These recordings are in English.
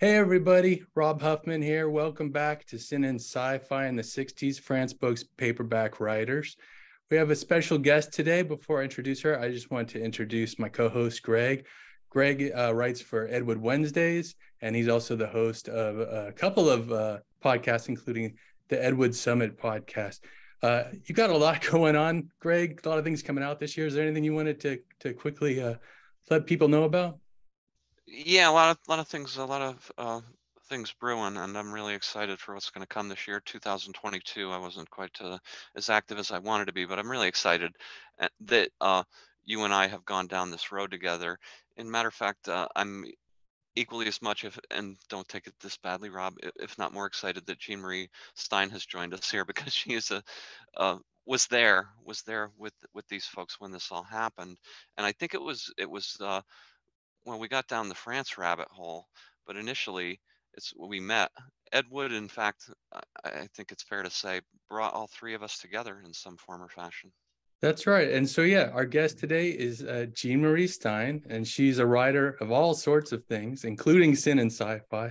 Hey everybody, Rob Huffman here. Welcome back to Sin and Sci-Fi in the 60s, France Books Paperback Writers. We have a special guest today. Before I introduce her, I just want to introduce my co-host, Greg. Greg writes for Edward Wednesdays, and he's also the host of a couple of podcasts, including the Edward Summit podcast. You got a lot going on, Greg, a lot of things coming out this year. Is there anything you wanted to quickly let people know about? Yeah, a lot of things brewing, and I'm really excited for what's going to come this year, 2022. I wasn't quite as active as I wanted to be, but I'm really excited that you and I have gone down this road together. In matter of fact, I'm equally as much, if and don't take it this badly, Rob, if not more excited that Jean Marie Stine has joined us here because she is a uh, was there with these folks when this all happened, and I think it was. Well, we got down the France rabbit hole, but initially we met. Ed Wood, in fact, I think it's fair to say, brought all three of us together in some form or fashion. That's right. And so, yeah, our guest today is Jean Marie Stine, and she's a writer of all sorts of things, including sin and sci-fi,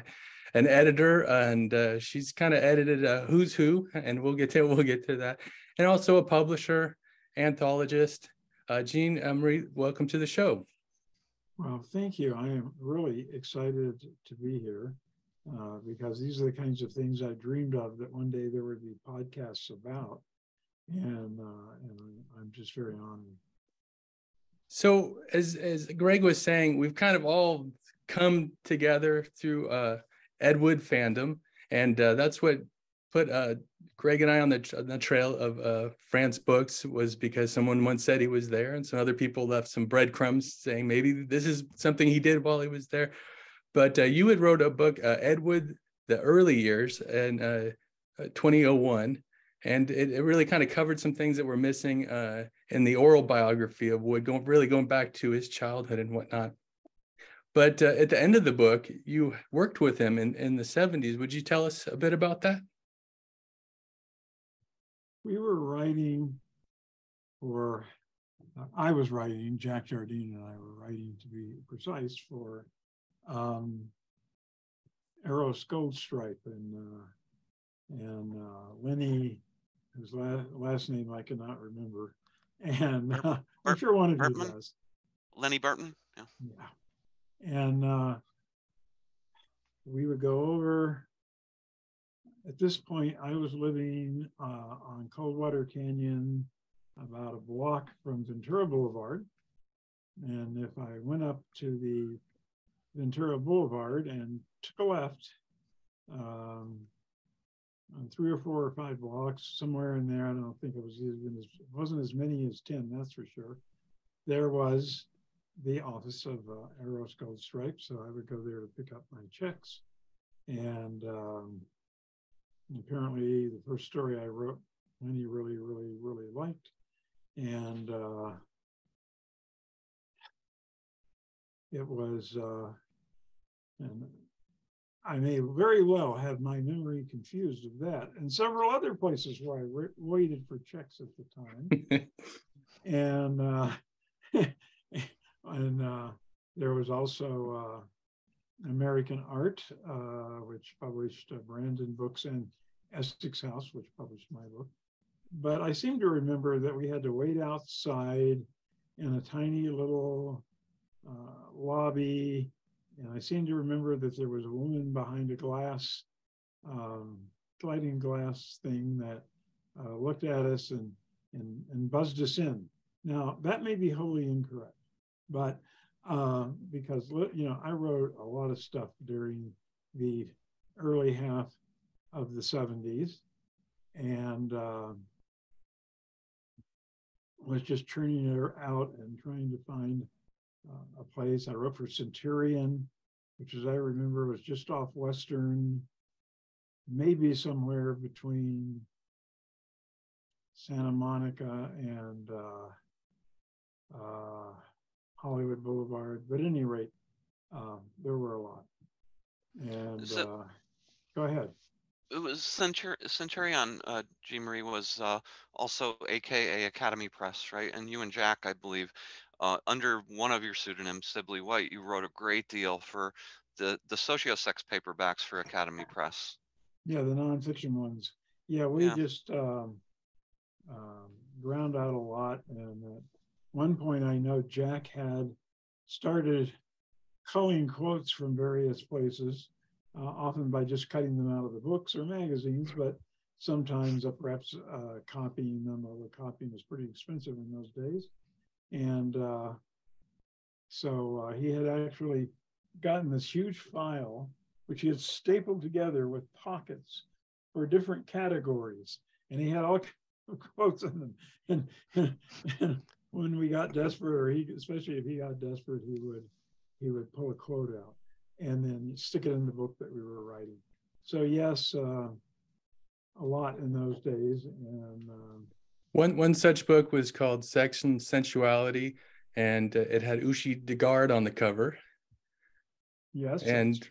an editor, and she's kind of edited Who's Who, and we'll get to that, and also a publisher, anthologist. Jean Marie, welcome to the show. Well, thank you. I am really excited to be here because these are the kinds of things I dreamed of that one day there would be podcasts about, and I'm just very honored. So, as Greg was saying, we've kind of all come together through Ed Wood fandom, and that's what put Greg and I on the trail of France Books, was because someone once said he was there, and some other people left some breadcrumbs saying maybe this is something he did while he was there. But you had wrote a book, Ed Wood, the early years, in 2001, and it really kind of covered some things that were missing in the oral biography of Wood, really going back to his childhood and whatnot. But at the end of the book, you worked with him in the 70s. Would you tell us a bit about that? We were writing for, I was writing, Jack Jardine and I were writing, to be precise, for Eros Goldstripe and Lenny, whose last name I cannot remember, and I'm sure one of you does. Lenny Burton. Yeah. Yeah. And we would go over. At this point, I was living on Coldwater Canyon, about a block from Ventura Boulevard. And if I went up to the Ventura Boulevard and took a left, on 3 or 4 or 5 blocks, somewhere in there, I don't think it wasn't as many as 10, that's for sure. There was the office of Eros Goldstripe, so I would go there to pick up my checks. And apparently the first story I wrote, Lenny really, really, really liked. And it was, and I may very well have my memory confused of that, and several other places where I waited for checks at the time. And there was also American Art, which published Brandon Books, and Essex House, which published my book. But I seem to remember that we had to wait outside in a tiny little lobby. And I seem to remember that there was a woman behind a glass, sliding glass thing that looked at us and buzzed us in. Now, that may be wholly incorrect, but because, I wrote a lot of stuff during the early half of the 70s, and was just churning it out and trying to find a place. I wrote for Centurion, which, as I remember, was just off Western, maybe somewhere between Santa Monica and Hollywood Boulevard. But at any rate, there were a lot. And go ahead. It was Centurion. Jean Marie was also AKA Academy Press, right? And you and Jack, I believe, under one of your pseudonyms, Sibley White, you wrote a great deal for the socio-sex paperbacks for Academy Press. Yeah, the nonfiction ones. Yeah, we just ground out a lot. And at one point, I know Jack had started culling quotes from various places, often by just cutting them out of the books or magazines, but sometimes perhaps copying them, although copying was pretty expensive in those days. And so he had actually gotten this huge file, which he had stapled together with pockets for different categories. And he had all kinds of quotes in them. And when we got desperate, or especially if he got desperate, he would pull a quote out and then stick it in the book that we were writing. So yes, a lot in those days. And one such book was called Sex and Sensuality, and it had Ushi Degard on the cover. Yes. And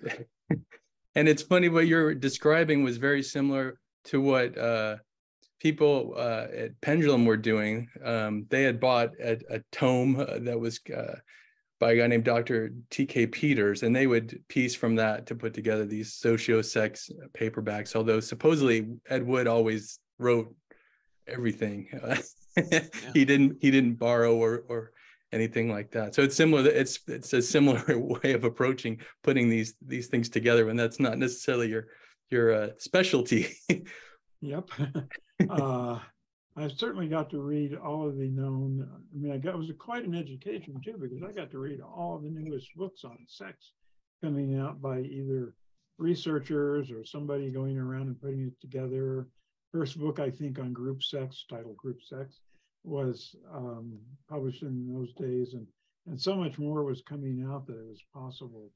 and it's funny, what you're describing was very similar to what people at Pendulum were doing. They had bought a tome that was by a guy named Dr. T.K. Peters, and they would piece from that to put together these socio-sex paperbacks, although supposedly Ed Wood always wrote everything. He didn't borrow or anything like that. So it's similar. It's a similar way of approaching putting these things together, and that's not necessarily your specialty. Yep. I certainly got to read all of the known. I mean, it was quite an education too, because I got to read all of the newest books on sex coming out by either researchers or somebody going around and putting it together. First book, I think, on group sex, titled Group Sex, was published in those days, and so much more was coming out that it was possible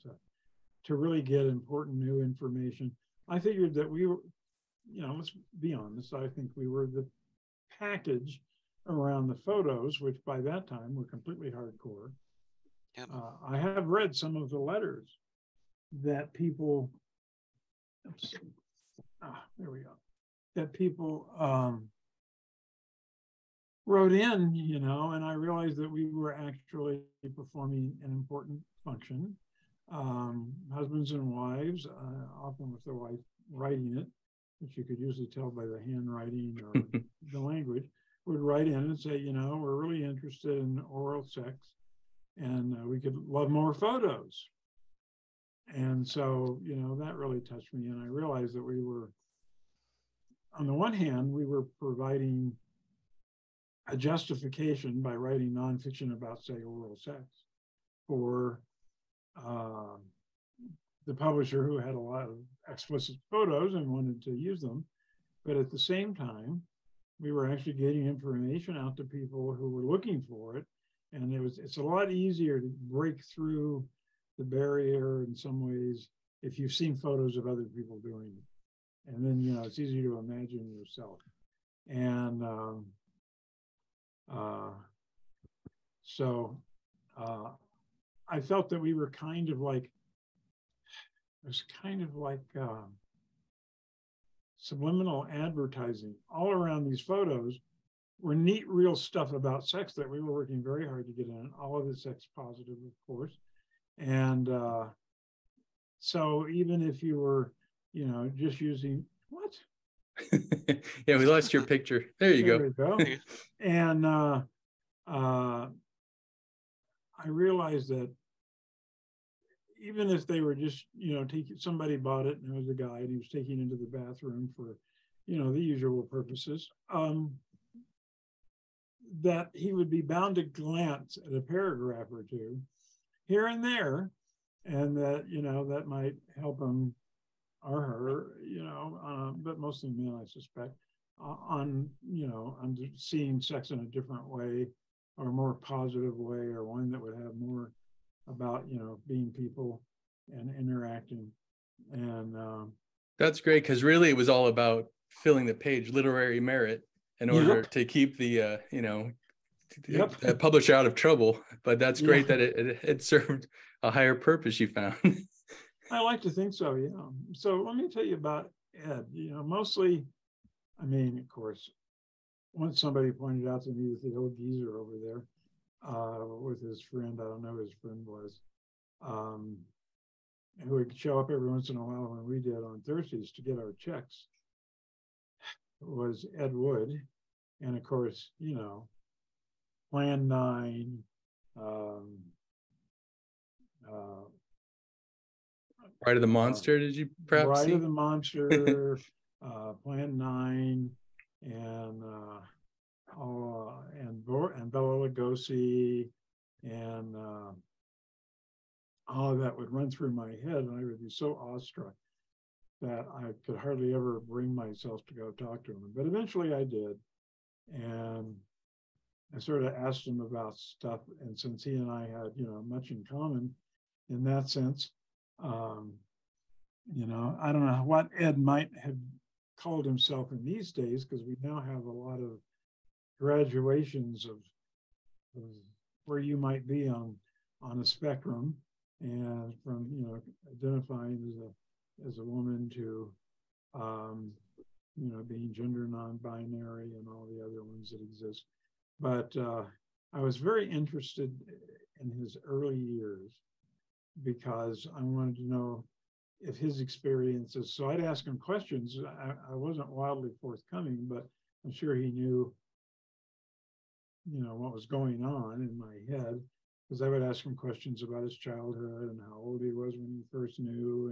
to really get important new information. I figured that we were, let's be honest, I think we were the package around the photos, which by that time were completely hardcore. Yep. I have read some of the letters that people, there we go, that people wrote in, and I realized that we were actually performing an important function. Husbands and wives, often with the wife writing it, which you could usually tell by the handwriting or the language, would write in and say, we're really interested in oral sex, and we could love more photos. And so, that really touched me. And I realized that we were, on the one hand, we were providing a justification by writing nonfiction about, say, oral sex for the publisher who had a lot of explicit photos and wanted to use them. But at the same time, we were actually getting information out to people who were looking for it. And it's a lot easier to break through the barrier in some ways if you've seen photos of other people doing it. And then, it's easy to imagine yourself. And so I felt that we were kind of like, it was kind of like subliminal advertising. All around these photos were neat, real stuff about sex that we were working very hard to get in. All of it sex positive, of course. And so even if you were, just using, what? Yeah, we lost your picture. There you go. There we go. And I realized that even if they were just, somebody bought it and it was a guy and he was taking it into the bathroom for, the usual purposes, that he would be bound to glance at a paragraph or two here and there, and that, that might help him or her, but mostly men, I suspect, on seeing sex in a different way or a more positive way, or one that would have more about, being people and interacting. And that's great, because really it was all about filling the page, literary merit, in order to keep the the publisher out of trouble. But that's great that it served a higher purpose, you found. I like to think so, yeah. So let me tell you about Ed. Mostly, I mean, of course, once somebody pointed out to me that the old geezer over there with his friend, I don't know who his friend was, who would show up every once in a while when we did on Thursdays to get our checks, was Ed Wood. And of course, you know, Plan 9, Bride of the Monster, did you perhaps Bride see? of the Monster, Plan 9, and Bela Lugosi, and all of that would run through my head, and I would be so awestruck that I could hardly ever bring myself to go talk to him. But eventually I did, and I sort of asked him about stuff, and since he and I had, you know, much in common in that sense, you know, I don't know what Ed might have called himself in these days, because we now have a lot of graduations of where you might be on a spectrum, and from, you know, identifying as a woman to you know, being gender non-binary and all the other ones that exist. But I was very interested in his early years because I wanted to know if his experiences, so I'd ask him questions. I wasn't wildly forthcoming, but I'm sure he knew, you know, what was going on in my head, because I would ask him questions about his childhood and how old he was when he first knew,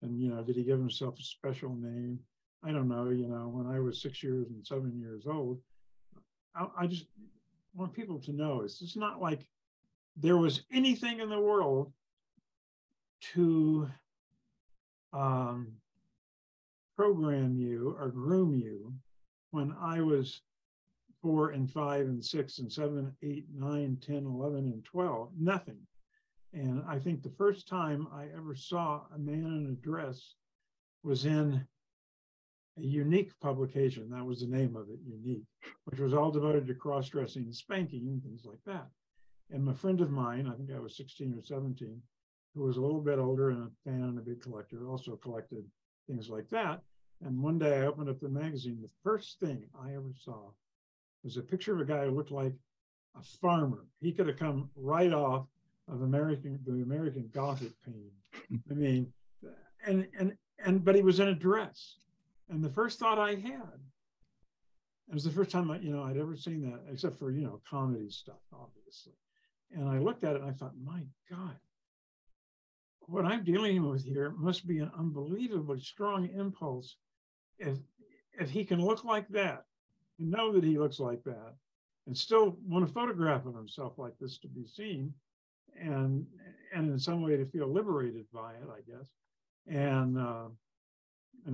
and you know, did he give himself a special name? I don't know, you know, when I was 6 years and 7 years old, I just want people to know it's just not like there was anything in the world to program you or groom you when I was 4 and 5 and 6 and 7, 8, 9, 10, 11, and 12, nothing. And I think the first time I ever saw a man in a dress was in a Unique publication. That was the name of it, Unique, which was all devoted to cross-dressing and spanking and things like that. And a friend of mine, I think I was 16 or 17, who was a little bit older and a fan and a big collector, also collected things like that. And one day I opened up the magazine. The first thing I ever saw was a picture of a guy who looked like a farmer. He could have come right off of the American Gothic painting. I mean, but he was in a dress. And the first thought I had, it was the first time I'd ever seen that, except for, comedy stuff, obviously. And I looked at it and I thought, my God, what I'm dealing with here must be an unbelievably strong impulse if he can look like that and know that he looks like that and still want a photograph of himself like this to be seen and in some way to feel liberated by it, I guess. And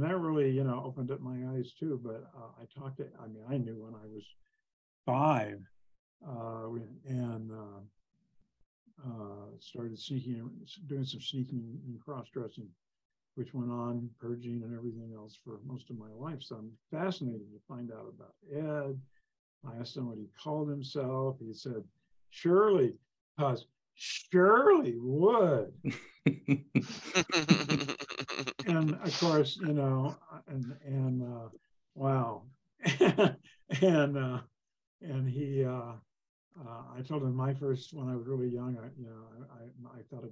that really, opened up my eyes too. But I knew when I was 5 and started doing some sneaking and cross-dressing, which went on, purging and everything else for most of my life. So I'm fascinated to find out about Ed. I asked him what he called himself. He said, Shirley, because Shirley would. And of course, wow. and he, I told him when I was really young, I thought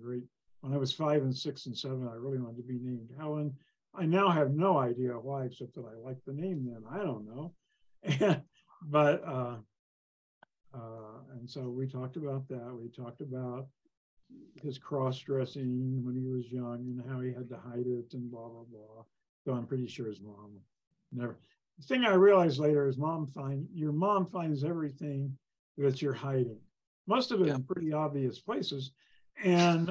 when I was 5 and 6 and 7, I really wanted to be named Helen. I now have no idea why, except that I liked the name then. I don't know. And so we talked about that. We talked about his cross-dressing when he was young and how he had to hide it and blah, blah, blah. So I'm pretty sure his mom never. The thing I realized later is your mom finds everything that you're hiding. Most of it in pretty obvious places. And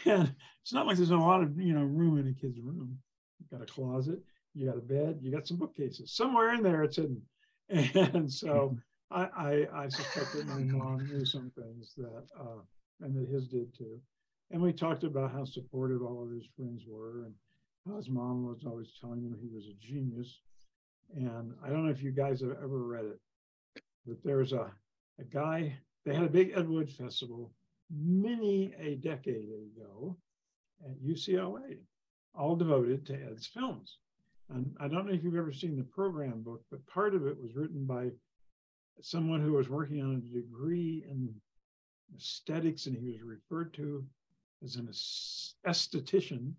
it's not like there's a lot of room in a kid's room. You got a closet, you got a bed, you got some bookcases. Somewhere in there it's hidden. And so I suspect that my mom knew some things and that his did too. And we talked about how supportive all of his friends were and how his mom was always telling him he was a genius. And I don't know if you guys have ever read it, but there's a guy, they had a big Ed Wood festival many a decade ago at UCLA, all devoted to Ed's films. And I don't know if you've ever seen the program book, but part of it was written by someone who was working on a degree in aesthetics, and he was referred to as an esthetician,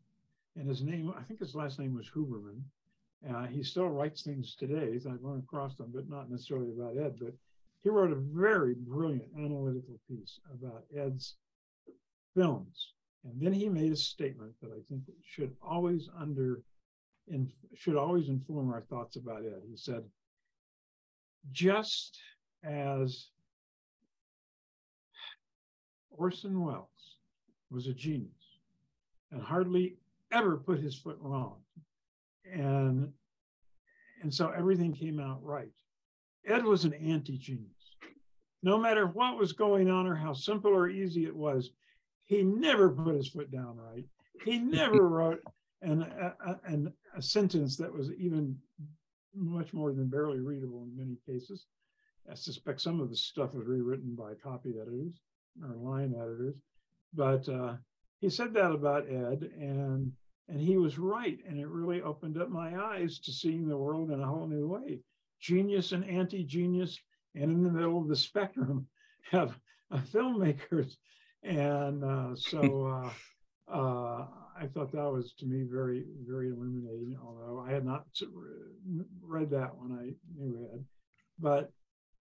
and his name, I think his last name was Huberman. He still writes things today. I've run across them, but not necessarily about Ed. But he wrote a very brilliant analytical piece about Ed's films. And then he made a statement that I think should always inform our thoughts about Ed. He said, just as Orson Welles was a genius and hardly ever put his foot wrong, and so everything came out right, Ed was an anti-genius. No matter what was going on or how simple or easy it was, he never put his foot down right. He never wrote a sentence that was even much more than barely readable in many cases. I suspect some of the stuff was rewritten by copy editors or line editors, but he said that about Ed, and he was right, and it really opened up my eyes to seeing the world in a whole new way. Genius and anti-genius, and in the middle of the spectrum have filmmakers. And I thought that was, to me, very, very illuminating, although I had not read that when I knew Ed. But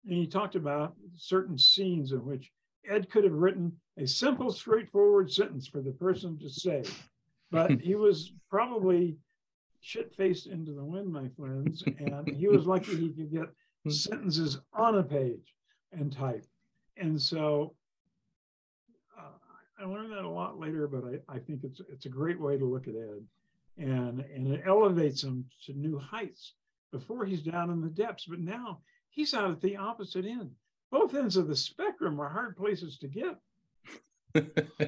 and he talked about certain scenes in which Ed could have written a simple, straightforward sentence for the person to say, but he was probably shit-faced into the wind, my friends, and he was lucky he could get sentences on a page and type. And so I learned that a lot later, but I think it's a great way to look at Ed, and it elevates him to new heights. Before, he's down in the depths, but now he's out at the opposite end. Both ends of the spectrum are hard places to get.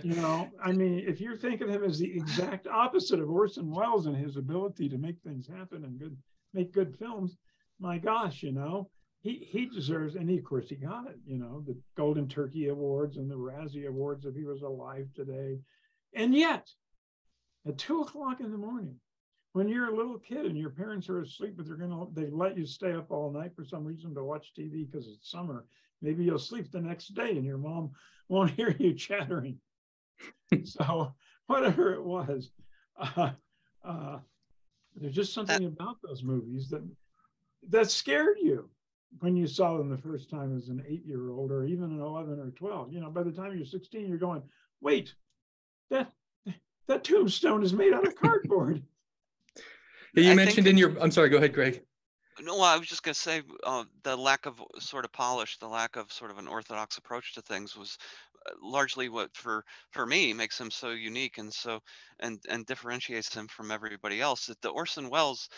You know, I mean, if you're thinking of him as the exact opposite of Orson Welles and his ability to make things happen and make good films, my gosh, you know, he deserves, and of course he got it, you know, the Golden Turkey Awards and the Razzie Awards if he was alive today. And yet, at 2 o'clock in the morning, when you're a little kid and your parents are asleep, but they let you stay up all night for some reason to watch TV because it's summer, maybe you'll sleep the next day and your mom won't hear you chattering. So whatever it was, there's just something about those movies that scared you when you saw them the first time as an 8-year-old or even an 11 or 12. You know, by the time you're 16, you're going, wait, that tombstone is made out of cardboard. You mentioned in your, I'm sorry, go ahead, Greg. No, I was just going to say the lack of sort of polish, the lack of sort of an orthodox approach to things was largely what for me makes him so unique and so and differentiates him from everybody else. That the Orson Welles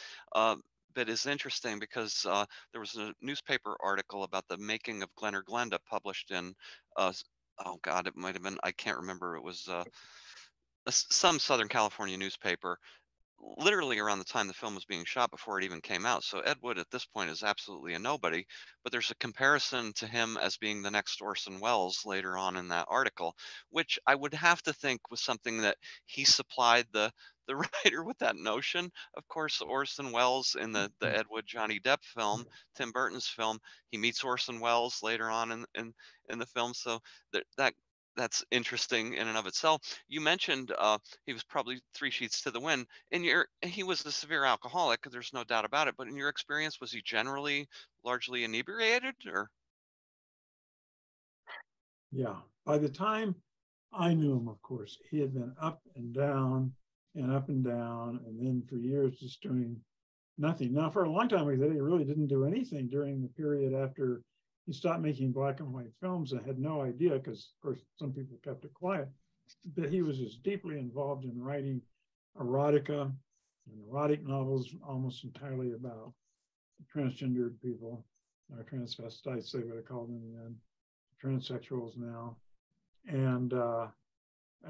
bit is interesting because there was a newspaper article about the making of Glen or Glenda published in oh God, it might have been, I can't remember, it was some Southern California newspaper, literally around the time the film was being shot, before it even came out. So Ed Wood at this point is absolutely a nobody, but there's a comparison to him as being the next Orson Welles later on in that article, which I would have to think was something that he supplied the writer with that notion. Of course, Orson Welles in the Ed Wood Johnny Depp film, Tim Burton's film, he meets Orson Welles later on in the film. So that's interesting in and of itself. You mentioned he was probably 3 sheets to the wind. He was a severe alcoholic, there's no doubt about it. But in your experience, was he generally largely inebriated, or? Yeah. By the time I knew him, of course, he had been up and down and up and down, and then for years just doing nothing. Now, for a long time, we said he really didn't do anything during the period after he stopped making black and white films. I had no idea, because of course some people kept it quiet, that he was as deeply involved in writing erotica and erotic novels almost entirely about transgendered people, or transvestites they would have called them then, transsexuals now. And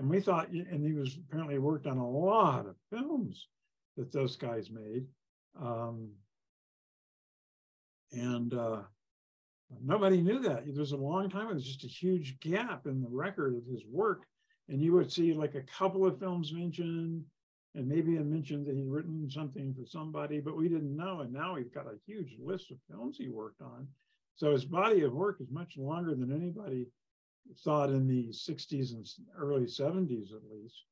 we thought, and he was apparently worked on a lot of films that those guys made. Nobody knew that. There was a long time, it was just a huge gap in the record of his work. And you would see like a couple of films mentioned, and maybe a mention that he'd written something for somebody, but we didn't know. And now he's got a huge list of films he worked on. So his body of work is much longer than anybody saw it in the 60s and early 70s at least,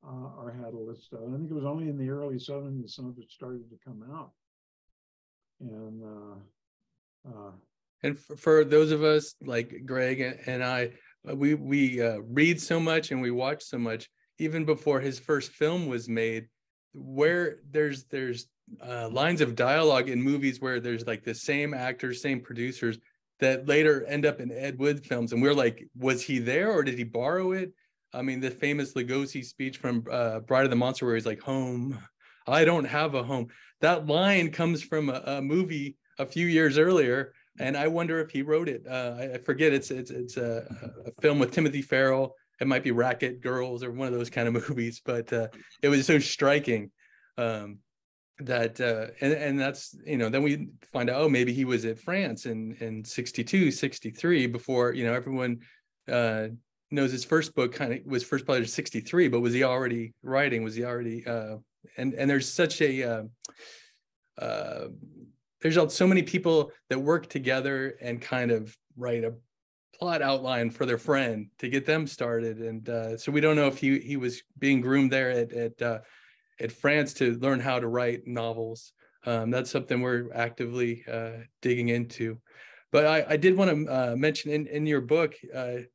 or had a list of it. I think it was only in the early 70s some of it started to come out. And for those of us like Greg and I, we read so much and we watch so much, even before his first film was made, where there's lines of dialogue in movies where there's like the same actors, same producers that later end up in Ed Wood films. And we're like, was he there or did he borrow it? I mean, the famous Lugosi speech from Bride of the Monster where he's like, home, I don't have a home. That line comes from a movie a few years earlier. And I wonder if he wrote it. I forget. It's a film with Timothy Farrell. It might be Racket Girls or one of those kind of movies, but it was so striking that and that's, you know, then we find out, oh, maybe he was at France in 62, 63 before, you know, everyone knows his first book kind of was first published in 63, but was he already writing? Was he already and there's such a there's so many people that work together and kind of write a plot outline for their friend to get them started. And so we don't know if he was being groomed there at France to learn how to write novels. That's something we're actively digging into. But I did want to mention in your book,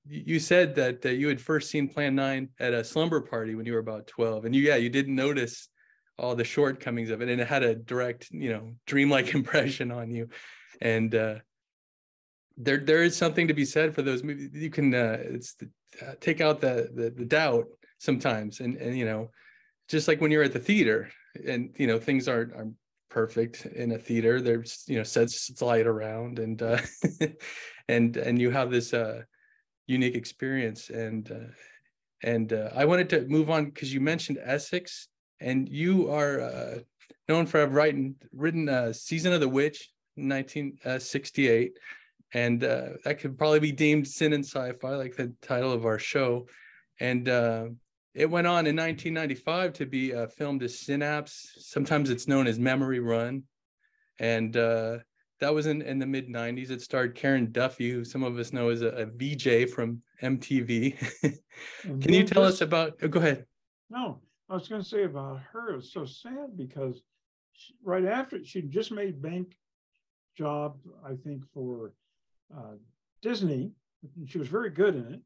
you said that you had first seen Plan 9 at a slumber party when you were about 12. And you didn't notice all the shortcomings of it, and it had a direct, you know, dreamlike impression on you. And there is something to be said for those movies. You can take out the doubt sometimes, and you know, just like when you're at the theater, and you know, things aren't perfect in a theater. There's, you know, sets slide around, and and you have this unique experience. And I wanted to move on because you mentioned Essex. And you are known for having written Season of the Witch in 1968. And that could probably be deemed sin and sci-fi, like the title of our show. And it went on in 1995 to be filmed as Synapse. Sometimes it's known as Memory Run. And that was in the mid-90s. It starred Karen Duffy, who some of us know as a VJ from MTV. Can you tell us about, oh, go ahead. No. I was going to say about her, it was so sad because right after she'd just made bank job, I think, for Disney. And she was very good in it.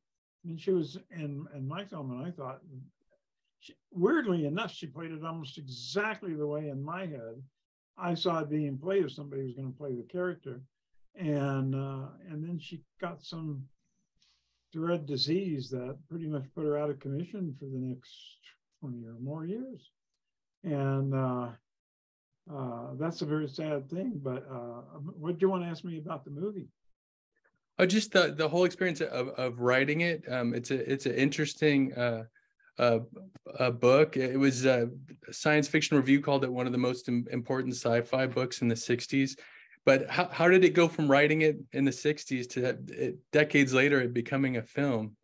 And she was in my film, and I thought, weirdly enough, she played it almost exactly the way in my head I saw it being played if somebody was going to play the character. And then she got some dread disease that pretty much put her out of commission for the next 20 or more years. And that's a very sad thing. But what do you want to ask me about the movie? Oh, just the whole experience of writing it. It's an interesting book. It was a Science Fiction Review called it one of the most important sci-fi books in the 60s. But how did it go from writing it in the 60s to decades later it becoming a film?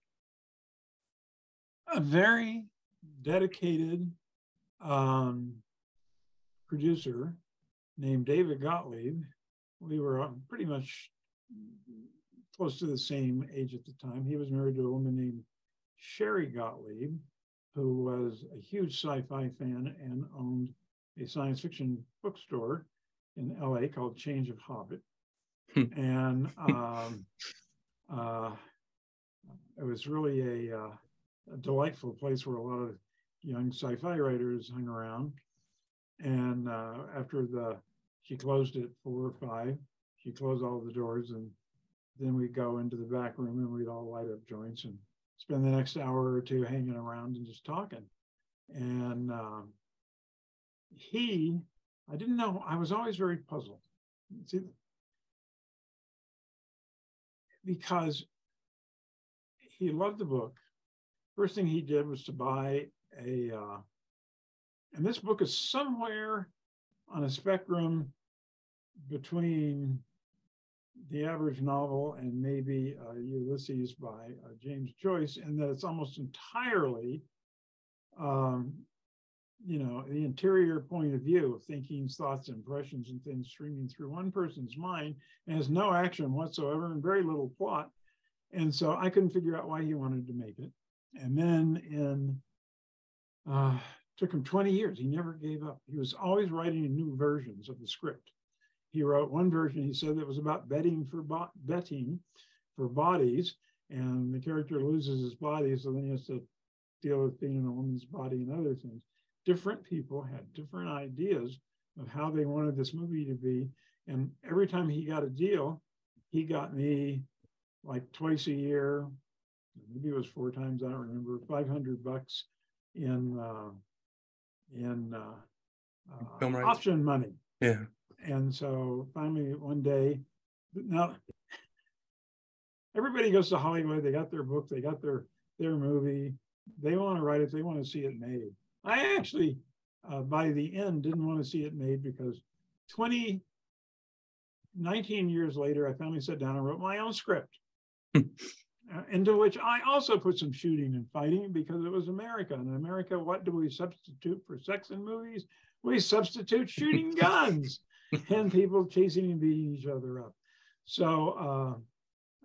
A very dedicated producer named David Gottlieb. We were pretty much close to the same age at the time. He was married to a woman named Sherry Gottlieb, who was a huge sci-fi fan and owned a science fiction bookstore in LA called Change of Hobbit. And it was really a delightful place where a lot of young sci-fi writers hung around. And after she closed at 4 or 5, she closed all the doors, and then we'd go into the back room and we'd all light up joints and spend the next hour or two hanging around and just talking. And I didn't know, I was always very puzzled. See, because he loved the book. First thing he did was to buy and this book is somewhere on a spectrum between the average novel and maybe Ulysses by James Joyce, in that it's almost entirely, the interior point of view of thinkings, thoughts, impressions, and things streaming through one person's mind, and has no action whatsoever and very little plot. And so I couldn't figure out why he wanted to make it. And then took him 20 years. He never gave up. He was always writing new versions of the script. He wrote one version, he said, that was about betting for bodies, and the character loses his body, so then he has to deal with being in a woman's body and other things. Different people had different ideas of how they wanted this movie to be. And every time he got a deal, he got me like twice a year, maybe it was 4 times, I don't remember, $500 in Film rights. option money. Yeah. And so finally one day, now everybody goes to Hollywood, they got their book, they got their movie, they want to write it, they want to see it made. I actually, by the end, didn't want to see it made because 19 years later, I finally sat down and wrote my own script. Into which I also put some shooting and fighting because it was America. And in America, what do we substitute for sex in movies? We substitute shooting guns and people chasing and beating each other up. So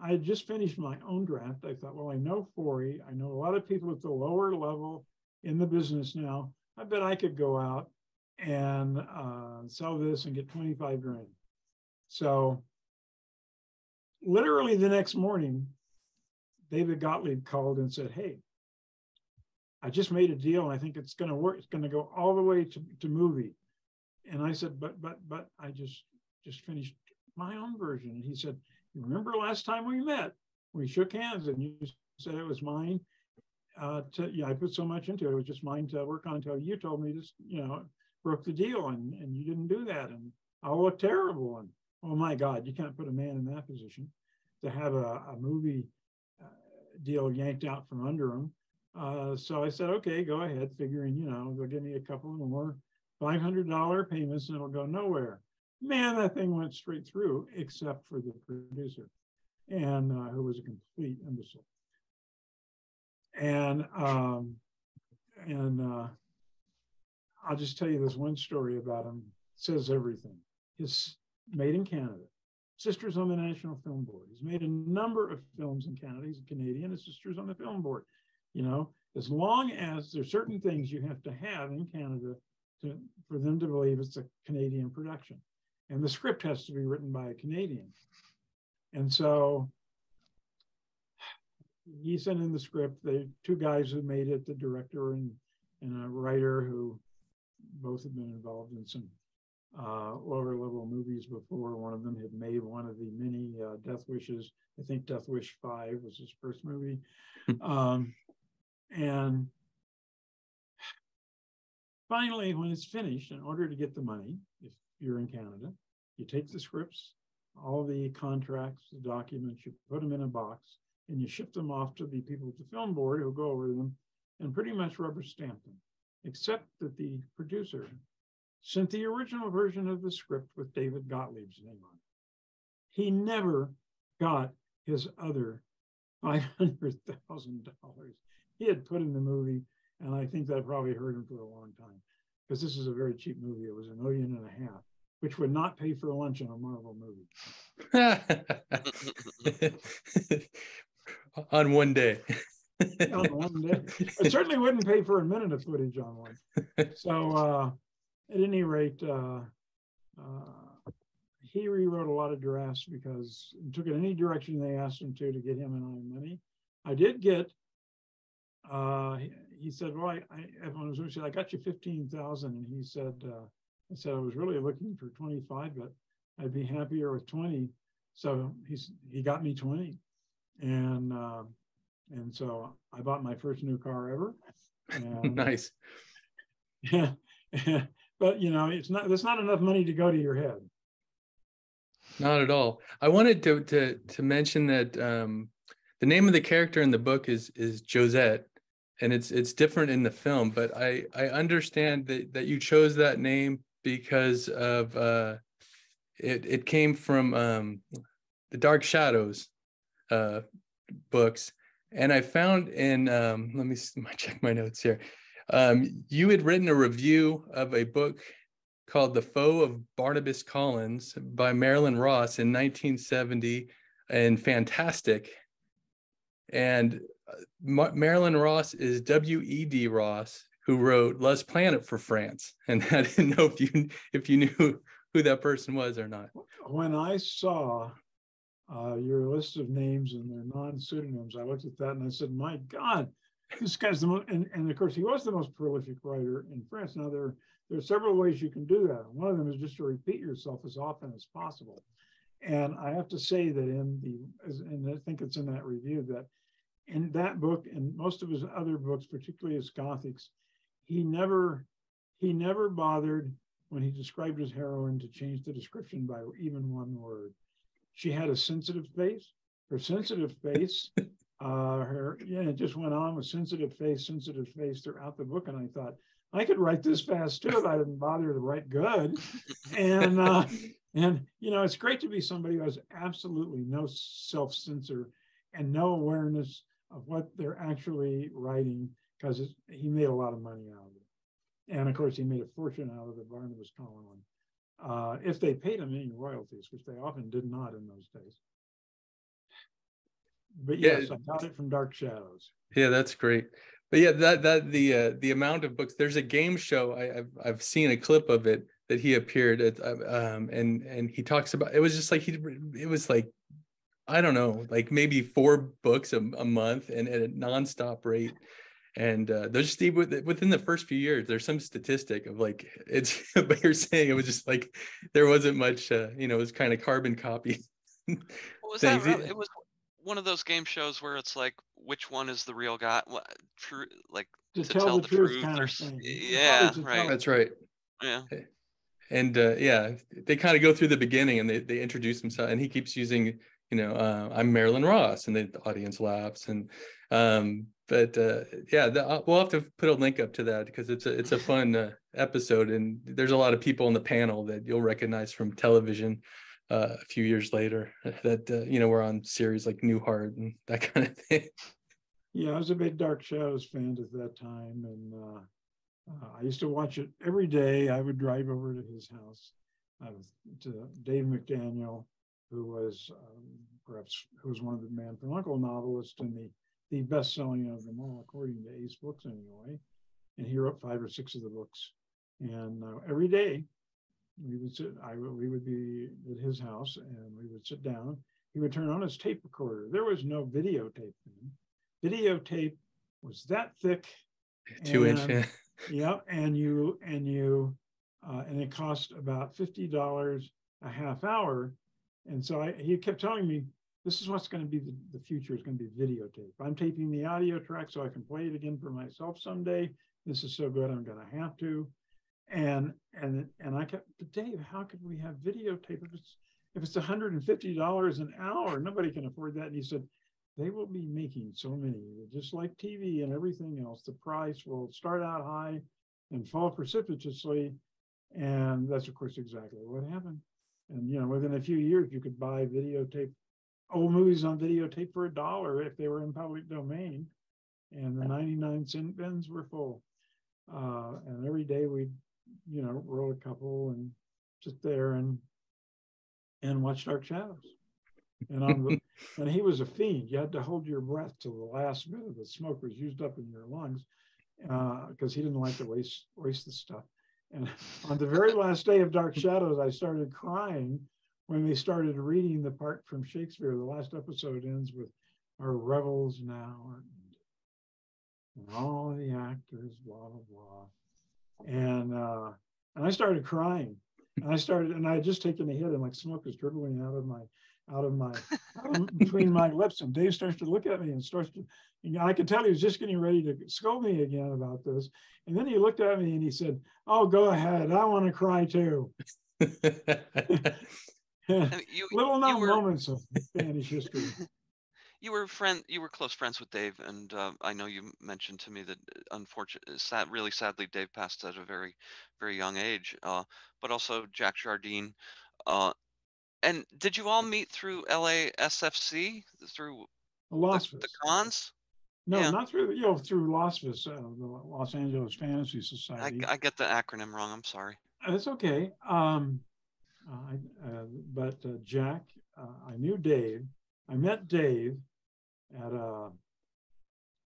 I had just finished my own draft. I thought, well, I know Forey. I know a lot of people at the lower level in the business now. I bet I could go out and sell this and get 25 grand. So literally the next morning, David Gottlieb called and said, hey, I just made a deal and I think it's going to work. It's going to go all the way to movie. And I said, but I just finished my own version. And he said, you remember last time we met, we shook hands and you said it was mine. I put so much into it. It was just mine to work on until you told me to, broke the deal and you didn't do that. And I'll look terrible. And oh my God, you can't put a man in that position to have a movie deal yanked out from under him. So I said, okay, go ahead, figuring, they'll give me a couple more $500 payments and it'll go nowhere. Man, that thing went straight through, except for the producer, and who was a complete imbecile. And I'll just tell you this one story about him. It says everything. He's made in Canada. Sisters on the National Film Board. He's made a number of films in Canada. He's a Canadian. His Sisters on the Film Board. As long as there's certain things you have to have in Canada for them to believe it's a Canadian production. And the script has to be written by a Canadian. And so he sent in the script. The 2 guys who made it, the director and a writer who both have been involved in some lower level movies before. One of them had made one of the many Death Wishes. I think Death Wish 5 was his first movie. And finally, when it's finished, in order to get the money, if you're in Canada, you take the scripts, all the contracts, the documents, you put them in a box, and you ship them off to the people at the film board who go over them and pretty much rubber stamp them, except that the producer sent the original version of the script with David Gottlieb's name on it. He never got his other $500,000 he had put in the movie, and I think that probably hurt him for a long time, because this is a very cheap movie. It was $1.5 million, which would not pay for lunch on a Marvel movie. On one day. On one day. It certainly wouldn't pay for a minute of footage on one. So at any rate, he rewrote a lot of drafts because he took it any direction they asked him to get him and I money. I did get, he said, well, I got you 15,000. And he said, I said, I was really looking for 25, but I'd be happier with 20. So he got me 20. And so I bought my first new car ever. And, nice. Yeah. But that's not enough money to go to your head. Not at all. I wanted to mention that the name of the character in the book is Josette, and it's different in the film. But I understand that you chose that name because of it came from the Dark Shadows books, and I found in let me check my notes here. You had written a review of a book called The Foe of Barnabas Collins by Marilyn Ross in 1970, and fantastic. And Marilyn Ross is W.E.D. Ross, who wrote Lost Planet for France. And I didn't know if you knew who that person was or not. When I saw your list of names and their non-pseudonyms, I looked at that and I said, my God, this guy's the most, and of course he was the most prolific writer in France. Now there are several ways you can do that. One of them is just to repeat yourself as often as possible. And I have to say that and I think it's in that review, that in that book and most of his other books, particularly his Gothics, he never bothered when he described his heroine to change the description by even one word. She had a sensitive face. Her sensitive face, it just went on with sensitive face throughout the book. And I thought, I could write this fast too if I didn't bother to write good. And it's great to be somebody who has absolutely no self-censor and no awareness of what they're actually writing, because he made a lot of money out of it. And of course, he made a fortune out of the Barnabas column. If they paid him any royalties, which they often did not in those days. But yes, I got it from Dark Shadows. Yeah, that's great. But yeah, the amount of books. There's a game show. I've seen a clip of it that he appeared at, and he talks about. It was just like it was like, I don't know, like maybe 4 books a month and at a nonstop rate. And there's just within the first few years, there's some statistic of like it's. But you're saying it was just like there wasn't much. It was kind of carbon copy. Was that right? It was one of those game shows where it's like, which one is the real guy? True, like to tell the truth kind of thing. Yeah, right. That's right. Yeah. And they kind of go through the beginning and they introduce themselves, and he keeps using, I'm Marilyn Ross, and the audience laughs. And we'll have to put a link up to that because it's a fun episode, and there's a lot of people in the panel that you'll recognize from television a few years later that were on series like Newhart and that kind of thing. Yeah, I was a big Dark Shadows fan at that time, and I used to watch it every day. I would drive over to his house, to Dave McDaniel, who was one of the Man from U.N.C.L.E. novelists and the best-selling of them all, according to Ace Books anyway. And he wrote 5 or 6 of the books. And every day we would be at his house and we would sit down. He would turn on his tape recorder. There was no videotape then. Videotape was that thick. 2-inch. Yeah, and it cost about $50 a half hour. And so he kept telling me, this is what's going to be the future, is going to be videotape. I'm taping the audio track so I can play it again for myself someday. This is so good, I'm going to have to. And I kept, but Dave, how could we have videotape if it's $150 an hour? Nobody can afford that. And he said, they will be making so many, just like TV and everything else. The price will start out high and fall precipitously. And that's, of course, exactly what happened. And, within a few years, you could buy videotape, old movies on videotape for $1 if they were in public domain. And the 99-cent bins were full. And every day we'd, roll a couple and sit there and watch Dark Shadows. And he was a fiend. You had to hold your breath till the last bit of the smoke was used up in your lungs, because he didn't like to waste the stuff. And on the very last day of Dark Shadows, I started crying when they started reading the part from Shakespeare. The last episode ends with, our revels now, and all the actors, blah, blah, blah. And I started crying. And I had just taken a hit, and like smoke was dribbling out of between my lips. And Dave starts to look at me and I could tell he was just getting ready to scold me again about this. And then he looked at me and he said, oh, go ahead. I want to cry too. Little known moments of Spanish history. You were close friends with Dave, and I know you mentioned to me that really sadly, Dave passed at a very, very young age. But also Jack Jardine. And did you all meet through LASFC, through the cons? No, yeah. Not through through LASFS, the Los Angeles Fantasy Society. I get the acronym wrong. I'm sorry. That's okay. But Jack, I knew Dave. I met Dave at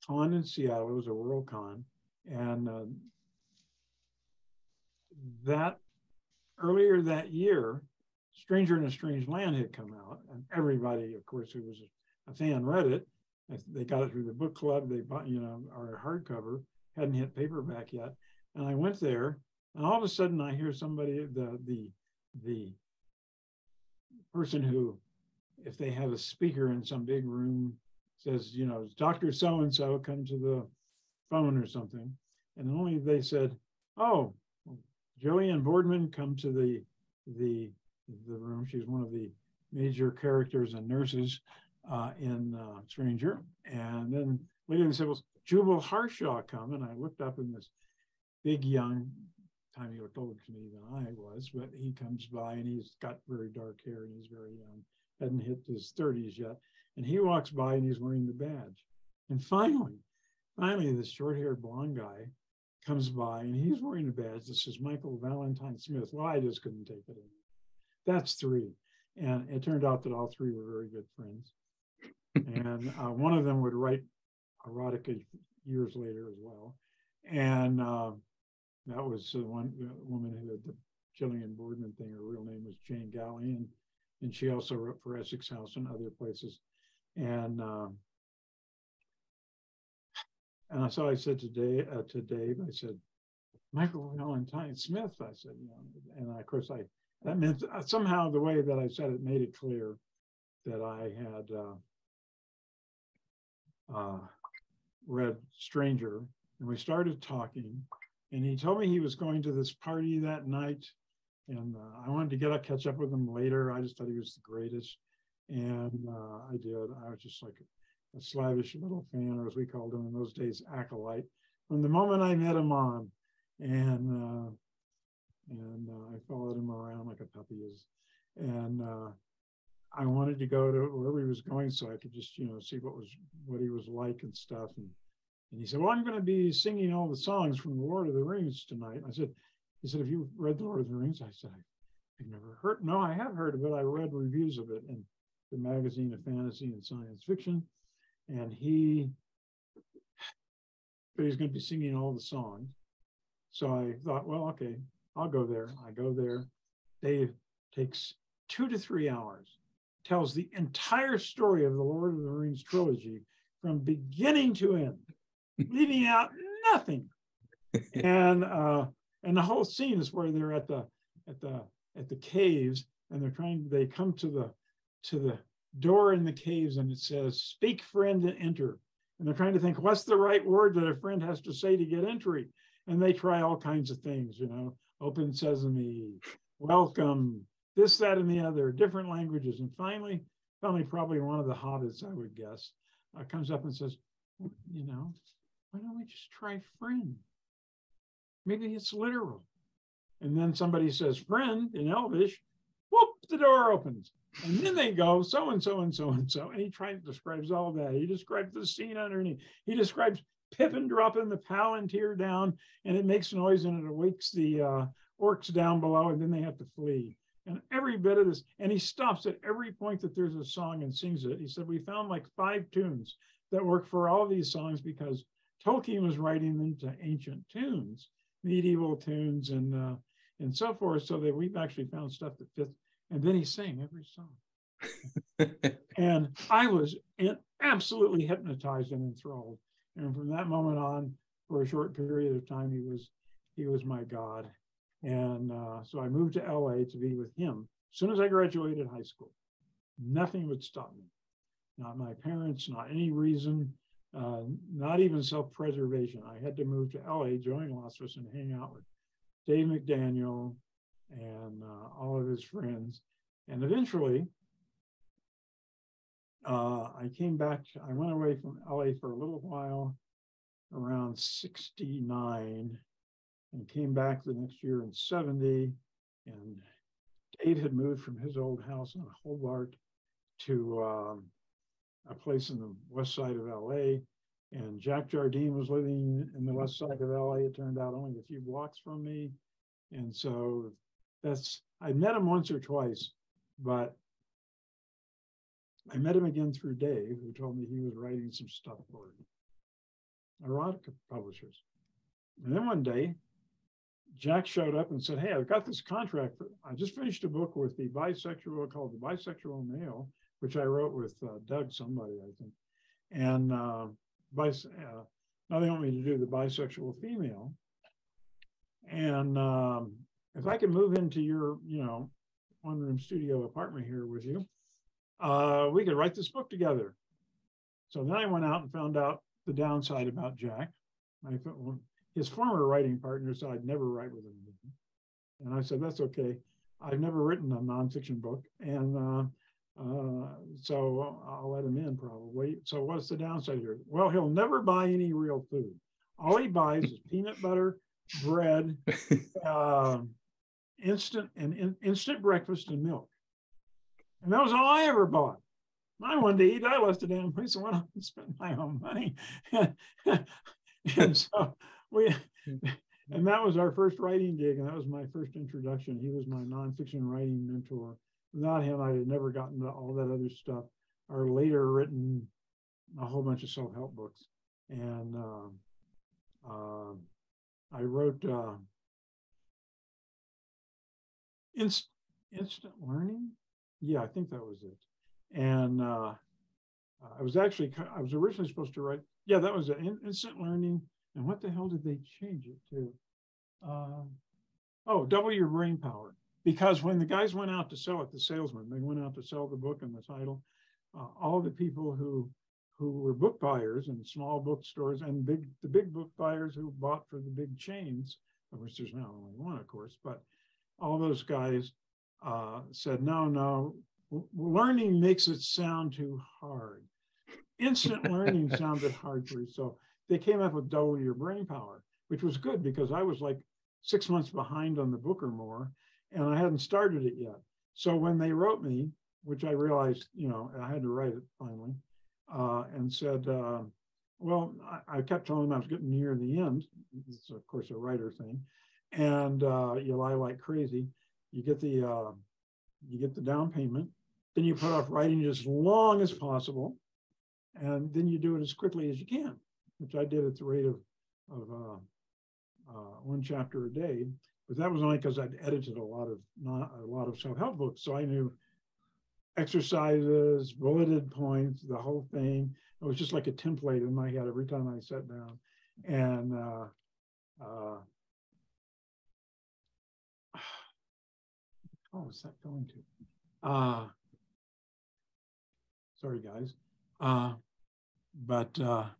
con in Seattle. It was a World Con. And that earlier that year, Stranger in a Strange Land had come out, and everybody, of course, who was a fan read it. They got it through the book club. They bought, our hardcover, hadn't hit paperback yet. And I went there, and all of a sudden I hear somebody, the person who, if they have a speaker in some big room, says, Dr. So-and-so, come to the phone or something. And only they said, oh, Joanne Boardman, come to the room. She's one of the major characters and nurses in Stranger. And then later they said, well, Jubal Harshaw come. And I looked up in this big young, time he looked older to me than I was, but he comes by and he's got very dark hair and he's very young, hadn't hit his 30s yet. And he walks by and he's wearing the badge. And finally, this short-haired blonde guy comes by and he's wearing a badge that says Michael Valentine Smith. Well, I just couldn't take it in. That's three. And it turned out that all three were very good friends. And one of them would write erotica years later as well. And that was the woman who had the Gillian Boardman thing. Her real name was Jane Galley, and she also wrote for Essex House and other places. And so I said to Dave, I said, Michael Valentine Smith, I said, and of course that meant somehow the way that I said it made it clear that I had read Stranger, and we started talking, and he told me he was going to this party that night, and I wanted to catch up with him later. I just thought he was the greatest, and I did. I was just like a slavish little fan, or as we called him in those days, acolyte, from the moment I met him on, and I followed him around like a puppy is, and I wanted to go to wherever he was going so I could just see what he was like and stuff, and he said, well, I'm going to be singing all the songs from the Lord of the Rings tonight. He said, have you read the Lord of the Rings? I said, I've never heard. No, I have heard of it. I read reviews of it in the magazine of fantasy and science fiction. And he's going to be singing all the songs. So I thought, well, okay, I'll go there. I go there. Dave takes 2 to 3 hours, tells the entire story of the Lord of the Rings trilogy from beginning to end, leaving out nothing. And the whole scene is where they're at the caves, and they come to the door in the caves, and it says, speak, friend, and enter. And they're trying to think, what's the right word that a friend has to say to get entry? And they try all kinds of things, open sesame, welcome, this, that, and the other, different languages. And finally, probably one of the hobbits, I would guess, comes up and says, why don't we just try friend? Maybe it's literal. And then somebody says friend in Elvish, whoop, the door opens. And then they go, so-and-so and so-and-so. And he describes all that. He describes the scene underneath. He describes Pippin dropping the Palantir down, and it makes noise and it awakes the orcs down below, and then they have to flee. And every bit of this, and he stops at every point that there's a song and sings it. He said, we found like 5 tunes that work for all these songs because Tolkien was writing them to ancient tunes, medieval tunes, and so forth, so that we've actually found stuff that fits. And then he sang every song. And I was absolutely hypnotized and enthralled. And from that moment on, for a short period of time, he was my God. And so I moved to LA to be with him. As soon as I graduated high school, nothing would stop me. Not my parents, not any reason, not even self-preservation. I had to move to LA, join Lossus, and hang out with Dave McDaniel and all of his friends. And eventually, I came back. I went away from LA for a little while, around 69, and came back the next year in 70. And Dave had moved from his old house on Hobart to a place in the west side of LA. And Jack Jardine was living in the west side of LA. It turned out only a few blocks from me. And so I met him once or twice, but I met him again through Dave, who told me he was writing some stuff for him. erotica publishers. And then one day, Jack showed up and said, "Hey, I've got this contract. I just finished a book with the bisexual called The Bisexual Male, which I wrote with Doug, somebody, I think. And now they want me to do the bisexual female. And if I can move into your, one-room studio apartment here with you, we could write this book together." So then I went out and found out the downside about Jack. His former writing partner said I'd never write with him again. And I said, "That's okay. I've never written a nonfiction book. And so I'll let him in probably." So what's the downside here? Well, he'll never buy any real food. All he buys is peanut butter, bread, instant breakfast and milk. And that was all I ever bought. I wanted to eat. I left the damn place and went out and spent my own money. And so and that was our first writing gig. And that was my first introduction. He was my nonfiction writing mentor. Without him, I had never gotten to all that other stuff, or later written a whole bunch of self-help books. And I wrote Instant Learning. Yeah, I think that was it. And I was originally supposed to write, yeah, that was an Instant Learning. And what the hell did they change it to? Double Your Brain Power. Because when the guys went out to sell it, the salesmen, they went out to sell the book and the title, all the people who were book buyers in small bookstores and the big book buyers who bought for the big chains, of which there's now only one, of course, but all those guys said, no, learning makes it sound too hard. Instant learning sounded hard for you. So they came up with Double Your Brain Power, which was good because I was like 6 months behind on the book or more, and I hadn't started it yet. So when they wrote me, which I realized, I had to write it finally, and said, well, I kept telling them I was getting near the end. It's of course a writer thing, and you lie like crazy. You get the down payment, then you put off writing as long as possible, and then you do it as quickly as you can, which I did at the rate of one chapter a day. But that was only because I'd edited a lot of self-help books, so I knew exercises, bulleted points, the whole thing. It was just like a template in my head every time I sat down. And what was that going to? Sorry, guys. But that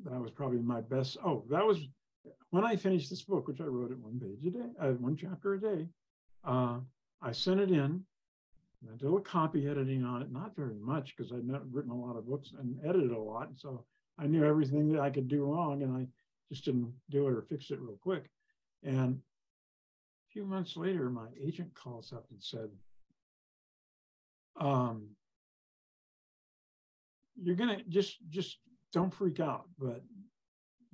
was probably my best. Oh, that was when I finished this book, which I wrote at one page a day, one chapter a day. I sent it in. I did a copy editing on it, not very much because I'd not written a lot of books and edited a lot. So I knew everything that I could do wrong, and I just didn't do it or fix it real quick. And a few months later, my agent calls up and said, you're gonna just don't freak out, but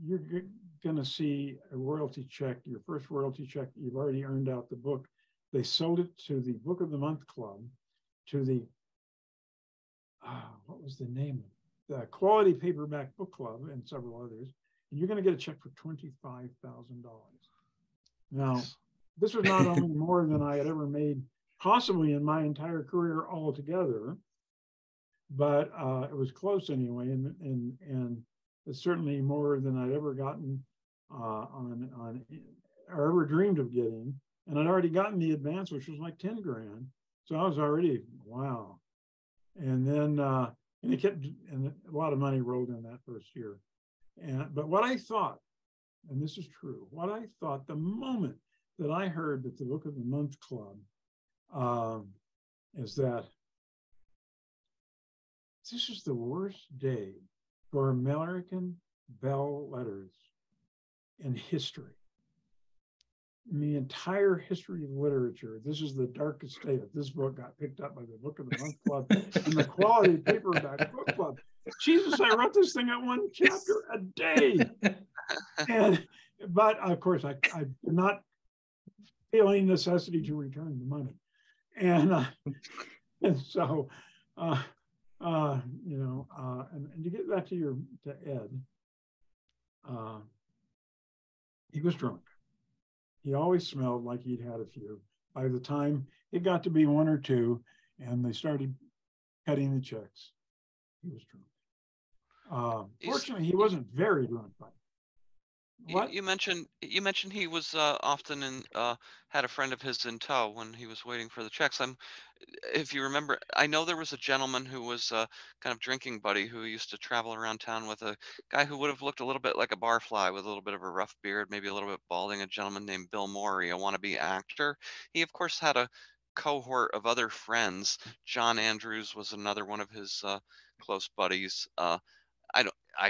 you're gonna see a royalty check, your first royalty check. You've already earned out the book. They sold it to the Book of the Month Club, to the, what was the name? The Quality Paperback Book Club and several others. And you're going to get a check for $25,000. Now, this was not only more than I had ever made, possibly in my entire career altogether, but it was close anyway. And it's certainly more than I'd ever gotten or ever dreamed of getting. And I'd already gotten the advance, which was like 10 grand. So I was already, wow. And then, and it kept, and a lot of money rolled in that first year. But what I thought, and this is true, what I thought the moment that I heard that the Book of the Month Club is that this is the worst day for American bell letters in history. In the entire history of literature, this is the darkest day that this book got picked up by the Book of the Month Club and the Quality Paperback Book Club. Jesus, I wrote this thing at one chapter a day. But of course, I did not feel any necessity to return the money. And so And to get back to Ed, he was drunk. He always smelled like he'd had a few. By the time it got to be one or two, and they started cutting the checks, he was drunk. Fortunately, he wasn't very drunk by what? You mentioned he was often had a friend of his in tow when he was waiting for the checks. If you remember, I know there was a gentleman who was a kind of drinking buddy who used to travel around town with a guy who would have looked a little bit like a barfly with a little bit of a rough beard, maybe a little bit balding, a gentleman named Bill Morey, a wannabe actor. He, of course, had a cohort of other friends. John Andrews was another one of his close buddies. I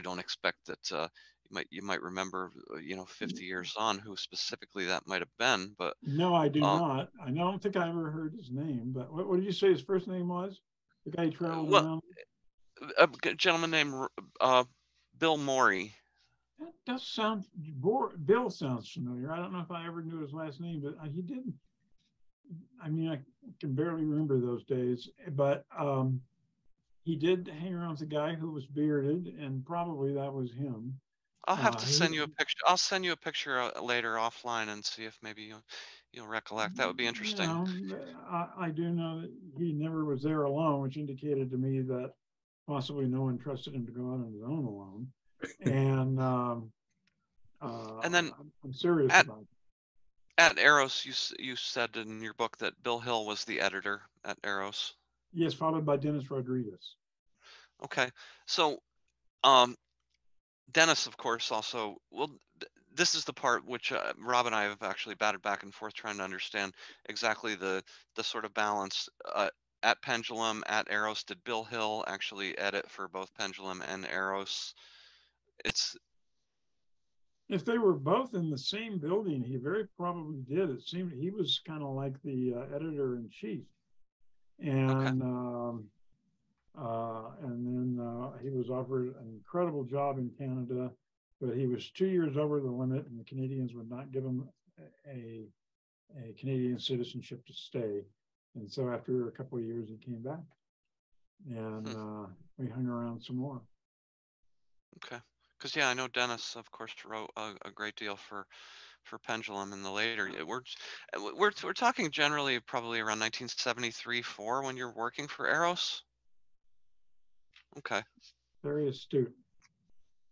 don't expect that you might remember 50 years on who specifically that might have been, but No, I do not. I don't think I ever heard his name, but what did you say his first name was? The guy who traveled well, around? a gentleman named Bill Morey. That does sound, Bill sounds familiar. I don't know if I ever knew his last name, but he didn't. I mean, I can barely remember those days, but he did hang around with a guy who was bearded, and probably that was him. I'll have to send you a picture. I'll send you a picture later offline and see if maybe you'll recollect. That would be interesting. I do know that he never was there alone, which indicated to me that possibly no one trusted him to go out on his own alone. And then I'm serious about it. At Eros, you said in your book that Bill Hill was the editor at Eros. Yes, followed by Dennis Rodriguez. Okay, so Dennis, of course, also, well, this is the part which Rob and I have actually batted back and forth trying to understand exactly the sort of balance. At Pendulum, at Eros, did Bill Hill actually edit for both Pendulum and Eros? If they were both in the same building, he very probably did. It seemed he was kind of like the editor-in-chief. And then he was offered an incredible job in Canada, but he was 2 years over the limit, and the Canadians would not give him a Canadian citizenship to stay. And so after a couple of years, he came back, and we hung around some more. Okay, because I know Dennis, of course, wrote a great deal for Pendulum in the later. We're talking generally probably around 1973-4 when you're working for Eros. Okay. Very astute.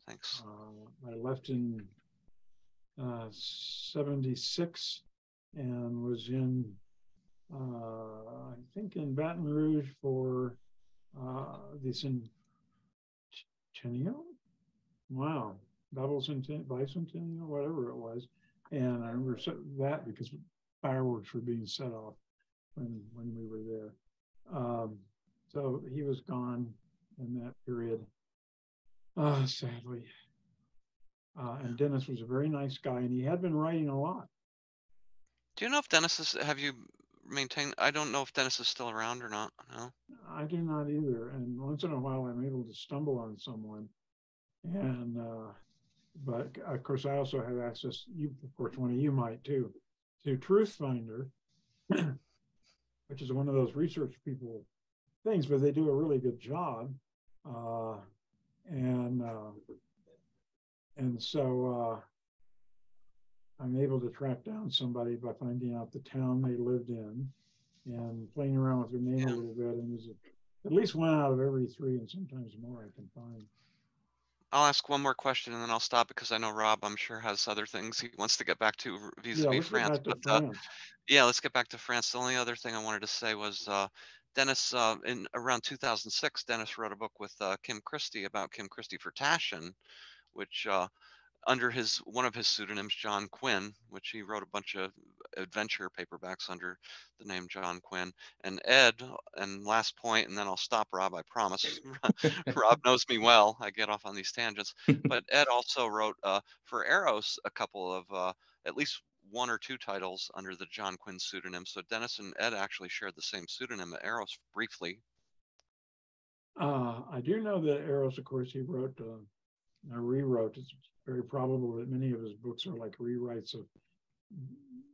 Thanks. I left in 76 and was in, I think, in Baton Rouge for the Centennial. Wow, bicentennial, whatever it was. And I remember that because fireworks were being set off when we were there. So he was gone in that period, sadly. And Dennis was a very nice guy, and he had been writing a lot. Do you know if have you maintained, I don't know if Dennis is still around or not, no? I do not either, and once in a while I'm able to stumble on someone. And, but of course I also have access, of course one of you might too, to Truth Finder, which is one of those research people things, but they do a really good job. And so I'm able to track down somebody by finding out the town they lived in and playing around with their name a little bit. And there's at least one out of every three, and sometimes more, I can find. I'll ask one more question and then I'll stop because I know Rob, I'm sure, has other things he wants to get back to vis-a-vis France. Yeah, let's get back to France. The only other thing I wanted to say was Dennis, in around 2006, Dennis wrote a book with Kim Christie about Kim Christie for Taschen, which under one of his pseudonyms, John Quinn, which he wrote a bunch of adventure paperbacks under the name John Quinn. And Ed, and last point, and then I'll stop, Rob, I promise. Rob knows me well. I get off on these tangents. But Ed also wrote for Eros a couple of at least one or two titles under the John Quinn pseudonym. So Dennis and Ed actually shared the same pseudonym at Eros briefly. I do know that Eros, of course, he wrote rewrote. It's very probable that many of his books are like rewrites of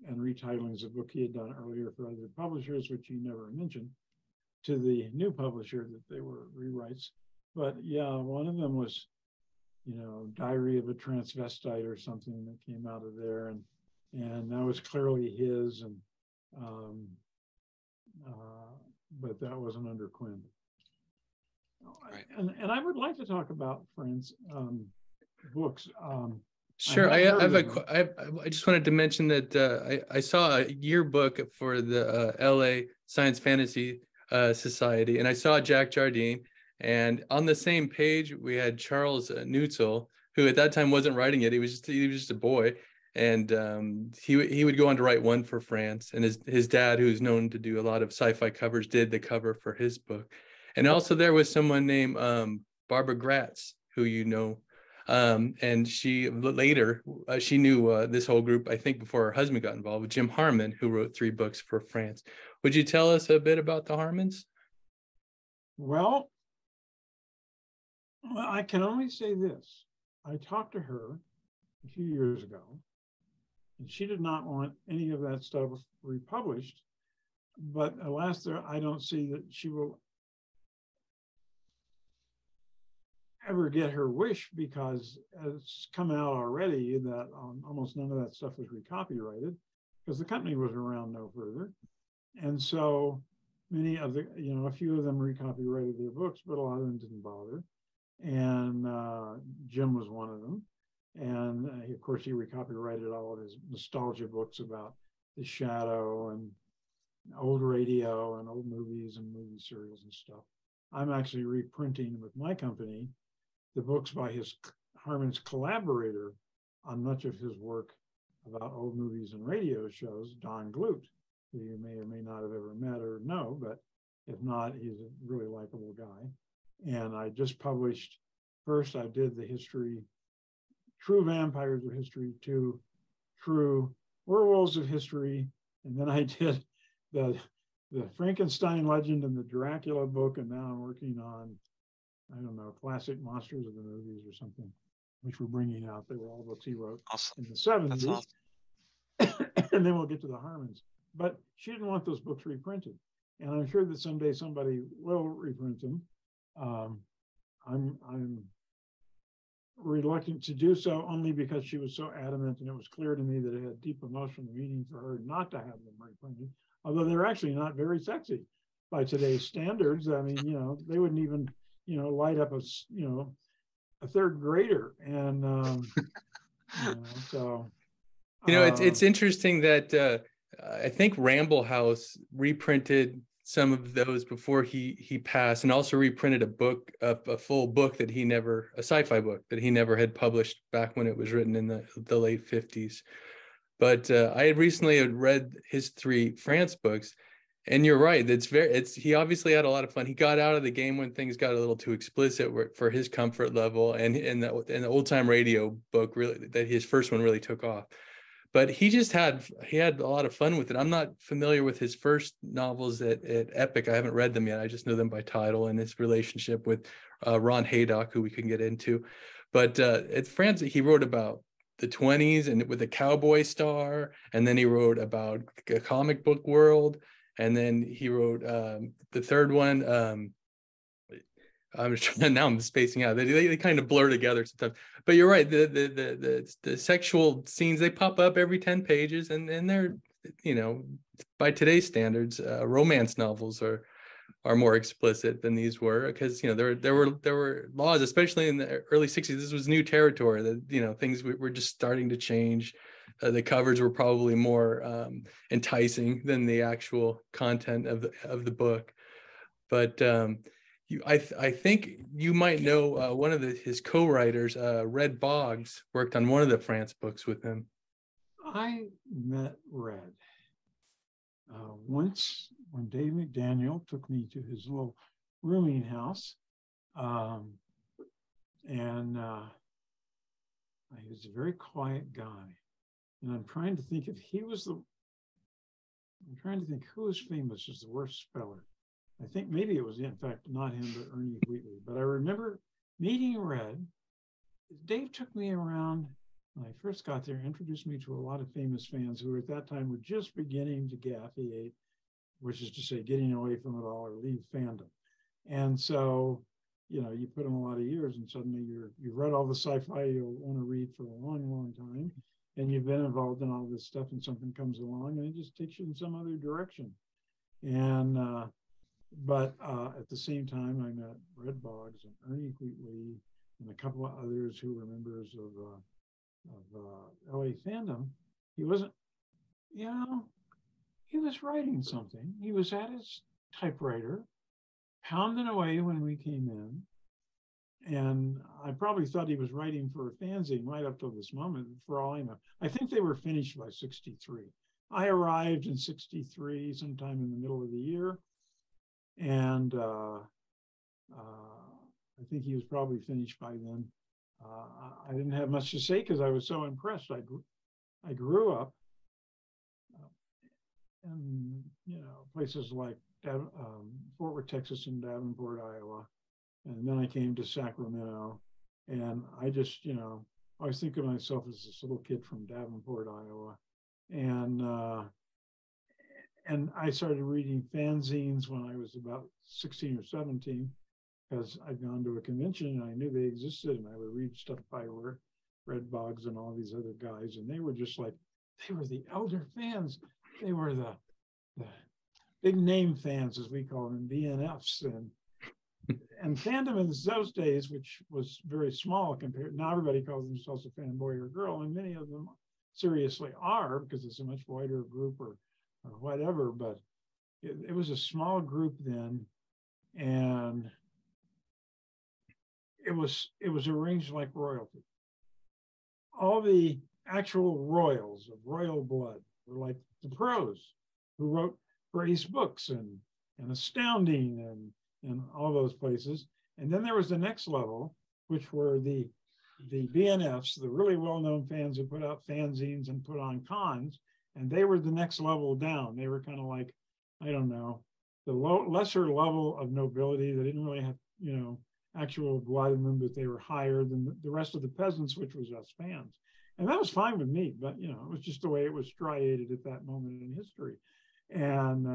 and retitling of book he had done earlier for other publishers, which he never mentioned to the new publisher that they were rewrites. But yeah, one of them was, Diary of a Transvestite or something that came out of there, and that was clearly his, and but that wasn't under Quinn. Right. And I would like to talk about Fran's books. Sure. I just wanted to mention that I saw a yearbook for the LA Science Fantasy Society, and I saw Jack Jardine. And on the same page, we had Charles Neutzel, who at that time wasn't writing it. He was just a boy, and he would go on to write one for France. And his dad, who's known to do a lot of sci-fi covers, did the cover for his book. And also there was someone named Barbara Gratz, who and she later she knew this whole group, I think, before her husband got involved, with Jim Harmon, who wrote 3 books for France. Would you tell us a bit about the Harmons? Well, I can only say this. I talked to her a few years ago, and she did not want any of that stuff republished. But alas, I don't see that she will ever get her wish, because it's come out already that almost none of that stuff was recopyrighted, because the company was around no further. And so many of the, a few of them recopyrighted their books, but a lot of them didn't bother. And Jim was one of them. And of course, he recopyrighted all of his nostalgia books about the shadow and old radio and old movies and movie serials and stuff. I'm actually reprinting with my company the books by Harmon's collaborator on much of his work about old movies and radio shows, Don Glut, who you may or may not have ever met or know, but if not, he's a really likable guy. And I just published, first I did the history, True Vampires of History, 2 True Werewolves of History, and then I did the Frankenstein legend and the Dracula book, and now I'm working on, I don't know, classic monsters of the movies or something, which we're bringing out. They were all books he wrote in the 70s. That's awesome. And then we'll get to the Harmons. But she didn't want those books reprinted. And I'm sure that someday somebody will reprint them. I'm reluctant to do so, only because she was so adamant, and it was clear to me that it had deep emotional meaning for her not to have them reprinted, although they're actually not very sexy by today's standards. I mean, they wouldn't even, light up a third grader. And, so. It's interesting that I think Ramble House reprinted some of those before he passed, and also reprinted a full book that a sci-fi book that he never had published back when it was written in the late 50s. But I had recently read his 3 France books, and you're right. He obviously had a lot of fun. He got out of the game when things got a little too explicit for his comfort level, and in the old time radio book, really, that his first one really took off. But he had a lot of fun with it. I'm not familiar with his first novels at Epic. I haven't read them yet. I just know them by title and his relationship with Ron Haydock, who we can get into. But at France, he wrote about the 20s and with a cowboy star, and then he wrote about a comic book world, and then he wrote the third one. I'm spacing out. They kind of blur together sometimes. But you're right. The sexual scenes, they pop up every 10 pages, and they're, by today's standards, romance novels are more explicit than these were, because there were laws, especially in the early 60s. This was new territory. That things were just starting to change. The covers were probably more enticing than the actual content of the book. But I think you might know one of his co-writers, Red Boggs, worked on one of the France books with him. I met Red once when Dave McDaniel took me to his little rooming house. He was a very quiet guy. And I'm trying to think who was famous as the worst speller. I think maybe it was, in fact, not him, but Ernie Wheatley. But I remember meeting Red. Dave took me around when I first got there, introduced me to a lot of famous fans who at that time were just beginning to get affiliate which is to say getting away from it all or leave fandom. And so, you know, you put in a lot of years and suddenly you've read all the sci-fi you'll want to read for a long, long time. And you've been involved in all this stuff and something comes along and it just takes you in some other direction. And, but at the same time, I met Red Boggs and Ernie Wheatley and a couple of others who were members of LA Fandom. He wasn't, you know, he was writing something. He was at his typewriter, pounding away when we came in. And I probably thought he was writing for a fanzine right up till this moment, for all I know. I think they were finished by 63. I arrived in 63, sometime in the middle of the year. And I think he was probably finished by then. I didn't have much to say because I was so impressed. I grew up in, you know, places like Fort Worth, Texas, and Davenport, Iowa. And then I came to Sacramento, and I just, you know, I always think of myself as this little kid from Davenport, Iowa. And I started reading fanzines when I was about 16 or 17, because I'd gone to a convention and I knew they existed, and I would read stuff by Red Boggs and all these other guys, and they were just like, they were the elder fans. They were the big name fans, as we call them, BNFs. And fandom in those days, which was very small compared, now everybody calls themselves a fanboy or girl, and many of them seriously are because it's a much wider group or whatever, but it was a small group then, and it was arranged like royalty. All the actual royals of royal blood were like the pros who wrote for Ace Books and Astounding and all those places. And then there was the next level, which were the BNFs, the really well-known fans who put out fanzines and put on cons, and they were the next level down. They were kind of like, I don't know, the lesser level of nobility. They didn't really have, you know, actual blood in them, but they were higher than the rest of the peasants, which was us fans. And that was fine with me, but, you know, it was just the way it was striated at that moment in history. And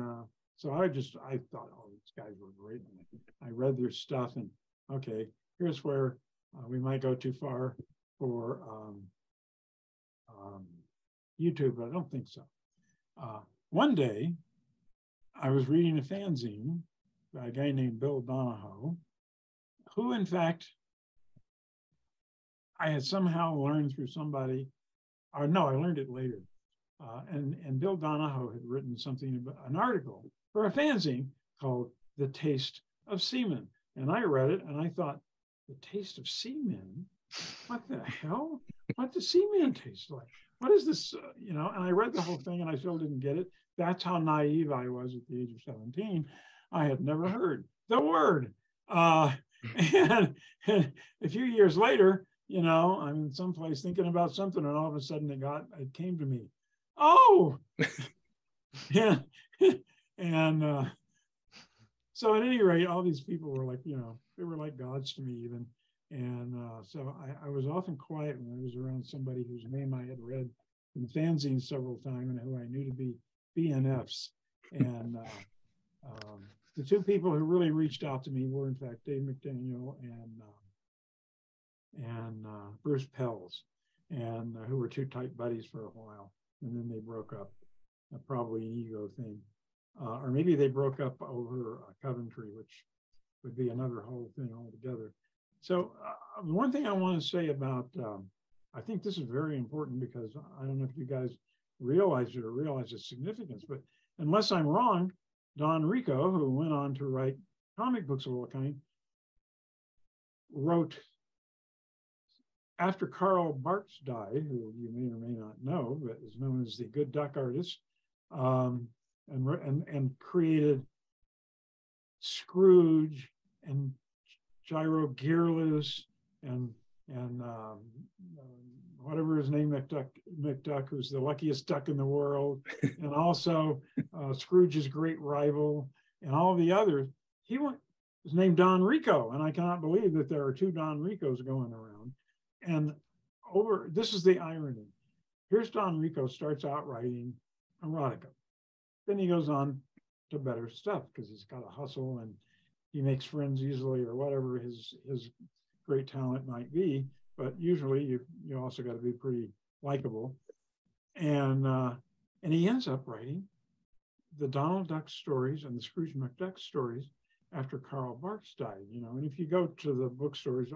so I thought, oh, these guys were great. I read their stuff, and okay, here's where we might go too far for YouTube, but I don't think so. One day, I was reading a fanzine by a guy named Bill Donahoe, who, in fact, I had somehow learned through somebody, or no, I learned it later. And Bill Donahoe had written something about an article for a fanzine called The Taste of Semen. And I read it and I thought, the taste of semen? What the hell? What does semen taste like? What is this? You know, and I read the whole thing and I still didn't get it. That's how naive I was at the age of 17. I had never heard the word. And a few years later, you know, I'm in some place thinking about something, and all of a sudden it came to me. Oh, yeah. And so at any rate, all these people were like, you know, they were like gods to me even. And so I was often quiet when I was around somebody whose name I had read in fanzines several times and who I knew to be BNFs. And the two people who really reached out to me were, in fact, Dave McDaniel and Bruce Pells, and who were two tight buddies for a while. And then they broke up, probably an ego thing. Or maybe they broke up over Coventry, which would be another whole thing altogether. So one thing I want to say about, I think this is very important because I don't know if you guys realize it or realize its significance, but unless I'm wrong, Don Rico, who went on to write comic books of all kind, wrote, after Karl Barks died, who you may or may not know, but is known as the Good Duck artist, and created Scrooge and Gyro Gearless and whatever his name, McDuck, who's the luckiest duck in the world, and also Scrooge's great rival, and all the others. He was named Don Rico, and I cannot believe that there are two Don Ricos going around. And this is the irony. Here's Don Rico starts out writing erotica. Then he goes on to better stuff because he's got a hustle and he makes friends easily or whatever his great talent might be. But usually you also got to be pretty likable. And he ends up writing the Donald Duck stories and the Scrooge McDuck stories after Carl Barks died. And if you go to the bookstores,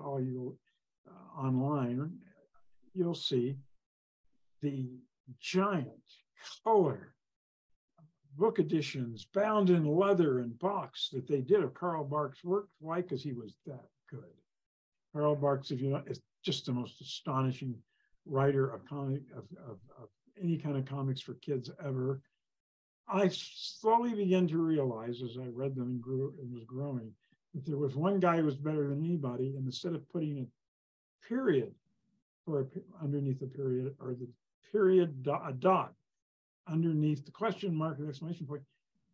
online, you'll see the giant color book editions bound in leather and box that they did of Carl Barks' work. Why? Because he was that good. Carl Barks, if you know, is just the most astonishing writer of any kind of comics for kids ever. I slowly began to realize as I read them and was growing that there was one guy who was better than anybody, and instead of putting a period underneath the period, or the period a dot underneath the question mark or exclamation point,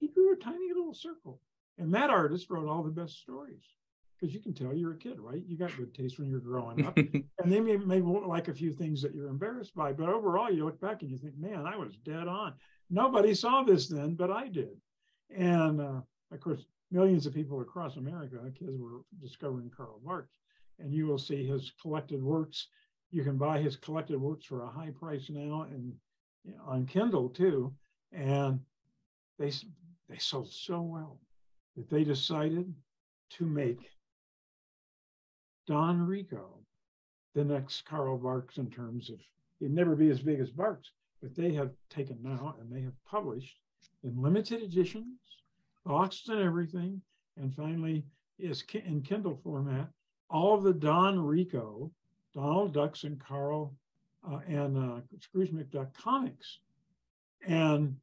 he drew a tiny little circle. And that artist wrote all the best stories. Because you can tell you're a kid, right? You got good taste when you're growing up. And they may like a few things that you're embarrassed by, but overall you look back and you think, man, I was dead on. Nobody saw this then, but I did. And of course, millions of people across America, kids were discovering Carl Barks. And you will see his collected works. You can buy his collected works for a high price now, and on Kindle too. And they sold so well that they decided to make Don Rico the next Carl Barks, in terms of, he'd never be as big as Barks, but they have taken now and they have published in limited editions, boxed and everything, and finally is in Kindle format, all of the Don Rico, Donald Ducks and Carl and Scrooge McDuck comics. And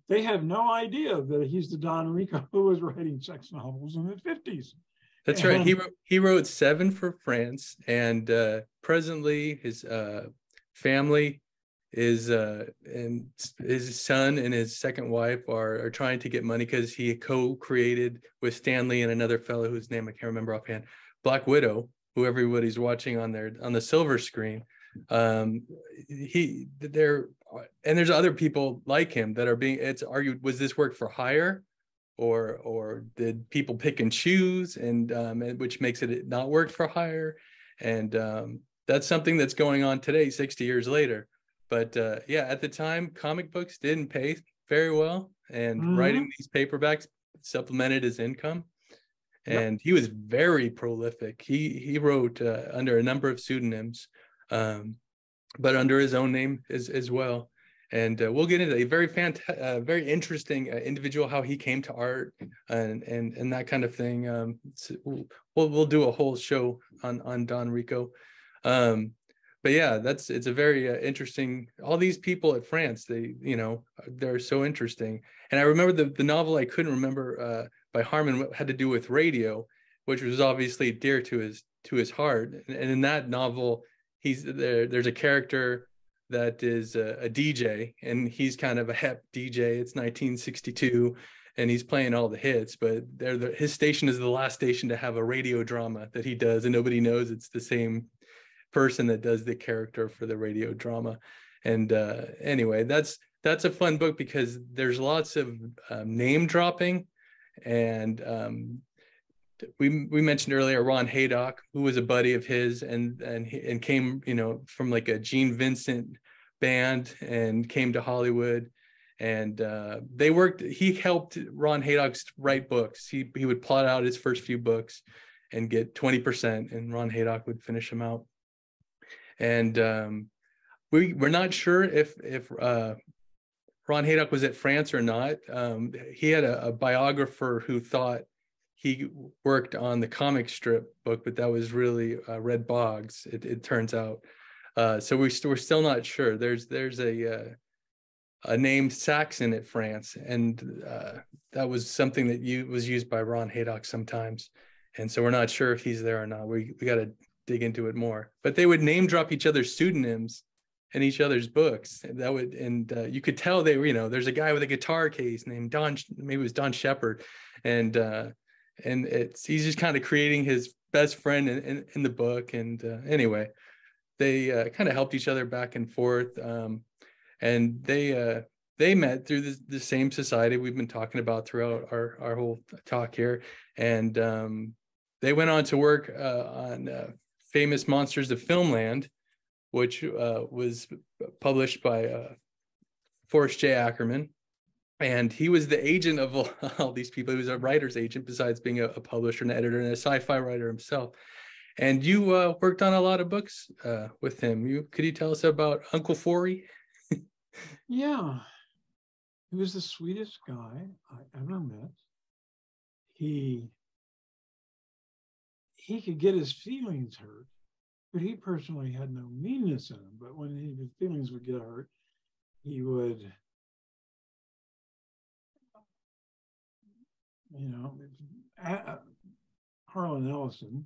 they have no idea that he's the Don Rico who was writing sex novels in the 50s. That's right. He wrote 7 for France, and presently his family is and his son and his second wife are trying to get money because he co-created with Stanley and another fellow whose name I can't remember offhand, Black Widow, who everybody's watching on the silver screen. And there's other people like him that are it's argued, was this work for hire? Or did people pick and choose, and which makes it not work for hire? And that's something that's going on today, 60 years later. But yeah, at the time, comic books didn't pay very well, and writing these paperbacks supplemented his income. And he was very prolific. He wrote under a number of pseudonyms, but under his own name as well. And we'll get into a very interesting individual, how he came to art and that kind of thing. So we'll do a whole show on Don Rico. But yeah, it's a very interesting. All these people at France, they're so interesting. And I remember the novel I couldn't remember by Harmon had to do with radio, which was obviously dear to his heart. And in that novel, there's a character that is a DJ, and he's kind of a hep DJ. It's 1962, and he's playing all the hits, but his station is the last station to have a radio drama that he does, and nobody knows it's the same person that does the character for the radio drama. And anyway, that's a fun book because there's lots of name dropping, and we mentioned earlier Ron Haydock, who was a buddy of his and came, from like a Gene Vincent band and came to Hollywood, and he helped Ron Haydock write books. He would plot out his first few books and get 20%, and Ron Haydock would finish them out. And we're not sure if Ron Haydock was at France or not. He had a biographer who thought he worked on the comic strip book, but that was really Red Boggs, it turns out. So we're still not sure. There's a name Saxon at France, and that was something that was used by Ron Haydock sometimes. And so we're not sure if he's there or not. We got to dig into it more. But they would name drop each other's pseudonyms in each other's books. And you could tell they were, there's a guy with a guitar case named Don, maybe it was Don Shepard, and he's just kind of creating his best friend in the book. And anyway, they kind of helped each other back and forth. And they they met through the same society we've been talking about throughout our whole talk here. And they went on to work on Famous Monsters of Filmland, which was published by Forrest J. Ackerman. And he was the agent of all these people. He was a writer's agent, besides being a publisher and editor and a sci-fi writer himself. And you worked on a lot of books with him. Could you tell us about Uncle Forey? Yeah, he was the sweetest guy I ever met. He could get his feelings hurt, but he personally had no meanness in him. But when his feelings would get hurt, he would, you know, Harlan Ellison,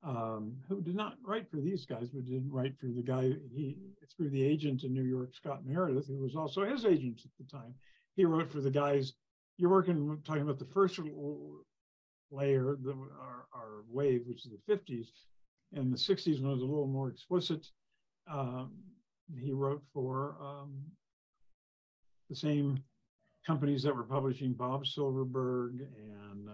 who did not write for these guys, but did write for the guy, through the agent in New York, Scott Meredith, who was also his agent at the time. He wrote for the guys, talking about the first layer, our wave, which is the 50s, and the 60s when it was a little more explicit. He wrote for the same companies that were publishing Bob Silverberg and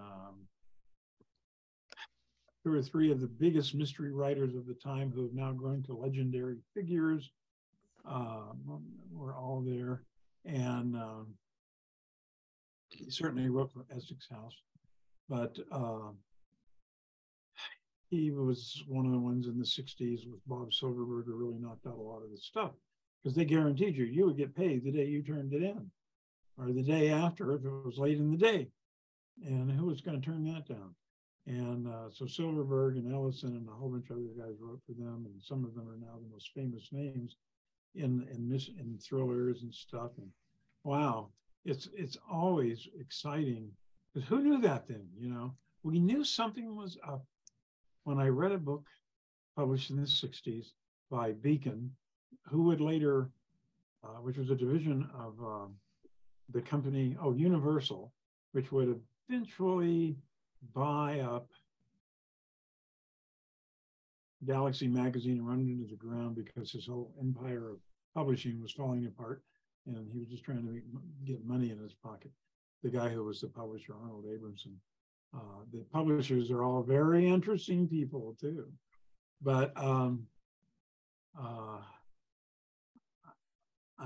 2 or 3 of the biggest mystery writers of the time who have now grown to legendary figures were all there. And he certainly wrote for Essex House, but he was one of the ones in the 60s with Bob Silverberg who really knocked out a lot of the stuff, because they guaranteed you would get paid the day you turned it in, or the day after if it was late in the day. And who was going to turn that down? And so Silverberg and Ellison and a whole bunch of other guys wrote for them, and some of them are now the most famous names in thrillers and stuff. And wow, it's always exciting, because who knew that then? You know, we knew something was up when I read a book published in the 60s by Beacon, who would later, which was a division of the company, Universal, which would eventually buy up Galaxy Magazine and run it into the ground, because his whole empire of publishing was falling apart, and he was just trying to get money in his pocket. The guy who was the publisher, Arnold Abramson. The publishers are all very interesting people too, but I'm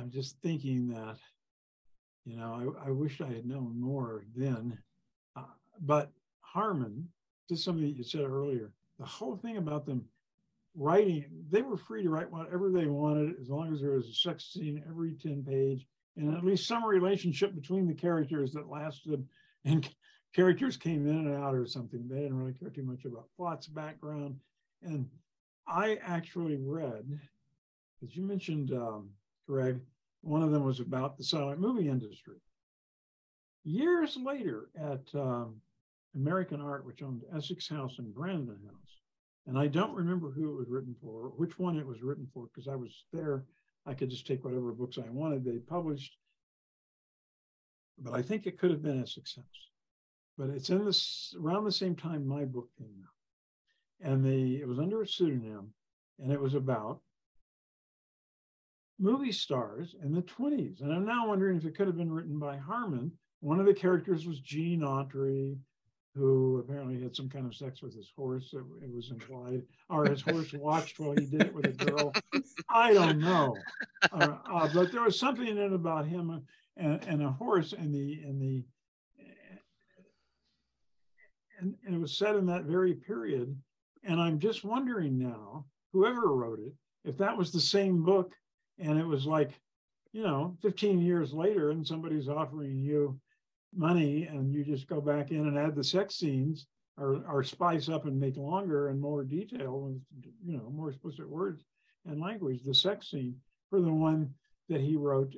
just thinking that, you know, I wish I had known more then. But Harmon, just something that you said earlier, the whole thing about them writing, they were free to write whatever they wanted, as long as there was a sex scene every 10 page, and at least some relationship between the characters that lasted, and characters came in and out or something. They didn't really care too much about plot's background. And I actually read, as you mentioned, Greg, one of them was about the silent movie industry. Years later at American Art, which owned Essex House and Brandon House, and I don't remember who it was written for, which one it was written for, because I was there. I could just take whatever books I wanted. They published, but I think it could have been Essex House. But it's in this around the same time my book came out, and it was under a pseudonym, and it was about movie stars in the 20s. And I'm now wondering if it could have been written by Harmon. One of the characters was Gene Autry, who apparently had some kind of sex with his horse. It was implied, or his horse watched while he did it with a girl. I don't know, but there was something in it about him and a horse, and it was set in that very period. And I'm just wondering now, whoever wrote it, if that was the same book, and it was like, you know, 15 years later, and somebody's offering you money, and you just go back in and add the sex scenes, or spice up and make longer and more detail, with, you know, more explicit words and language, the sex scene for the one that he wrote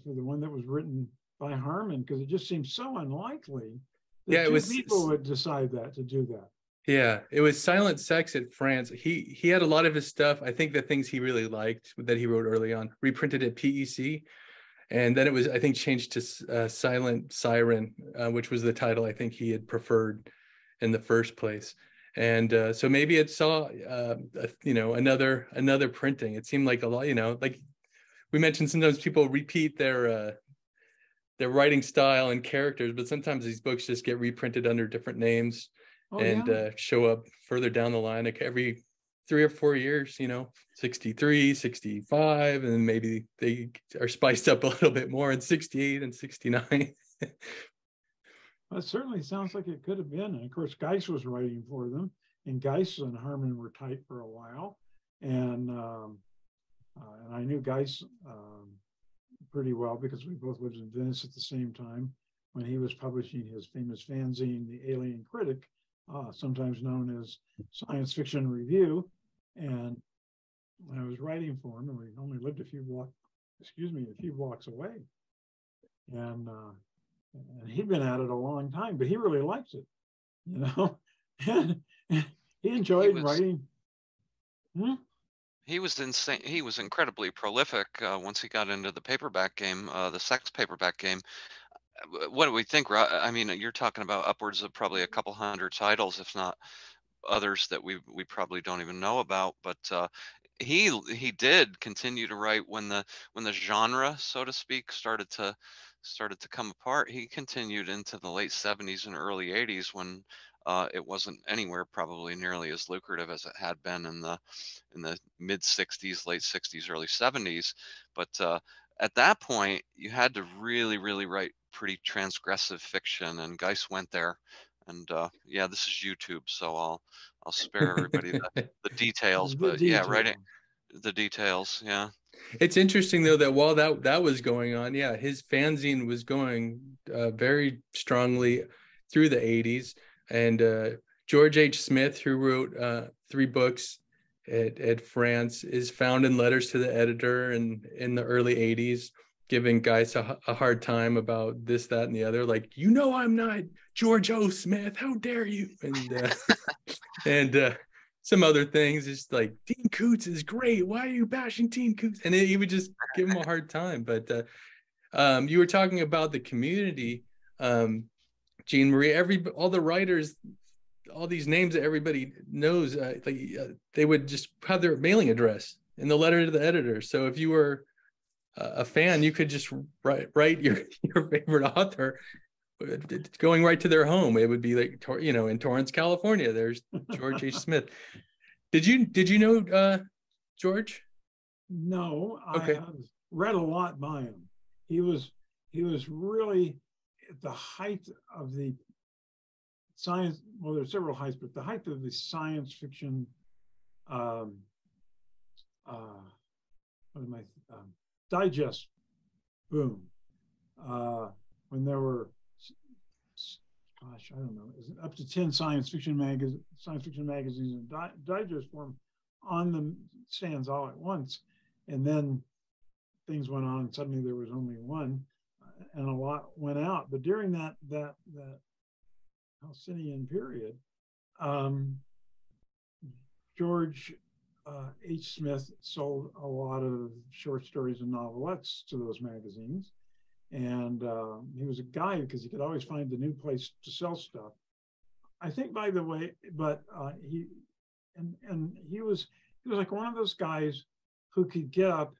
for the one that was written by Harmon, because it just seems so unlikely that two people would decide to do that. Yeah, it was Silent Sex at France. He had a lot of his stuff. I think the things he really liked that he wrote early on, reprinted at PEC. And then it was, I think, changed to Silent Siren, which was the title I think he had preferred in the first place. And so maybe it saw, you know, another printing. It seemed like a lot, you know, like we mentioned sometimes people repeat their writing style and characters, but sometimes these books just get reprinted under different names show up further down the line, like every 3 or 4 years, 63, 65, and then maybe they are spiced up a little bit more in 68 and 69. Well, it certainly sounds like it could have been. And of course, Geis was writing for them, and Geis and Harmon were tight for a while. And I knew Geis pretty well because we both lived in Venice at the same time when he was publishing his famous fanzine, The Alien Critic, sometimes known as Science Fiction Review. And I was writing for him, and we only lived a few blocks away. And he'd been at it a long time, but he really liked it, and he enjoyed writing. He was insane. He was incredibly prolific once he got into the paperback game, the sex paperback game. What do we think? I mean, you're talking about upwards of probably a couple hundred titles, if not others that we probably don't even know about. But he did continue to write when the genre, so to speak, started to come apart. He continued into the late 70s and early 80s when it wasn't anywhere probably nearly as lucrative as it had been in the mid 60s, late 60s, early 70s. But at that point, you had to really, really write pretty transgressive fiction, and Geis went there. And yeah, this is YouTube, so I'll spare everybody the details. But yeah, writing the details. Yeah. It's interesting though that while that was going on, yeah, his fanzine was going very strongly through the 80s. And George H. Smith, who wrote 3 books at France, is found in letters to the editor in the early 80s, giving Geis a hard time about this, that, and the other. Like, I'm not George O. Smith. How dare you? And some other things, just like, Dean Koontz is great. Why are you bashing Dean Koontz? And he would just give him a hard time. But you were talking about the community, Jean Marie. All the writers, all these names that everybody knows, they would just have their mailing address in the letter to the editor. So if you were a fan, you could just write your favorite author, going right to their home. It would be like, in Torrance, California, there's George H. Smith. Did you know George? No, okay. I read a lot by him. He was really at the height of the science. Well, there's several heights, but the height of the science fiction. Digest boom. When there were, I don't know, up to 10 science fiction magazines in digest form on the stands all at once. And then things went on, and suddenly there was only one, and a lot went out. But during that Halcyonian period, George H. Smith sold a lot of short stories and novelettes to those magazines. And he was a guy because he could always find a new place to sell stuff. I think, by the way, but he was like one of those guys who could get up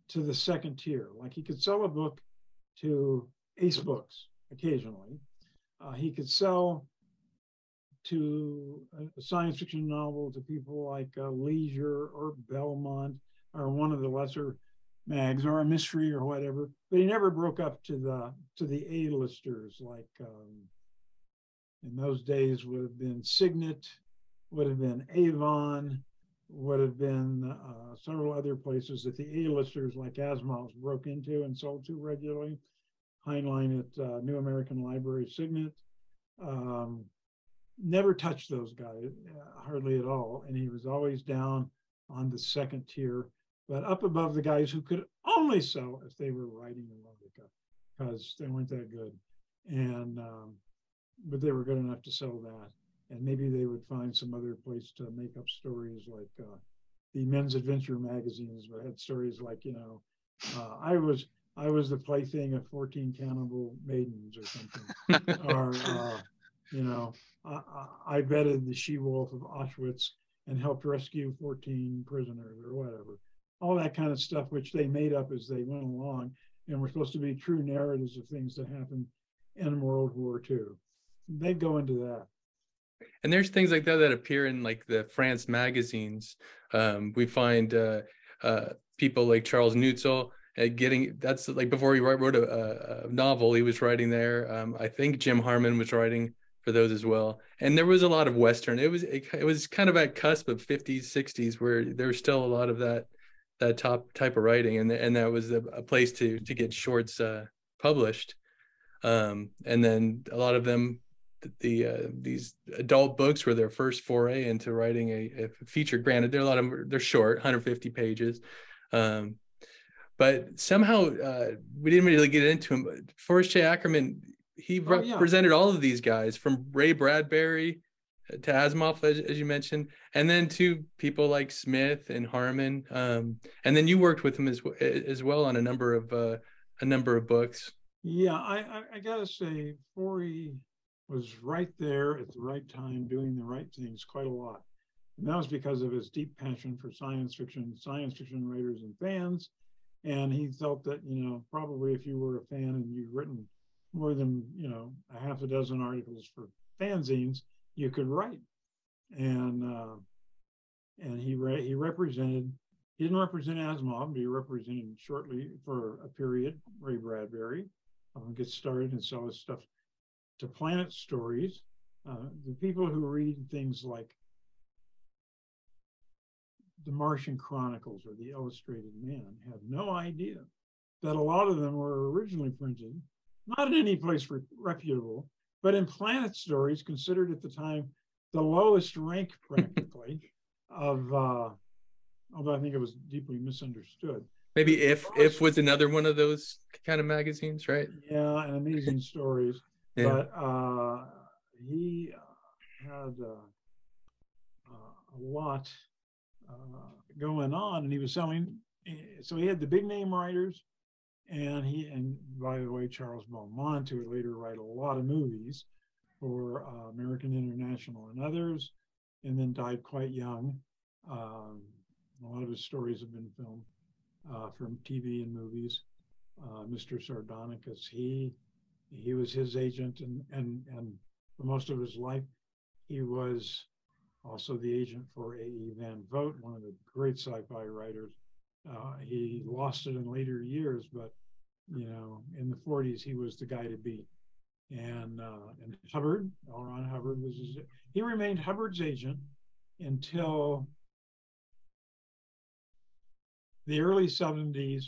to the second tier. Like, he could sell a book to Ace Books occasionally. He could sell to a science fiction novel to people like Leisure or Belmont or one of the lesser mags, or a mystery or whatever. But he never broke up to the A-listers, like in those days would have been Signet, would have been Avon, would have been several other places that the A-listers like Asimov's broke into and sold to regularly. Heinlein at New American Library, Signet. Never touched those guys, hardly at all. And he was always down on the second tier, but up above the guys who could only sell if they were writing erotica, because they weren't that good. And but they were good enough to sell that. And maybe they would find some other place to make up stories, like the men's adventure magazines, but had stories like, I was the plaything of 14 cannibal maidens or something. Or I vetted the she-wolf of Auschwitz and helped rescue 14 prisoners or whatever. all that kind of stuff, which they made up as they went along, and were supposed to be true narratives of things that happened in World War II. They go into that. And there's things like that that appear in like the France magazines. We find people like Charles Neutzel getting, that's like before he wrote a novel, he was writing there. I think Jim Harmon was writing for those as well. And there was a lot of Western. It was kind of at cusp of 50s, 60s, where there was still a lot of that top type of writing, and that was a place to get shorts published. And then a lot of them, these adult books were their first foray into writing a feature. Granted, there are a lot of them, they're short, 150 pages. But somehow we didn't really get into him. Forrest J. Ackerman, he represented all of these guys, from Ray Bradbury to Asimov, as you mentioned, and then to people like Smith and Harmon. And then you worked with him as well on a number of books. Yeah, I gotta say, Forey was right there at the right time, doing the right things quite a lot. And that was because of his deep passion for science fiction writers and fans. And he felt that, probably if you were a fan and you'd written more than, a half a dozen articles for fanzines, you could write. And he represented, he didn't represent Asimov, but he represented shortly for a period Ray Bradbury. Get started and sell his stuff to Planet Stories. The people who read things like the Martian Chronicles or the Illustrated Man have no idea that a lot of them were originally printed, not in any place reputable, but in Planet Stories, considered at the time the lowest rank practically of, although I think it was deeply misunderstood. Maybe if was another one of those kind of magazines, right? Yeah, and Amazing Stories. Yeah. But he had a lot going on, and he was selling. So he had the big name writers, and by the way, Charles Beaumont, who would later write a lot of movies for American International and others, and then died quite young. A lot of his stories have been filmed from TV and movies. Mr. Sardonicus, he was his agent, and for most of his life, he was also the agent for A.E. Van Vogt, one of the great sci-fi writers. He lost it in later years, but in the 40s, he was the guy to beat. And Hubbard, L. Ron Hubbard he remained Hubbard's agent until the early 70s,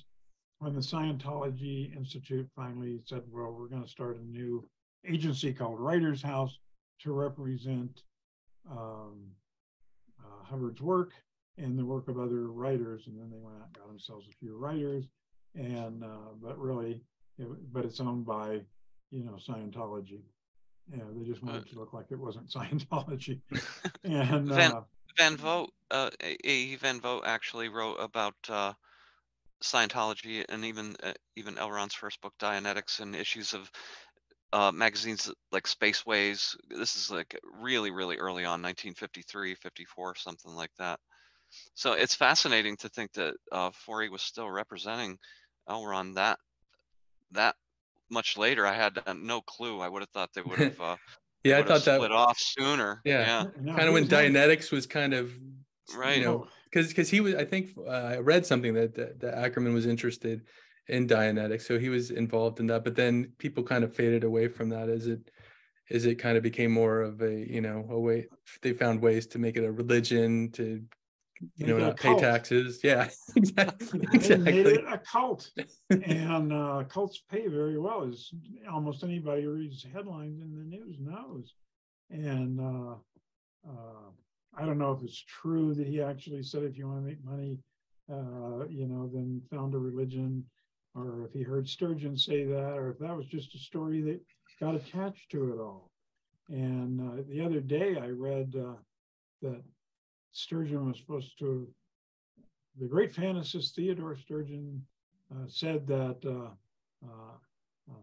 when the Scientology Institute finally said, well, we're going to start a new agency called Writers House to represent Hubbard's work and the work of other writers. And then they went out and got themselves a few writers. And but it's owned by Scientology. They just wanted it to look like it wasn't Scientology. And Van Vogt, A.E. Van Vogt actually wrote about Scientology, and even L. Ron's first book, Dianetics, and issues of magazines like Spaceways. This is like really, really early on, 1953, 54, something like that. So it's fascinating to think that Forey was still representing L. Ron that much later. I had no clue. I would have thought they would have I thought that split off sooner. Yeah. Kind of when Dianetics was kind of right. Because he was, I think I read something that Ackerman was interested in Dianetics, so he was involved in that. But then people kind of faded away from that as it kind of became more of a way. They found ways to make it a religion, to not pay taxes. Yeah, exactly. They made it a cult, and cults pay very well, as almost anybody who reads headlines in the news knows. And I don't know if it's true that he actually said, if you want to make money, then found a religion, or if he heard Sturgeon say that, or if that was just a story that got attached to it all. And the other day I read that Sturgeon was supposed to, the great fantasist Theodore Sturgeon said that,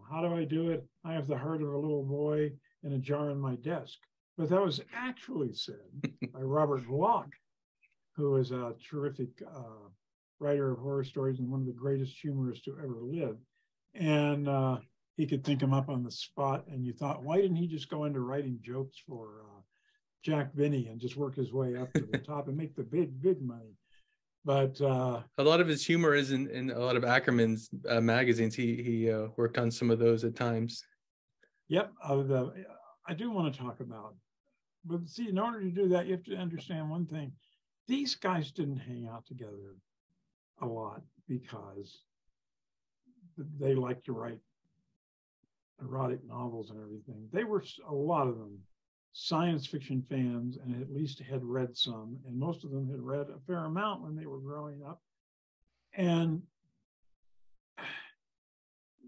how do I do it? I have the heart of a little boy in a jar on my desk. But that was actually said by Robert Bloch, who is a terrific writer of horror stories and one of the greatest humorists to ever live. And he could think them up on the spot. And you thought, why didn't he just go into writing jokes for Jack Benny and just work his way up to the top and make the big money? But a lot of his humor is in a lot of Ackerman's magazines. He worked on some of those at times. Yep, I do want to talk about. But see, in order to do that, you have to understand one thing. These guys didn't hang out together a lot because they like to write erotic novels and everything. They were, a lot of them, science fiction fans, and at least had read some, and most of them had read a fair amount when they were growing up. And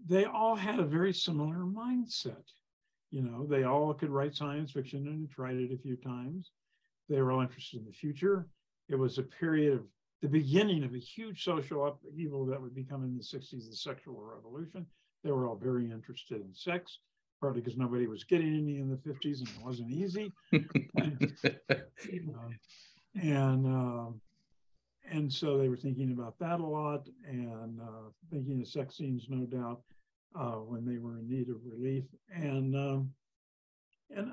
they all had a very similar mindset. You know, they all could write science fiction and had tried it a few times. They were all interested in the future. It was a period of the beginning of a huge social upheaval that would become in the 60s, the sexual revolution. They were all very interested in sex, partly because nobody was getting any in the 50s and it wasn't easy. And so they were thinking about that a lot, and thinking of sex scenes, no doubt, when they were in need of relief, and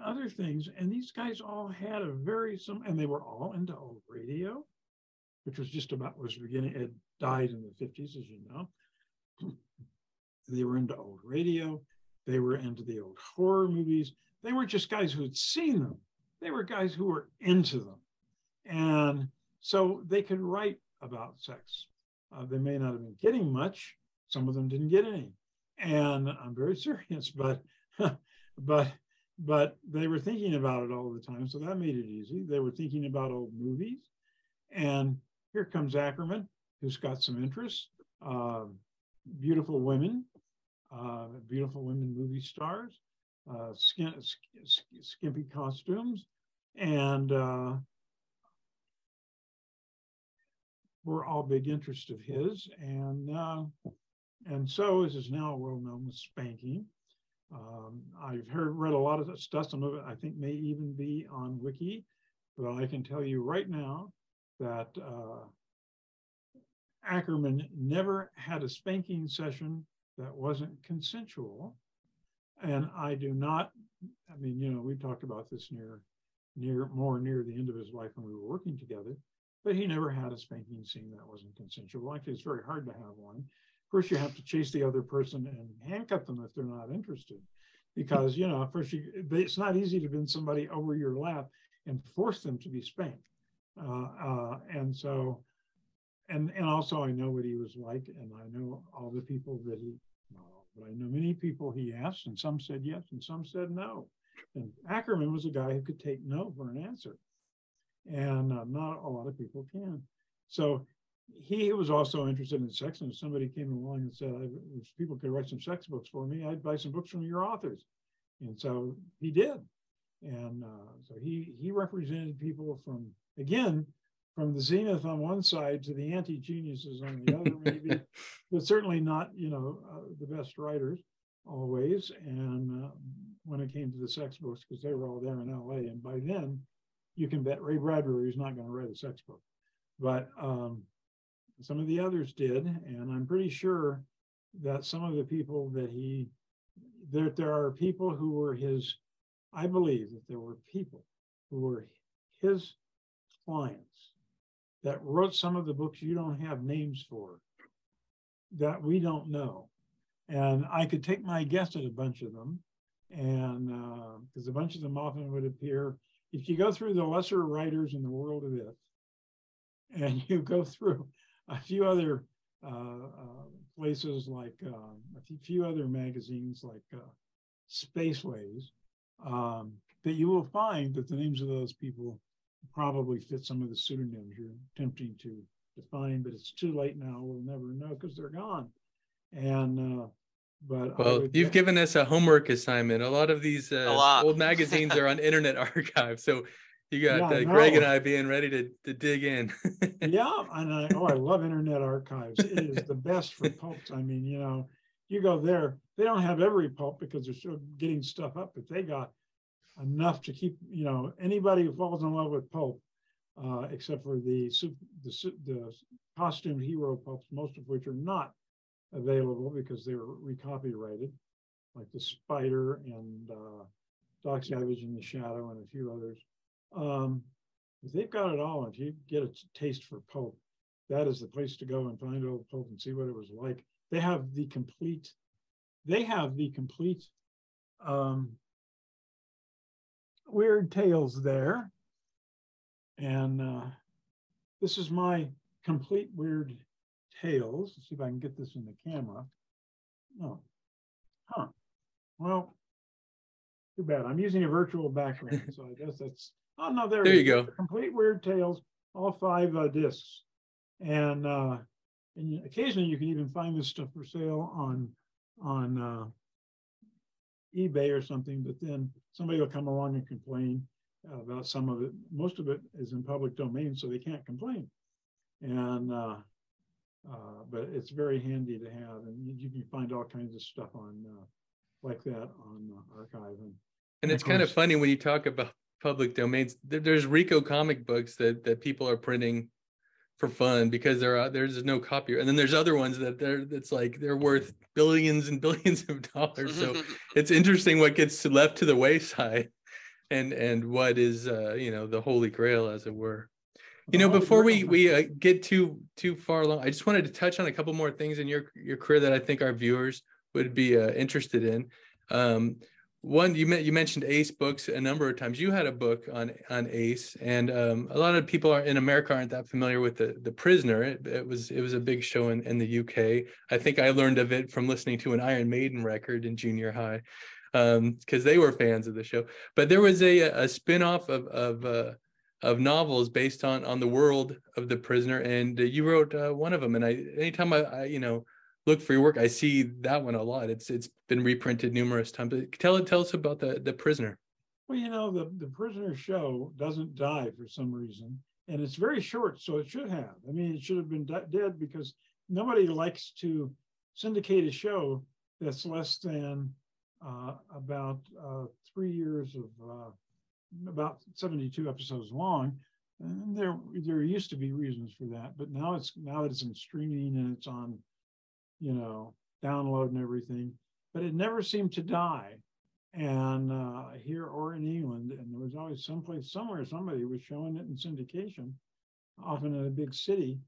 other things. And these guys all had a very and they were all into old radio, which was just about beginning. It died in the 50s, as you know. They were into old radio. They were into the old horror movies. They weren't just guys who had seen them. They were guys who were into them. And so they could write about sex. They may not have been getting much. Some of them didn't get any. And I'm very serious, but they were thinking about it all the time. So that made it easy. They were thinking about old movies. And here comes Ackerman, who's got some interest. Beautiful women movie stars, skimpy costumes, and were all big interest of his. And so, as is now well known with spanking. I've read a lot of stuff. Some of it I think may even be on Wiki, but I can tell you right now that Ackerman never had a spanking session that wasn't consensual. And I do not, I mean, you know, we talked about this near the end of his life when we were working together, but he never had a spanking scene that wasn't consensual. Actually, it's very hard to have one. First, you have to chase the other person and handcuff them if they're not interested. Because, you know, first it's not easy to bend somebody over your lap and force them to be spanked. And so, and also I know what he was like, and I know all the people that but I know many people he asked, and some said yes, and some said no. And Ackerman was a guy who could take no for an answer. And not a lot of people can. So he was also interested in sex, and if somebody came along and said, if people could write some sex books for me, I'd buy some books from your authors. And so he did. And so he represented people from the zenith on one side to the anti-geniuses on the other, maybe, but certainly not, you know, the best writers always. And when it came to the sex books, because they were all there in LA, and by then you can bet Ray Bradbury is not going to write a sex book. But some of the others did, and I'm pretty sure that some of the people that there are people who were his, I believe that there were people who were his clients that wrote some of the books you don't have names for, that we don't know. And I could take my guess at a bunch of them, and because a bunch of them often would appear, if you go through the lesser writers in the world of it, and you go through a few other places like a few other magazines like Spaceways, that you will find that the names of those people probably fit some of the pseudonyms you're attempting to define, but it's too late now. We'll never know because they're gone. And but well, you've given us a homework assignment. A lot of these old magazines are on Internet Archive, so you got Greg and I being ready to dig in. Yeah, and I love Internet Archives. It is the best for pulps. I mean, you know, you go there, they don't have every pulp because they're still getting stuff up, but they got enough to keep, you know, anybody who falls in love with pulp, except for the costumed hero pups, most of which are not available because they were recopyrighted, like the Spider and Doc Savage in the Shadow and a few others. But they've got it all. If you get a taste for pulp, that is the place to go and find old pulp and see what it was like. They have the complete Weird Tales there. And this is my complete Weird Tales. Let's see if I can get this in the camera. Oh, huh. Well, too bad. I'm using a virtual background, so I guess that's. Oh no, there you go. Complete Weird Tales, all 5 discs, and occasionally you can even find this stuff for sale on eBay or something. But then somebody will come along and complain about some of it. Most of it is in public domain, so they can't complain. And but it's very handy to have, and you can find all kinds of stuff on like that on archive. And it's kind of funny when you talk about public domains. There's Rico comic books that people are printing for fun because there's no copyright, and then there's other ones that's like they're worth billions and billions of dollars. So it's interesting what gets left to the wayside, and what is the holy grail, as it were. Before we get too far along, I just wanted to touch on a couple more things in your career that I think our viewers would be interested in. One, you mentioned Ace Books a number of times. You had a book on Ace, and a lot of people in America aren't that familiar with the Prisoner. It was a big show in the UK. I think I learned of it from listening to an Iron Maiden record in junior high, because they were fans of the show. But there was a spin-off of novels based on the world of the Prisoner, and you wrote one of them. And anytime I look for your work, I see that one a lot. It's been reprinted numerous times. Tell us about the Prisoner. Well, the Prisoner show doesn't die for some reason, and it's very short, so it should have. I mean, it should have been dead because nobody likes to syndicate a show that's less than about 3 years of about 72 episodes long. And there used to be reasons for that, but now that it's in streaming and it's on download and everything, but it never seemed to die. And here or in England, and there was always someplace somewhere somebody was showing it in syndication, often in a big city,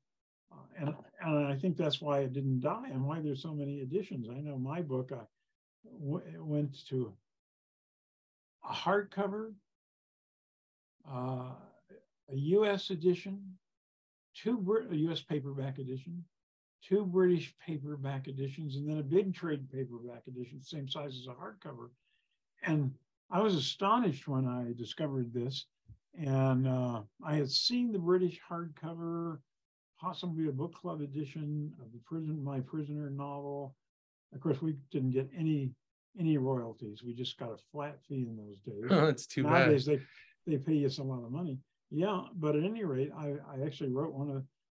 and I think that's why it didn't die and why there's so many editions. I know my book went to a hardcover, a U.S. edition, a U.S. paperback edition, 2 British paperback editions, and then a big trade paperback edition, same size as a hardcover. And I was astonished when I discovered this. And I had seen the British hardcover, possibly a book club edition of My Prisoner novel. Of course, we didn't get any royalties. We just got a flat fee in those days. Oh, that's too bad. Nowadays, they pay us a lot of money. Yeah, but at any rate, I actually wrote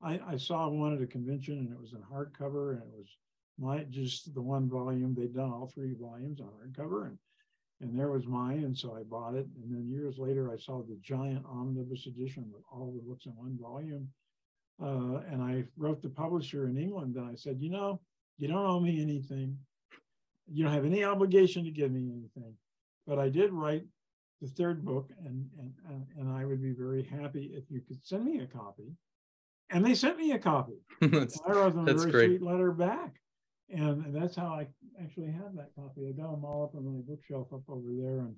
I saw one at a convention, and it was in hardcover, and it was just the 1 volume. They'd done all 3 volumes on hardcover, and there was mine, and so I bought it. And then years later, I saw the giant omnibus edition with all the books in 1 volume. And I wrote the publisher in England, and I said, you don't owe me anything. You don't have any obligation to give me anything. But I did write the 3rd book, and I would be very happy if you could send me a copy. And they sent me a copy. I wrote them a very sweet letter back. And that's how I actually have that copy. I got them all up on my bookshelf up over there. And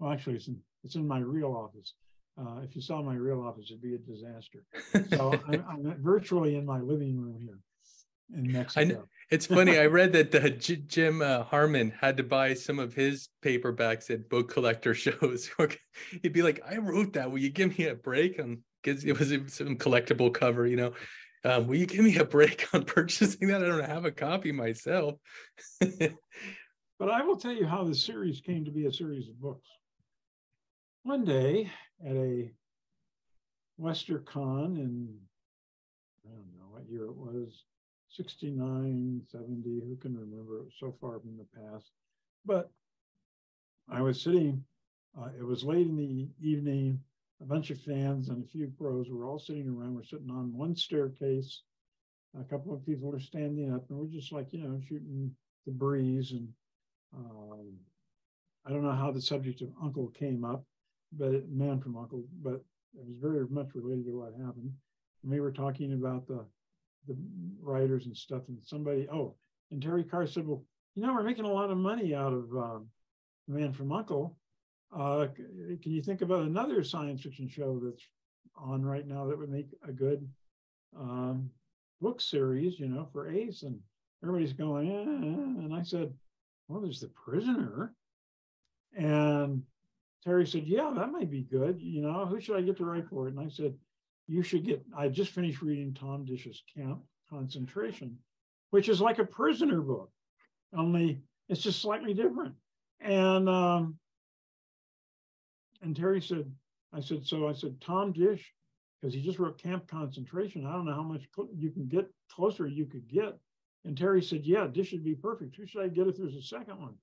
well, actually, it's in my real office. If you saw my real office, it'd be a disaster. So I'm virtually in my living room here in Mexico. It's funny. I read that Jim Harmon had to buy some of his paperbacks at book collector shows. He'd be like, I wrote that. Will you give me a break? Because it was some collectible cover, will you give me a break on purchasing that? I don't have a copy myself. But I will tell you how the series came to be a series of books. One day at a WesterCon in, I don't know what year it was, 69, 70, who can remember? It was so far from the past. But I was sitting, it was late in the evening, a bunch of fans and a few pros were all sitting around. We're sitting on one staircase a couple of people are standing up, and we're just like, shooting the breeze. And I don't know how the subject of Uncle came up, but Man from Uncle, but it was very much related to what happened. And we were talking about the writers and stuff, and and Terry Carr said, well, we're making a lot of money out of Man from Uncle. Can you think about another science fiction show that's on right now that would make a good book series, for Ace? And everybody's going, and I said, well, there's The Prisoner. And Terry said, yeah, that might be good. Who should I get to write for it? And I said, I just finished reading Tom Dish's Camp Concentration, which is like a prisoner book, only it's just slightly different. And Terry said, I said, Tom Dish, because he just wrote Camp Concentration. I don't know how much you can get closer you could get. And Terry said, yeah, Dish would be perfect. Who should I get if there's a second one?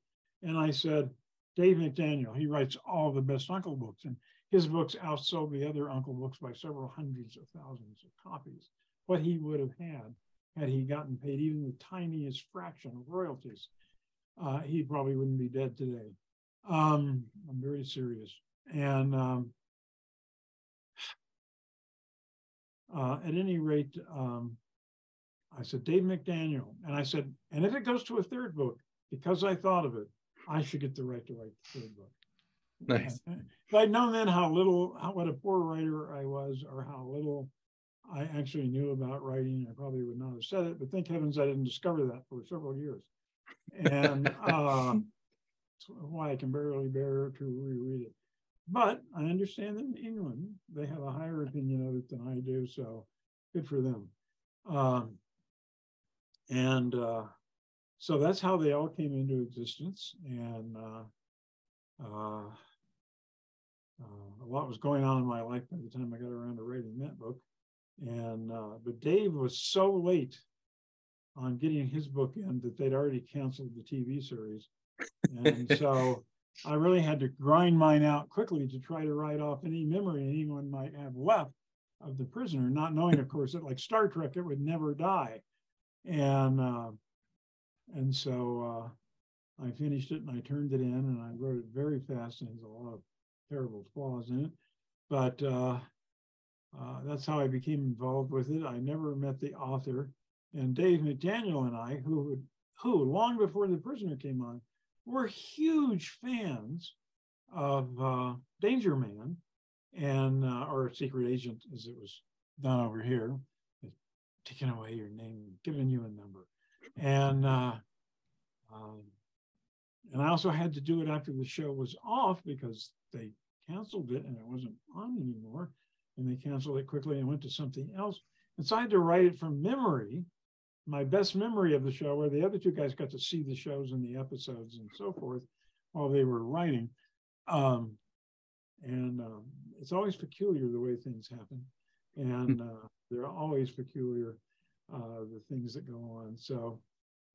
And I said, Dave McDaniel. He writes all the best Uncle books, and his books outsold the other Uncle books by several hundreds of thousands of copies. What he would have had he gotten paid even the tiniest fraction of royalties, he probably wouldn't be dead today. I'm very serious. And at any rate, I said, Dave McDaniel. And I said, and if it goes to a third book, because I thought of it, I should get the right to write the third book. Nice. If I'd known then what a poor writer I was, or how little I actually knew about writing, I probably would not have said it. But thank heavens I didn't discover that for several years. And that's why I can barely bear to reread it. But I understand that in England, they have a higher opinion of it than I do, so good for them. So that's how they all came into existence. And a lot was going on in my life by the time I got around to writing that book. And but Dave was so late on getting his book in that they'd already canceled the TV series. And so I really had to grind mine out quickly to try to write off any memory anyone might have left of The Prisoner, not knowing, of course, that like Star Trek, it would never die. And so I finished it and I turned it in, and I wrote it very fast, and there's a lot of terrible flaws in it. But that's how I became involved with it. I never met the author. And Dave McDaniel and I, who long before The Prisoner came on, were huge fans of Danger Man, and or Secret Agent, as it was done over here, taking away your name, giving you a number. And I also had to do it after the show was off because they canceled it and it wasn't on anymore. And they canceled it quickly and went to something else. And so I had to write it from memory, my best memory of the show, where the other two guys got to see the shows and the episodes and so forth while they were writing. It's always peculiar the way things happen. And they're always peculiar, the things that go on. So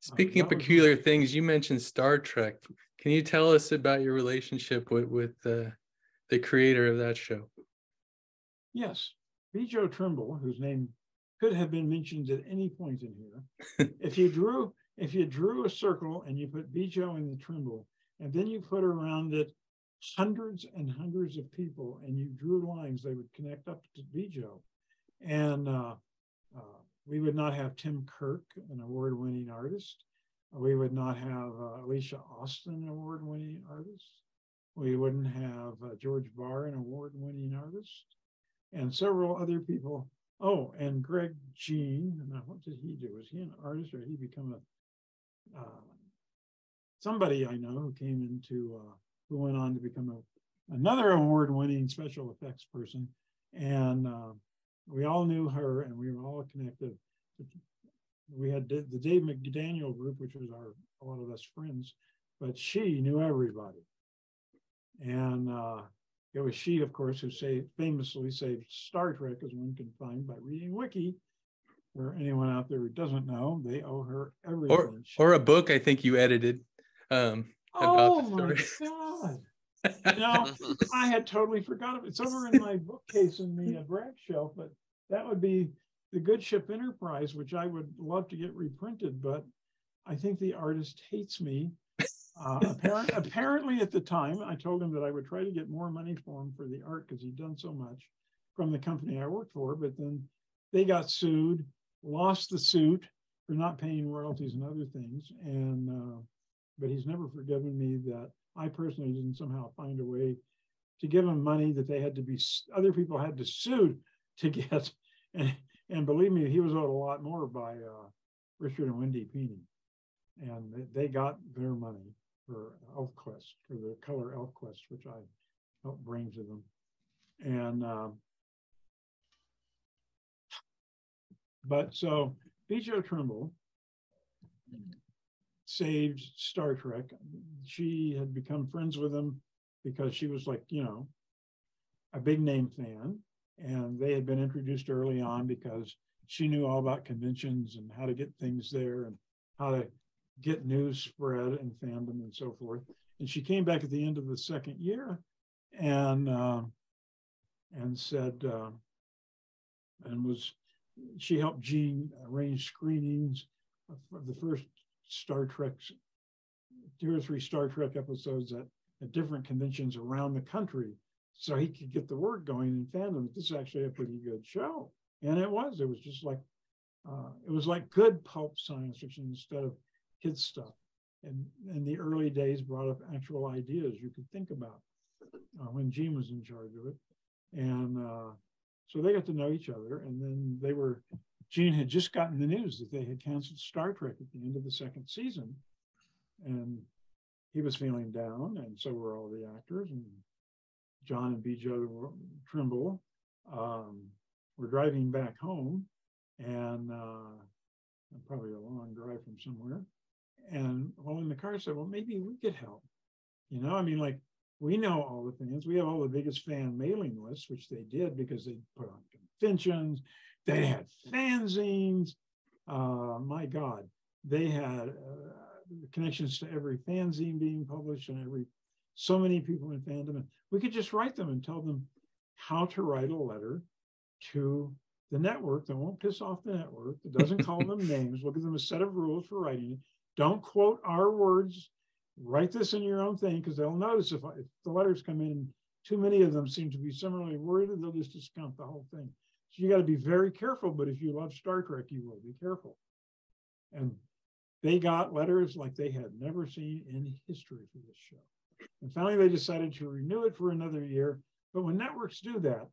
speaking of peculiar things, you mentioned Star Trek. Can you tell us about your relationship with the creator of that show? Yes, Bjo Trimble, whose name could have been mentioned at any point in here. If you drew a circle and you put Bjo in the Trimble, and then you put around it hundreds and hundreds of people, and you drew lines, they would connect up to Bjo. And we would not have Tim Kirk, an award-winning artist. We would not have Alicia Austin, an award-winning artist. We wouldn't have George Barr, an award-winning artist, and several other people. Oh, and Greg Jean. Now, what did he do? Was he an artist, or did he become somebody I know who came into, who went on to become another award-winning special effects person? And we all knew her, and we were all connected. We had the Dave McDaniel group, which was a lot of us friends, but she knew everybody. And it was she, of course, who famously saved Star Trek, as one can find by reading Wiki. For anyone out there who doesn't know, they owe her everything. Or a book I think you edited. Oh my God. I had totally forgotten it. It's over in my bookcase in the brag shelf, but that would be the Good Ship Enterprise, which I would love to get reprinted, but I think the artist hates me. Apparently at the time, I told him that I would try to get more money for him for the art because he'd done so much from the company I worked for, but then they got sued, lost the suit for not paying royalties and other things. And, but he's never forgiven me that I personally didn't somehow find a way to give him money that they had to be, other people had to sue to get. And believe me, he was owed a lot more by Richard and Wendy Peeney. And they got their money for ElfQuest, for the color ElfQuest, which I helped bring to them. And, but so Bjo Trimble saved Star Trek. She had become friends with him because she was like, you know, a big name fan. And they had been introduced early on because she knew all about conventions and how to get things there and how to get news spread and fandom and so forth. And she came back at the end of the second year and said, she helped Jean arrange screenings of the first Star Trek, 2 or 3 Star Trek episodes at different conventions around the country, so he could get the word going in fandom that this is actually a pretty good show. And it was just like, it was like good pulp science fiction instead of kids stuff. And in the early days brought up actual ideas you could think about when Jean was in charge of it. And so they got to know each other. And then Jean had just gotten the news that they had canceled Star Trek at the end of the second season. And he was feeling down, and so were all the actors. And John and Bjo Trimble were driving back home, and probably a long drive from somewhere. And while in the car, said, well, maybe we could help. You know, I mean, like, we know all the fans. We have all the biggest fan mailing lists, which they did because they put on conventions. They had fanzines. My God, they had connections to every fanzine being published and so many people in fandom. And we could just write them and tell them how to write a letter to the network that won't piss off the network, that doesn't call them names. We'll give them a set of rules for writing it. Don't quote our words. Write this in your own thing, because they'll notice if the letters come in, too many of them seem to be similarly worded, they'll just discount the whole thing. So you got to be very careful, but if you love Star Trek, you will be careful. And they got letters like they had never seen in history for this show. And finally, they decided to renew it for another year. But when networks do that,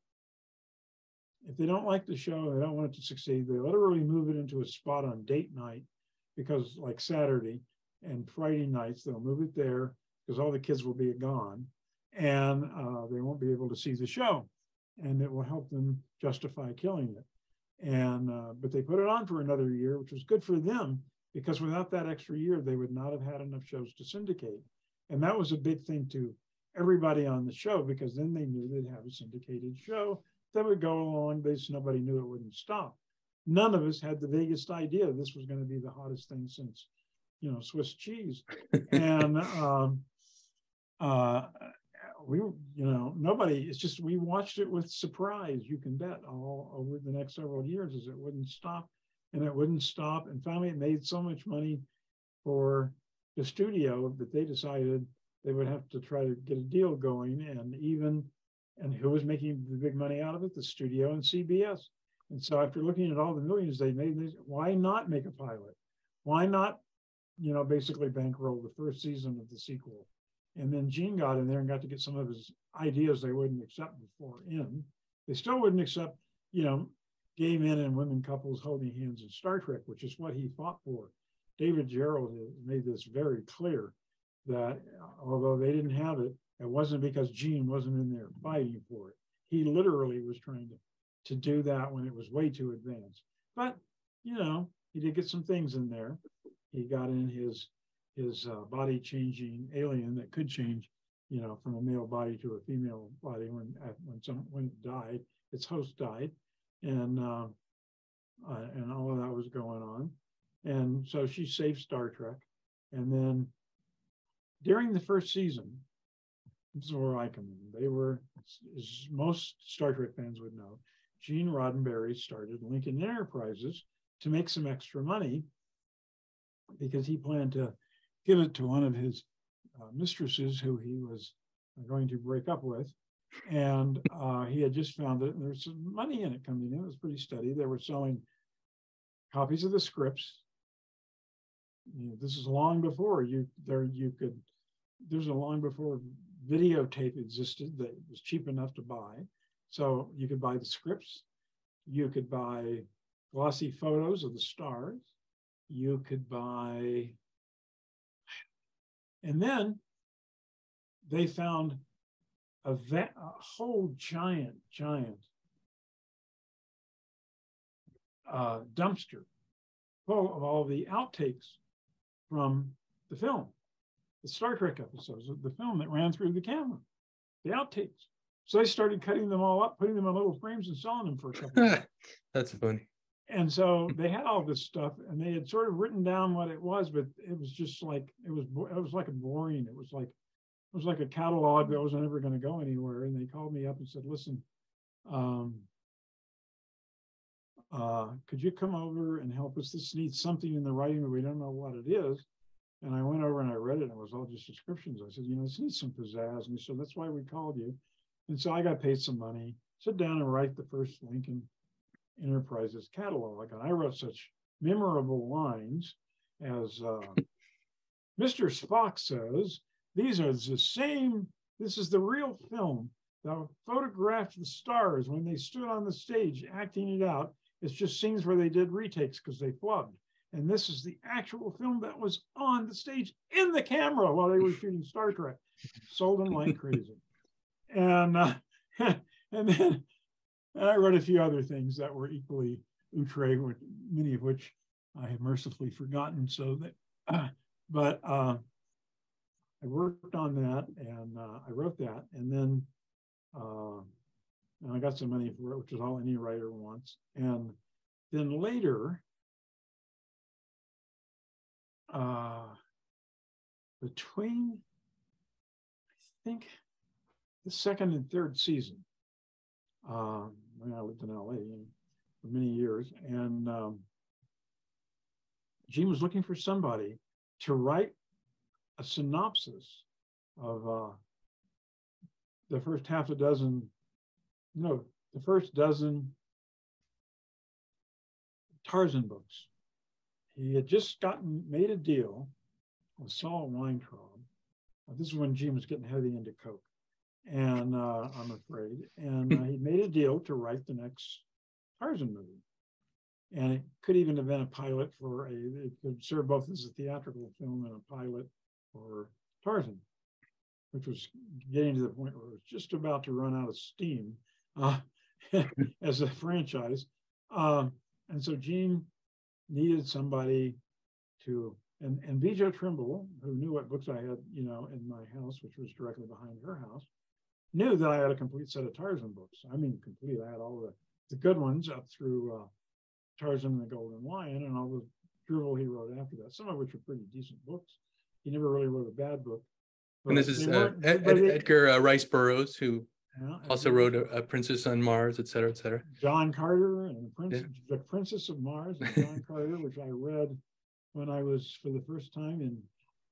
if they don't like the show, they don't want it to succeed, they literally move it into a spot on date night, because like Saturday and Friday nights, they'll move it there because all the kids will be gone, and they won't be able to see the show, and it will help them justify killing it. And but they put it on for another year, which was good for them, because without that extra year, they would not have had enough shows to syndicate. And that was a big thing to everybody on the show, because then they knew they'd have a syndicated show that would go along. Nobody knew it wouldn't stop. None of us had the vaguest idea this was going to be the hottest thing since, you know, Swiss cheese. And we, you know, nobody, it's just, we watched it with surprise, you can bet, all over the next several years, as it wouldn't stop and it wouldn't stop. And finally it made so much money for the studio that they decided they would have to try to get a deal going. And who was making the big money out of it? The studio and CBS. And so after looking at all the millions they made, why not make a pilot? Why not, you know, basically bankroll the first season of the sequel? And then Gene got in there and got to get some of his ideas they wouldn't accept before in. They still wouldn't accept, you know, gay men and women couples holding hands in Star Trek, which is what he fought for. David Gerrold made this very clear, that although they didn't have it, it wasn't because Gene wasn't in there fighting for it. He literally was trying to do that when it was way too advanced. But, you know, he did get some things in there. He got in his body changing alien that could change, you know, from a male body to a female body when it died, its host died, and all of that was going on. And so she saved Star Trek. And then during the first season, this is where I come in. They were, as most Star Trek fans would know, Gene Roddenberry started Lincoln Enterprises to make some extra money because he planned to give it to one of his mistresses who he was going to break up with. And he had just found it, and there's some money in it coming in. It was pretty steady. They were selling copies of the scripts. This is long before there's a long before videotape existed that was cheap enough to buy. So you could buy the scripts, you could buy glossy photos of the stars, you could buy, and then they found a whole giant dumpster full of all the outtakes from the film, the Star Trek episodes of the film that ran through the camera, the outtakes. So they started cutting them all up, putting them in little frames and selling them for a couple of years. That's funny. And so they had all this stuff, and they had sort of written down what it was, but it was just like, it was like a boring. It was like a catalog that wasn't ever going to go anywhere. And they called me up and said, listen, could you come over and help us? This needs something in the writing, but we don't know what it is. And I went over and I read it, and it was all just descriptions. I said, this needs some pizzazz. And he said, that's why we called you. And so I got paid some money, sit down and write the first Lincoln Enterprises catalog. And I wrote such memorable lines as Mr. Spock says, these are the same, this is the real film that photographed the stars when they stood on the stage acting it out. It's just scenes where they did retakes because they flubbed. And this is the actual film that was on the stage in the camera while they were shooting Star Trek. Sold them like crazy. And then I wrote a few other things that were equally outre, many of which I have mercifully forgotten. So that, but I worked on that, and I wrote that, and then and I got some money for it, which is all any writer wants. And then later, between, I think, the second and third season, when I lived in LA for many years, and Gene was looking for somebody to write a synopsis of the first dozen Tarzan books. He had just made a deal with Saul Weintraub. This is when Gene was getting heavy into coke, and I'm afraid. And he made a deal to write the next Tarzan movie. And it could even have been a pilot it could serve both as a theatrical film and a pilot for Tarzan, which was getting to the point where it was just about to run out of steam as a franchise. And so Gene needed somebody to, and Bjo Trimble, who knew what books I had, in my house, which was directly behind her house, knew that I had a complete set of Tarzan books. I mean, complete. I had all the good ones up through Tarzan and the Golden Lion, and all the drivel he wrote after that, some of which were pretty decent books. He never really wrote a bad book. And this is Edgar Rice Burroughs, who also wrote a Princess on Mars, et cetera, et cetera. John Carter and the Princess of Mars and John Carter, which I read when I was, for the first time,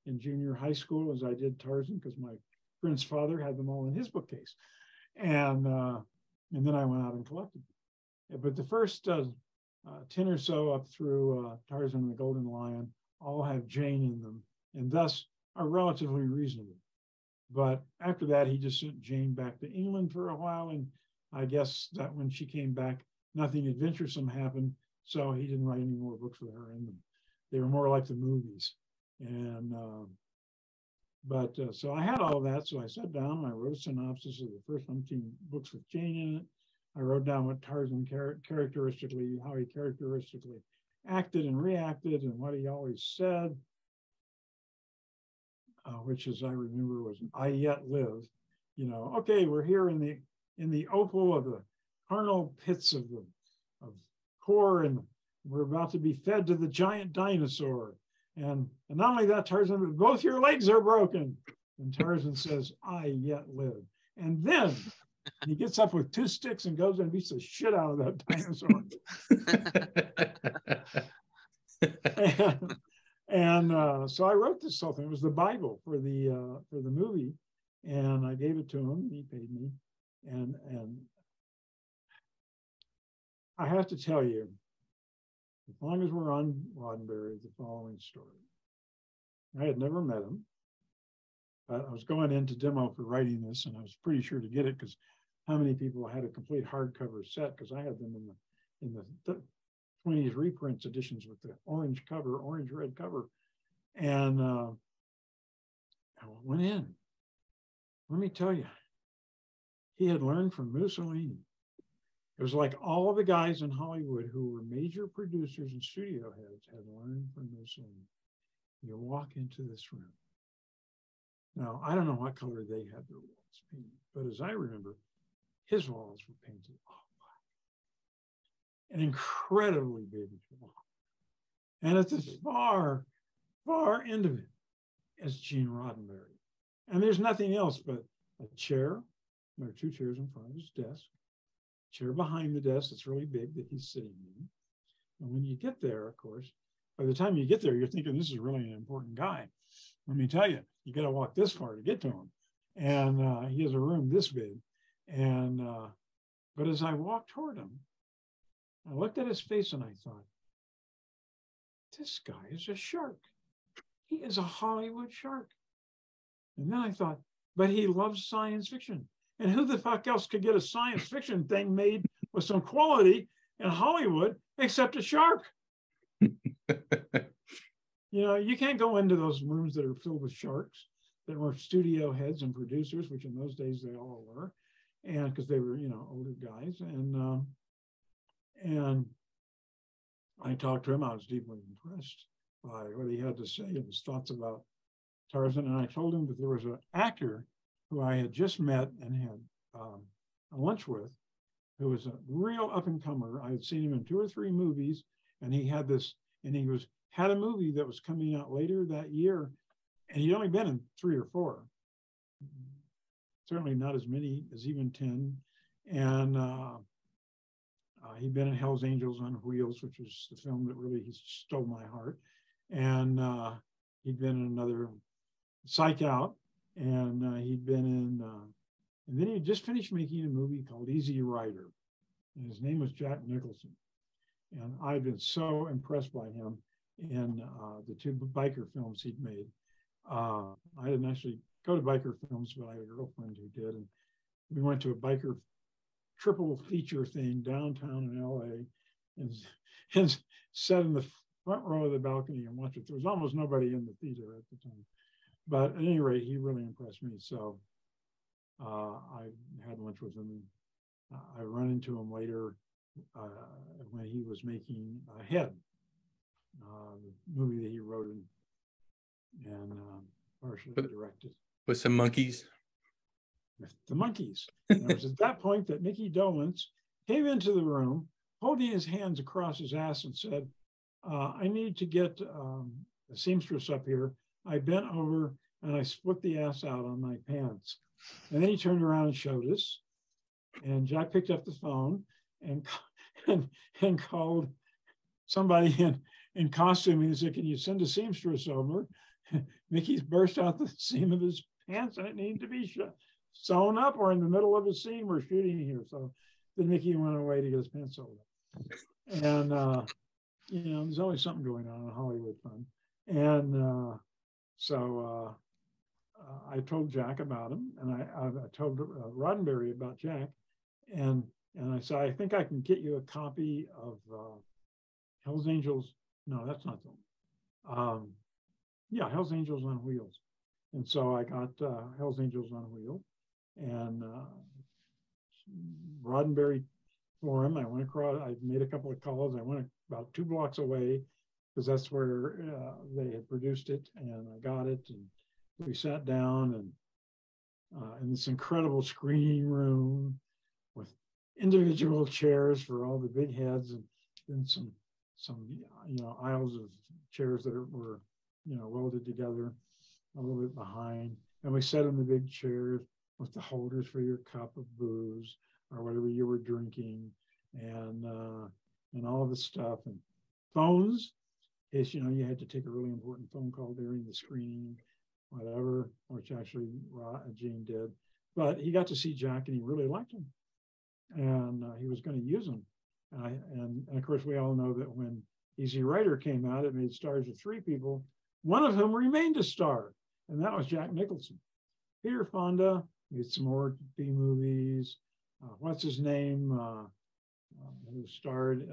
in junior high school, as I did Tarzan, because my friend's father had them all in his bookcase. And then I went out and collected them. But the first 10 or so up through Tarzan and the Golden Lion all have Jane in them, and thus are relatively reasonable. But after that, he just sent Jane back to England for a while, and I guess that when she came back, nothing adventuresome happened, so he didn't write any more books with her in them. They were more like the movies. And so I had all that, so I sat down and I wrote a synopsis of the first 15 books with Jane in it. I wrote down what Tarzan characteristically, how he characteristically acted and reacted, and what he always said, which, as I remember, was "I yet live." Okay, we're here in the opal of the carnal pits of core, and we're about to be fed to the giant dinosaur. And not only that, Tarzan, but both your legs are broken. And Tarzan says, "I yet live." And then And he gets up with 2 sticks and goes and beats the shit out of that dinosaur. So I wrote this whole thing. It was the Bible for the movie, and I gave it to him. And he paid me, and I have to tell you, as long as we're on Roddenberry, the following story. I had never met him, but I was going into demo for writing this, and I was pretty sure to get it because how many people had a complete hardcover set? Because I had them in the 20s reprints editions with the orange cover, orange red cover, and I went in. Let me tell you, he had learned from Mussolini. It was like all of the guys in Hollywood who were major producers and studio heads had learned from Mussolini. You walk into this room. Now, I don't know what color they had their walls painted, but as I remember, his walls were painted all black. An incredibly big wall. And at the far, far end of it is Gene Roddenberry. And there's nothing else but a chair. There are 2 chairs in front of his desk. Chair behind the desk that's really big that he's sitting in. And when you get there, of course, by the time you get there, you're thinking this is really an important guy. Let me tell you, you got to walk this far to get to him. And he has a room this big. And but as I walked toward him, I looked at his face and I thought, this guy is a shark. He is a Hollywood shark. And then I thought, but he loves science fiction. And who the fuck else could get a science fiction thing made with some quality in Hollywood except a shark? You know, you can't go into those rooms that are filled with sharks that were studio heads and producers, which in those days they all were, and because they were, you know, older guys. And I talked to him. I was deeply impressed by what he had to say and his thoughts about Tarzan. And I told him that there was an actor who I had just met and had a lunch with, who was a real up-and-comer. I had seen him in 2 or 3 movies, and he had this, and he had a movie that was coming out later that year, and he'd only been in 3 or 4. Certainly not as many as even 10. And he'd been in Hell's Angels on Wheels, which was the film that really stole my heart. And he'd been in another Psych Out, and he'd been in, and then he just finished making a movie called Easy Rider, and his name was Jack Nicholson. And I've been so impressed by him in the 2 biker films he'd made. I didn't actually go to biker films, but I had a girlfriend who did, and we went to a biker triple feature thing downtown in LA, and sat in the front row of the balcony and watched it. There was almost nobody in the theater at the time. But at any rate, he really impressed me. So I had lunch with him. I run into him later when he was making Head, the movie that he wrote and partially directed. With some monkeys? With the monkeys. And it was at that point that Mickey Dolenz came into the room, holding his hands across his ass and said, I need to get a seamstress up here. I bent over and I split the ass out on my pants. And then he turned around and showed us. And Jack picked up the phone and called somebody in costume. He said, can you send a seamstress over? Mickey's burst out the seam of his pants and it needed to be sewn up. Or in the middle of a scene, we're shooting here. So then Mickey went away to get his pants sewn up. And, you know, there's always something going on in Hollywood fun. And so I told Jack about him, and I told Roddenberry about Jack, and I said, I think I can get you a copy of Hell's Angels. No, that's not the one. Yeah, Hell's Angels on Wheels. And so I got Hell's Angels on Wheels, and Roddenberry for him. I went across, I made a couple of calls. I went about 2 blocks away because that's where they had produced it, and I got it, and we sat down and in this incredible screening room with individual chairs for all the big heads, and then some you know, aisles of chairs that were, you know, welded together a little bit behind, and we sat in the big chairs, with the holders for your cup of booze or whatever you were drinking, and all of the stuff, and phones. Is, you know, you had to take a really important phone call during the screening, whatever, which actually Gene did. But he got to see Jack and he really liked him. And he was going to use him. And of course, we all know that when Easy Rider came out, it made stars of 3 people, one of whom remained a star, and that was Jack Nicholson. Peter Fonda made some more B movies. What's his name? Who starred?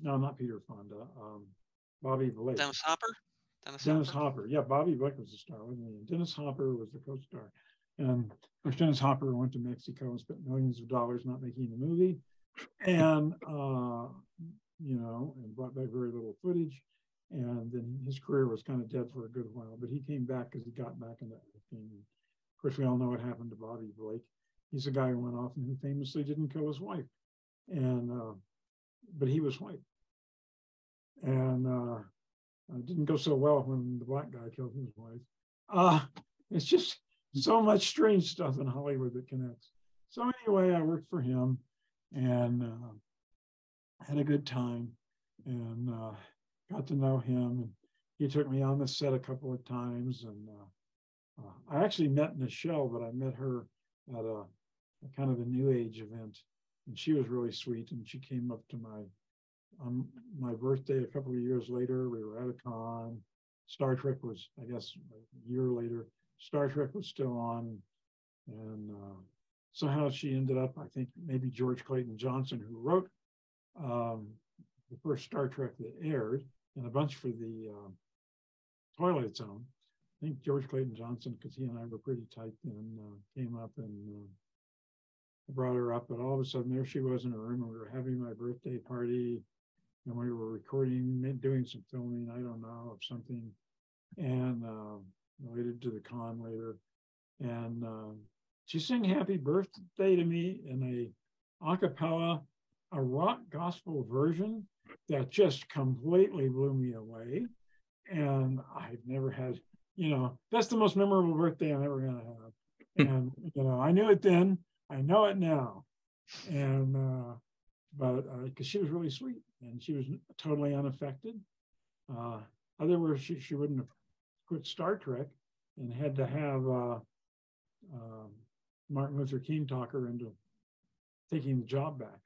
No, not Peter Fonda. Bobby Blake. Dennis Hopper? Dennis Hopper. Yeah, Bobby Blake was the star, wasn't he? Dennis Hopper was the co-star. And of course, Dennis Hopper went to Mexico and spent millions of dollars not making the movie. And, you know, and brought back very little footage. And then his career was kind of dead for a good while. But he came back because he got back in that thing. Of course, we all know what happened to Bobby Blake. He's a guy who went off and who famously didn't kill his wife. And, but he was white. And it didn't go so well when the black guy killed his wife. It's just so much strange stuff in Hollywood that connects. So anyway, I worked for him and had a good time and got to know him. And he took me on the set a couple of times. And I actually met Nichelle, but I met her at a kind of a New Age event. And she was really sweet. And she came up to my birthday a couple of years later. We were at a con. Star Trek was, I guess, a year later. Star Trek was still on. And somehow she ended up, I think maybe George Clayton Johnson, who wrote the first Star Trek that aired, and a bunch for the Twilight Zone. I think George Clayton Johnson, because he and I were pretty tight then, came up and brought her up. But all of a sudden, there she was in her room, and we were having my birthday party, and we were recording, doing some filming, I don't know, of something, and related to the con later. And she sang Happy Birthday to me in a cappella, a rock gospel version that just completely blew me away. And I've never had, you know, that's the most memorable birthday I'm ever going to have. And, you know, I knew it then, I know it now. And, but because she was really sweet and she was totally unaffected. Otherwise, she wouldn't have quit Star Trek and had to have Martin Luther King talk her into taking the job back.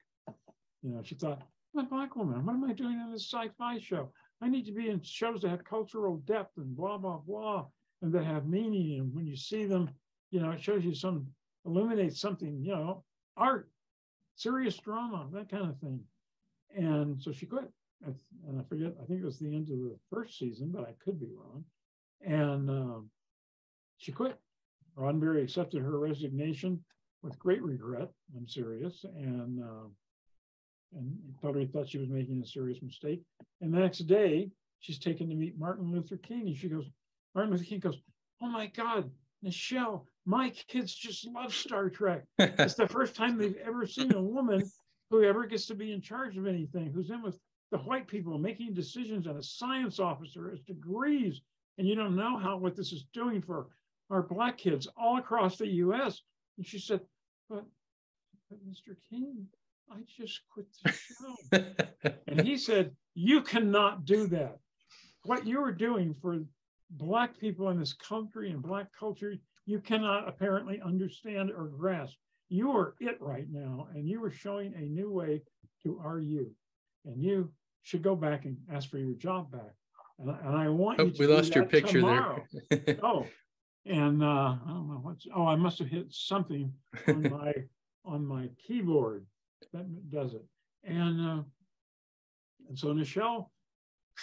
You know, she thought, I'm a black woman. What am I doing in this sci-fi show? I need to be in shows that have cultural depth and blah, blah, blah, and that have meaning. And when you see them, you know, it shows you illuminates something, you know, art, serious drama, that kind of thing. And so she quit. And I forget, I think it was the end of the first season, but I could be wrong. And she quit. Roddenberry accepted her resignation with great regret. I'm serious. And probably thought she was making a serious mistake. And the next day, she's taken to meet Martin Luther King. And she goes, Martin Luther King goes, oh my God, Nichelle, my kids just love Star Trek. It's the first time they've ever seen a woman who ever gets to be in charge of anything, who's in with the white people making decisions, and a science officer has degrees. And you don't know what this is doing for our black kids all across the US. And she said, but Mr. King, I just quit the show. And he said, you cannot do that. What you are doing for black people in this country and black culture, you cannot apparently understand or grasp. You are it right now, and you are showing a new way to our youth. And you should go back and ask for your job back. And I want you to we do lost your picture tomorrow. there. Oh, and I don't know I must have hit something on my keyboard that does it. And so Nichelle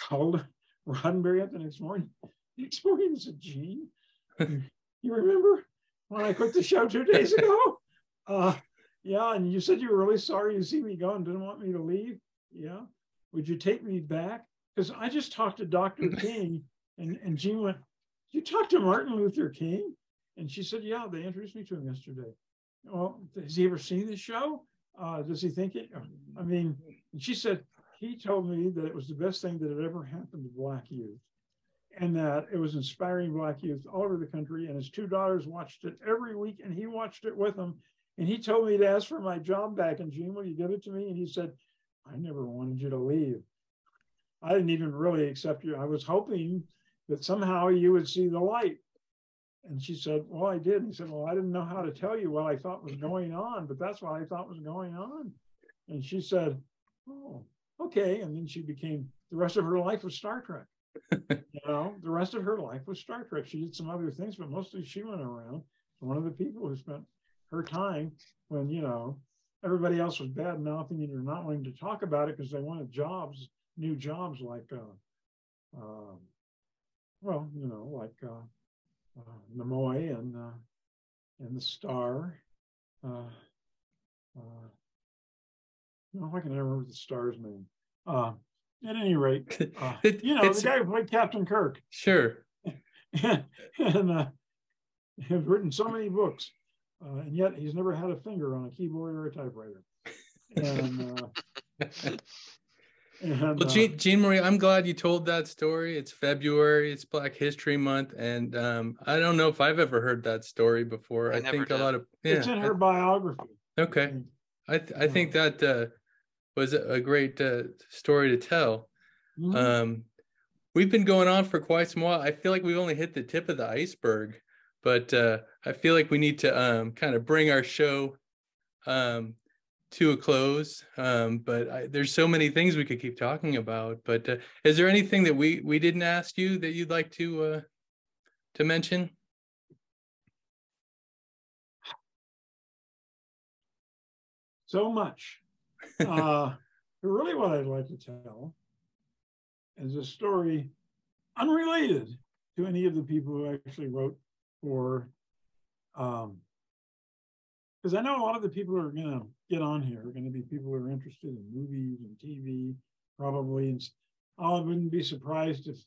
called Roddenberry up the next morning. The next morning and said, Gene, you remember when I quit the show 2 days ago? Yeah, and you said you were really sorry to see me go and didn't want me to leave. Yeah. Would you take me back? Because I just talked to Dr. King, and Gene went, you talked to Martin Luther King? And she said, yeah, they introduced me to him yesterday. Well, has he ever seen the show? Does he think it? I mean, and she said, he told me that it was the best thing that had ever happened to black youth. and that it was inspiring Black youth all over the country. And his two daughters watched it every week, and he watched it with them. And he told me to ask for my job back. And Jean, will you give it to me? And he said, I never wanted you to leave. I didn't even really accept you. I was hoping that somehow you would see the light. And she said, well, I did. And he said, well, I didn't know how to tell you what I thought was going on, but that's what I thought was going on. And she said, oh, okay. And then she became, the rest of her life was Star Trek. The rest of her life was Star Trek. She did some other things, but mostly she went around. One of the people who spent her time when, everybody else was bad mouthing or not wanting to talk about it because they wanted jobs, new jobs like, Nimoy and the Star. I can never remember the Star's name. At any rate, the guy who played Captain Kirk. Sure. and has written so many books, and yet he's never had a finger on a keyboard or a typewriter. Well, Jean Marie, I'm glad you told that story. It's February, it's Black History Month, and I don't know if I've ever heard that story before. I think a lot of it's in her biography. Okay, I think that was a great story to tell. Mm-hmm. We've been going on for quite some while. I feel like we've only hit the tip of the iceberg, but I feel like we need to kind of bring our show to a close. But there's so many things we could keep talking about. But is there anything that we didn't ask you that you'd like to mention? So much. Really what I'd like to tell is a story unrelated to any of the people who actually wrote for, because I know a lot of the people who are going to get on here are going to be people who are interested in movies and TV, probably. And I wouldn't be surprised if,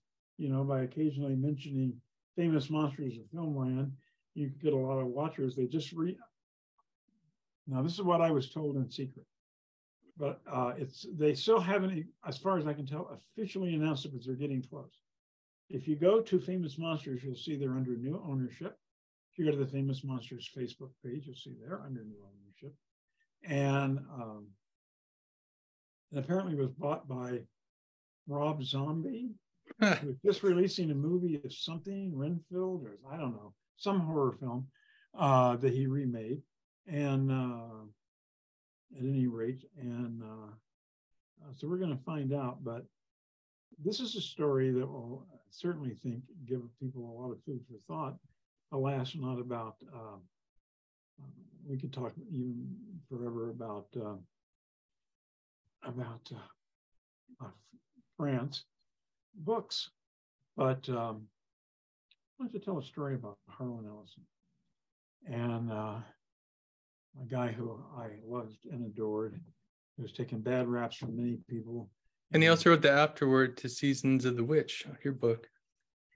by occasionally mentioning famous monsters of filmland, you could get a lot of watchers. They just Now, this is what I was told in secret. But they still haven't, as far as I can tell, officially announced it, but they're getting close. If you go to Famous Monsters, you'll see they're under new ownership. If you go to the Famous Monsters Facebook page, you'll see they're under new ownership. And it apparently was bought by Rob Zombie, who's just releasing a movie of something, Renfield, or I don't know, some horror film that he remade. And at any rate, and so we're going to find out, but this is a story that will certainly give people a lot of food for thought. Alas, not about, we could talk even forever about France books, but I want to tell a story about Harlan Ellison. And a guy who I loved and adored, who was taking bad raps from many people. And he also wrote the afterword to Seasons of the Witch, your book.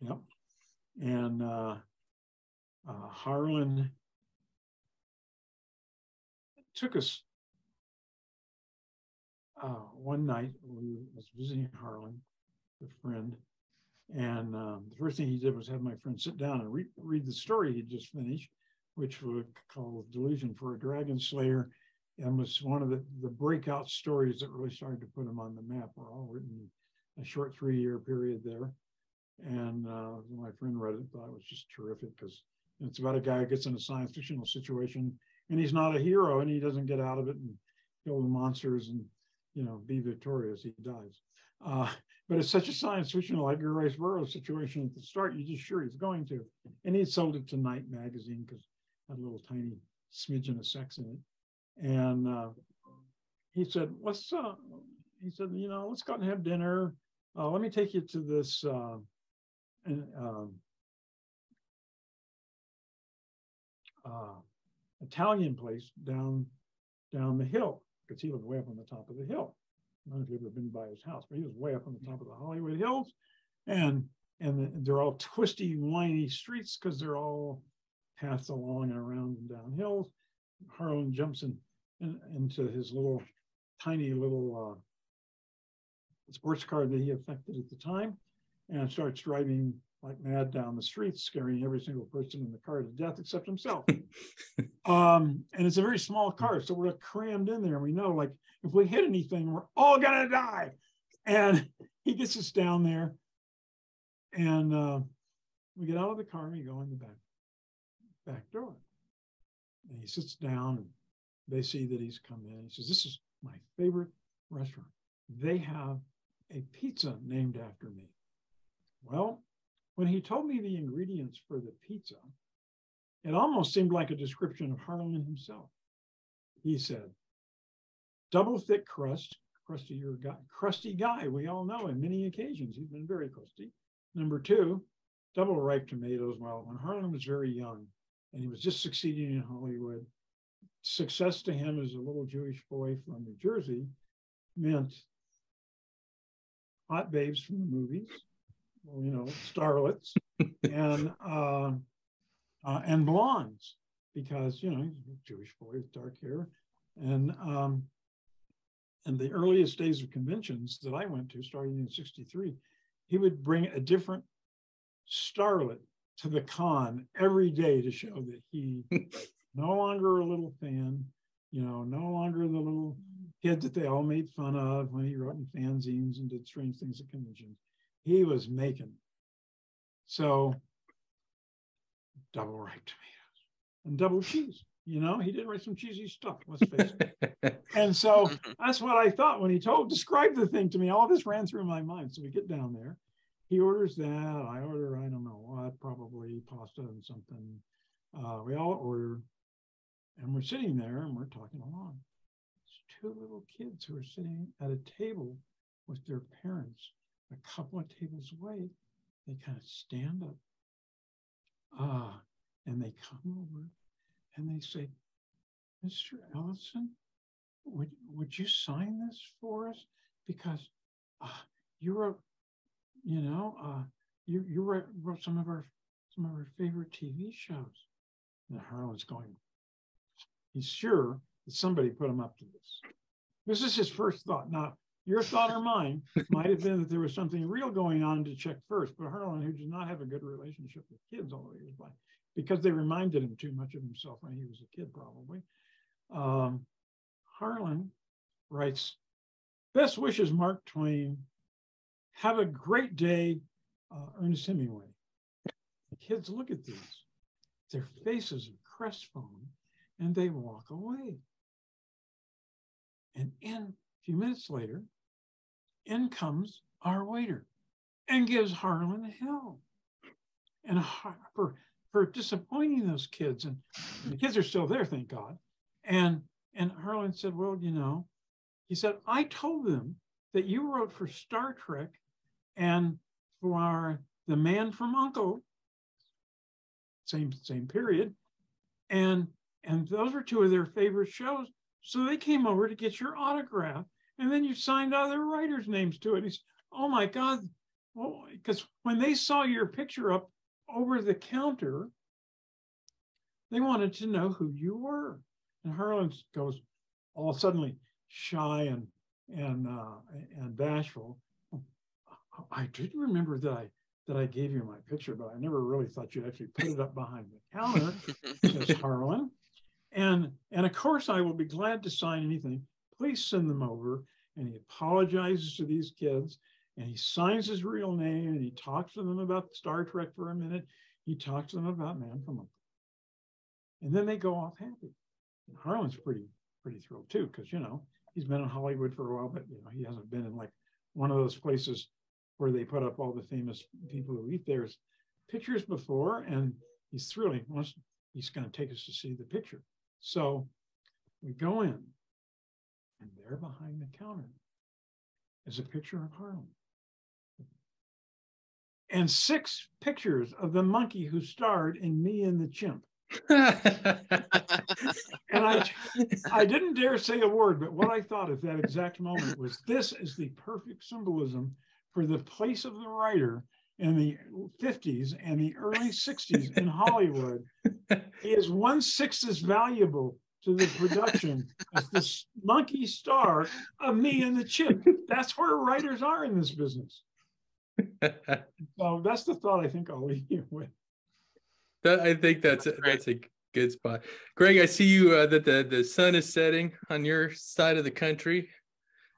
Yep. And Harlan took us one night. We was visiting Harlan, a friend, and the first thing he did was have my friend sit down and read the story he'd just finished, which was called Delusion for a Dragon Slayer, and was one of the breakout stories that really started to put him on the map. Were all written in a short 3-year period there. And my friend read it, thought it was just terrific, because it's about a guy who gets in a science fictional situation and he's not a hero and he doesn't get out of it and kill the monsters and, be victorious. He dies. But it's such a science fictional Edgar Rice Burroughs situation at the start, you're just sure he's going to. And he sold it to Night magazine because it had a little tiny smidgen of sex in it. And he said, let's go out and have dinner. Let me take you to this Italian place down the hill, because he lived way up on the top of the hill. I don't know if you've ever been by his house, but he was way up on the top of the Hollywood Hills, and they're all twisty, windy streets because they're all paths along and around and down hills. Harlan jumps into his tiny little sports car that he affected at the time, and starts driving like mad down the streets, scaring every single person in the car to death except himself. And it's a very small car, so we're crammed in there. And we know, like, if we hit anything, we're all gonna die. And he gets us down there, and we get out of the car and we go in the back door. And he sits down, and they see that he's come in. He says, "This is my favorite restaurant. They have a pizza named after me." Well, when he told me the ingredients for the pizza, it almost seemed like a description of Harlan himself. He said, double thick crust, crusty guy. We all know on many occasions he's been very crusty. Number two, double ripe tomatoes. Well, when Harlan was very young and he was just succeeding in Hollywood, success to him as a little Jewish boy from New Jersey meant hot babes from the movies, well, you know, starlets, and blondes, because, you know, he's a Jewish boy with dark hair. And the earliest days of conventions that I went to, starting in '63, he would bring a different starlet to the con every day to show that he no longer a little fan, you know, no longer the little kid that they all made fun of when he wrote in fanzines and did strange things at conventions. He was making. So double ripe tomatoes and double cheese. You know, he did write some cheesy stuff, let's face it. And so that's what I thought when he described the thing to me. All this ran through my mind. So we get down there. He orders that. I order, I don't know what, probably pasta and something. We all order. And we're sitting there and we're talking along. There's two little kids who are sitting at a table with their parents a couple of tables away. They kind of stand up. And they come over and they say, "Mr. Ellison, would you sign this for us? Because you wrote, you know, you wrote some of our favorite TV shows." And Harlan's going, he's sure that somebody put him up to this. This is his first thought. Now, your thought or mine might have been that there was something real going on to check first, but Harlan, who did not have a good relationship with kids all the years by, because they reminded him too much of himself when he was a kid, probably. Harlan writes, "Best wishes, Mark Twain. Have a great day, Ernest Hemingway." The kids look at these. Their faces are crestfallen, and they walk away. And a few minutes later, in comes our waiter and gives Harlan hell. And for disappointing those kids. And the kids are still there, thank God. And Harlan said, "Well, you know," he said, "I told them that you wrote for Star Trek and for The Man from U.N.C.L.E., same period. And those were two of their favorite shows. So they came over to get your autograph. And then you signed other writers' names to it." He said, "Oh my God." Well, because when they saw your picture up over the counter, they wanted to know who you were. And Harlan goes all suddenly shy and bashful. "I did remember that I gave you my picture, but I never really thought you'd actually put it up behind the counter," says Harlan. And of course, I will be glad to sign anything. Please send them over." And he apologizes to these kids, and he signs his real name, and he talks to them about Star Trek for a minute. He talks to them about Man from U.N.C.L.E. And then they go off happy. And Harlan's pretty thrilled too, because, you know, he's been in Hollywood for a while, but, you know, he hasn't been in like one of those places where they put up all the famous people who eat their pictures before. And he's thrilled. He's going to take us to see the picture. So we go in, and there behind the counter is a picture of Harlan. And 6 pictures of the monkey who starred in Me and the Chimp. And I didn't dare say a word, but what I thought at that exact moment was, this is the perfect symbolism for the place of the writer in the 50s and the early 60s in Hollywood. He is 1/6 as valuable to the production as the monkey star of Me and the Chimp. That's where writers are in this business. So that's the thought I think I'll leave you with. I think that's a good spot. Greg, I see you that the sun is setting on your side of the country.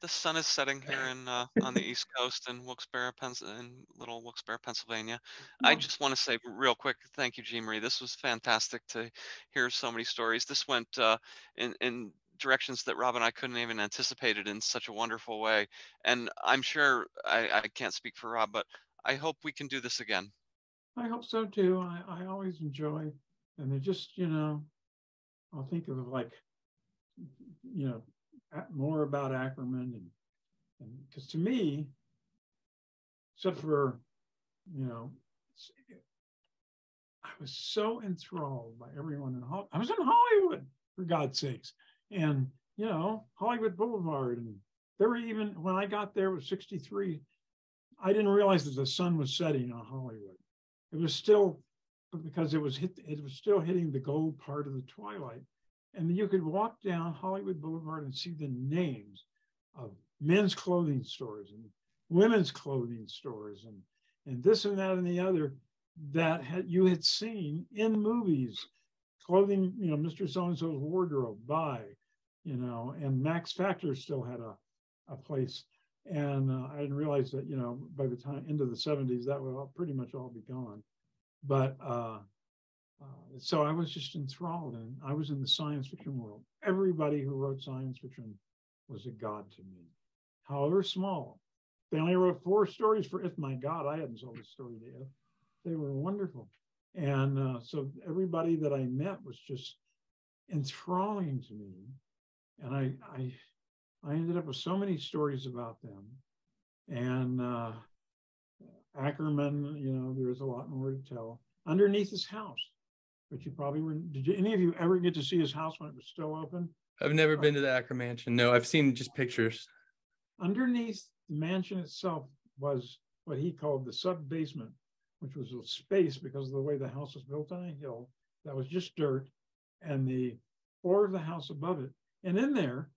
The sun is setting here in on the East Coast in Wilkes-Barre, in little Wilkes-Barre, Pennsylvania. I just want to say real quick, thank you, Jean Marie. This was fantastic to hear so many stories. This went in directions that Rob and I couldn't even anticipate it in such a wonderful way. And I'm sure I can't speak for Rob, but I hope we can do this again. I hope so too. I always enjoy, and they're just, I'll think of like, more about Ackerman, and because to me, except for, I was so enthralled by everyone in Hollywood. I was in Hollywood, for God's sakes, and Hollywood Boulevard, and there were even when I got there, it was '63. I didn't realize that the sun was setting on Hollywood. It was still, because it was still hitting the gold part of the twilight. And you could walk down Hollywood Boulevard and see the names of men's clothing stores and women's clothing stores and this and that and the other that you had seen in movies. Clothing, Mr. So-and-so's wardrobe by, and Max Factor still had a place. And I didn't realize that, by the time into the '70s, that would pretty much all be gone. But so I was just enthralled, and I was in the science fiction world. Everybody who wrote science fiction was a god to me, however small. They only wrote 4 stories for If. My God, I hadn't sold a story to If. They were wonderful. And so everybody that I met was just enthralling to me. And I ended up with so many stories about them. And Ackerman, there's a lot more to tell. Underneath his house, but you probably were. Did any of you ever get to see his house when it was still open? I've never been to the Acker Mansion. No, I've seen just pictures. Underneath the mansion itself was what he called the sub-basement, which was a space because of the way the house was built on a hill that was just dirt, and the floor of the house above it. And in there,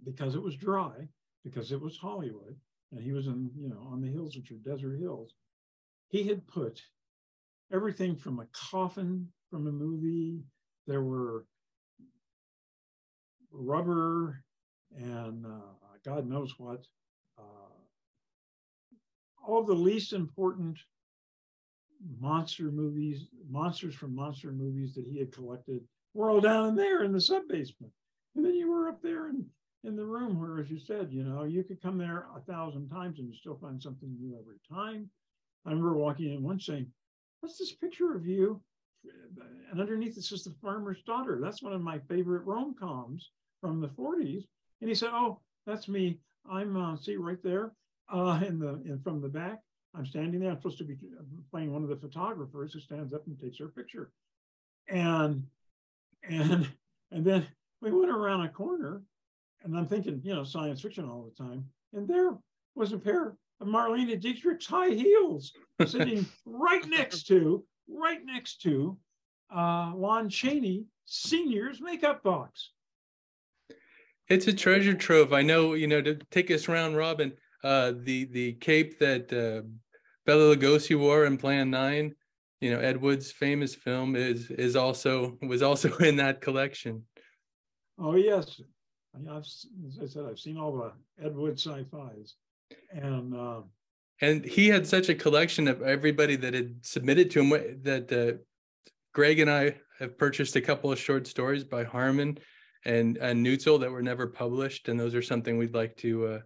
because it was dry, because it was Hollywood, and he was in, on the hills, which are desert hills, he had put everything from a coffin from a movie. There were rubber and God knows what. All of the least important monsters from monster movies that he had collected were all down in there in the sub-basement. And then you were up there in the room where, as you said, you could come there 1,000 times and you still find something new every time. I remember walking in once saying, "What's this picture of you?" And underneath it says The Farmer's Daughter. That's one of my favorite rom-coms from the '40s. And he said, "Oh, that's me. I'm see right there, from the back. I'm standing there. I'm supposed to be playing one of the photographers who stands up and takes her picture." And then we went around a corner, and I'm thinking, science fiction all the time. And there was a pair of Marlene Dietrich's high heels sitting right next to Lon Chaney Sr.'s makeup box. It's a treasure trove. I know, to take us around, Robin, the cape that Bela Lugosi wore in Plan 9, Ed Wood's famous film was also in that collection. Oh yes, as I said, I've seen all the Ed Wood sci-fis, and he had such a collection of everybody that had submitted to him that Greg and I have purchased a couple of short stories by Harmon and Neutzel that were never published, and those are something we'd like to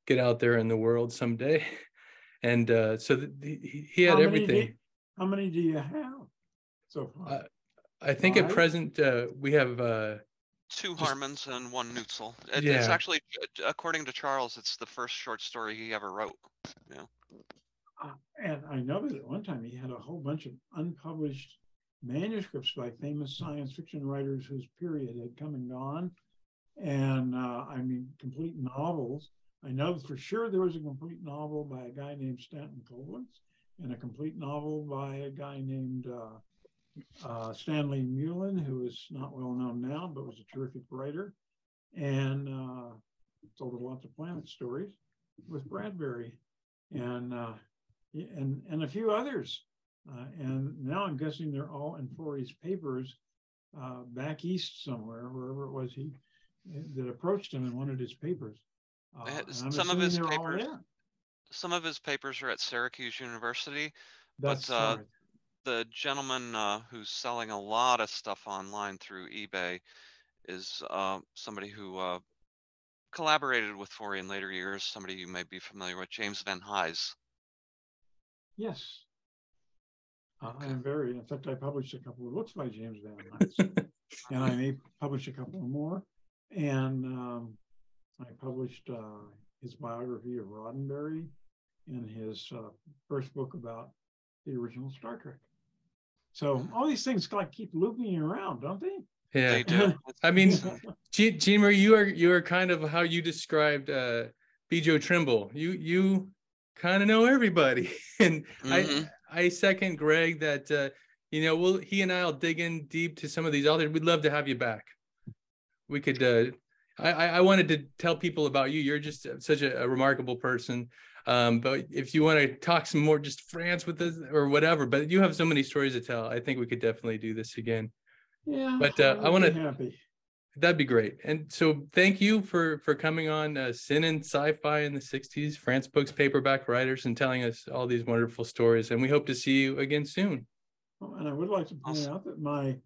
get out there in the world someday. And so he had everything. How many do you have so far? I think at present we have 2 Harmons and 1 Neutzel. It's actually, according to Charles, it's the first short story he ever wrote. And I know that at one time he had a whole bunch of unpublished manuscripts by famous science fiction writers whose period had come and gone. And complete novels. I know for sure there was a complete novel by a guy named Stanton Coblentz, and a complete novel by a guy named Stanley Mullen, who is not well known now, but was a terrific writer, and told lots of planet stories with Bradbury. and a few others. And now I'm guessing they're all in Forey's papers back east somewhere, wherever it was that approached him and wanted his papers. Some of his papers, some of his papers are at Syracuse University. That's but the gentleman who's selling a lot of stuff online through eBay is somebody who collaborated with Forey in later years, somebody you may be familiar with, James Van Hise. Yes. Okay. In fact, I published a couple of books by James Van Hise, and I may publish a couple more. And I published his biography of Roddenberry and his first book about the original Star Trek. So all these things like keep looping around, don't they? Yeah, they do. I mean, Jean Marie, you are kind of how you described Bjo Trimble. You kind of know everybody, and I second Greg that he and I'll dig in deep to some of these authors. We'd love to have you back. We could. I wanted to tell people about you. You're just such a remarkable person. But if you want to talk some more, just France with us or whatever, but you have so many stories to tell. I think we could definitely do this again. Yeah, but I want to. Happy. That'd be great. And so thank you for coming on Sin and Sci-fi in the 60s, France Books Paperback Writers, and telling us all these wonderful stories. And we hope to see you again soon. Oh, and I would like to point out that my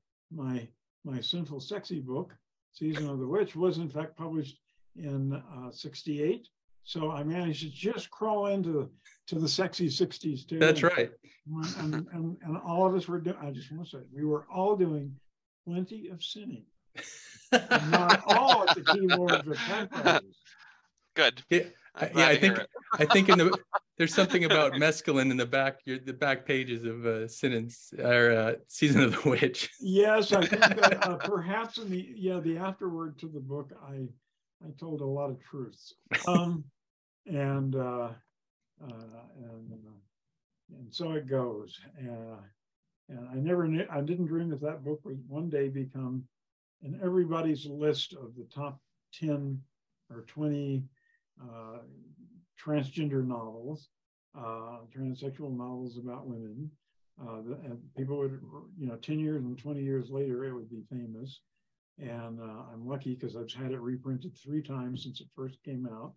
Sinful Sexy book, Season of the Witch, was in fact published in 68. So I managed to just crawl into the sexy 60s too. That's right. And all of us were doing, I just want to say, we were all doing plenty of sinning. Not all at the keyboards or typewriters. Good. Yeah, I think there's something about mescaline in the back pages of Season of the Witch. Yes, I think that perhaps in the afterword to the book, I told a lot of truths. And so it goes. And I didn't dream that book would one day become in everybody's list of the top 10 or 20 transgender novels, transsexual novels about women. And people would, 10 years and 20 years later, it would be famous. And I'm lucky because I've had it reprinted 3 times since it first came out.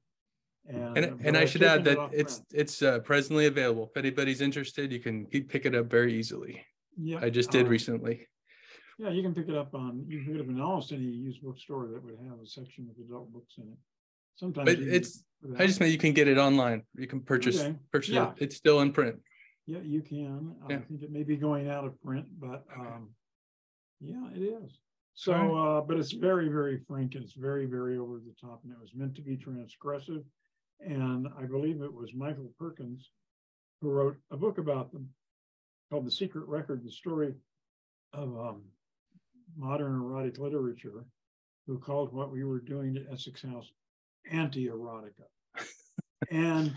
And I should add that it's presently available. If anybody's interested, you can pick it up very easily. Yeah, I just did recently. Yeah, you can pick it up in almost any used bookstore that would have a section with adult books in it. Sometimes, but I just meant you can get it online. You can purchase it. It's still in print. Yeah, you can. I think it may be going out of print, but yeah, it is. So, but it's very, very frank, and it's very, very over the top, and it was meant to be transgressive. And I believe it was Michael Perkins who wrote a book about them called The Secret Record, the story of modern erotic literature, who called what we were doing at Essex House anti-erotica. And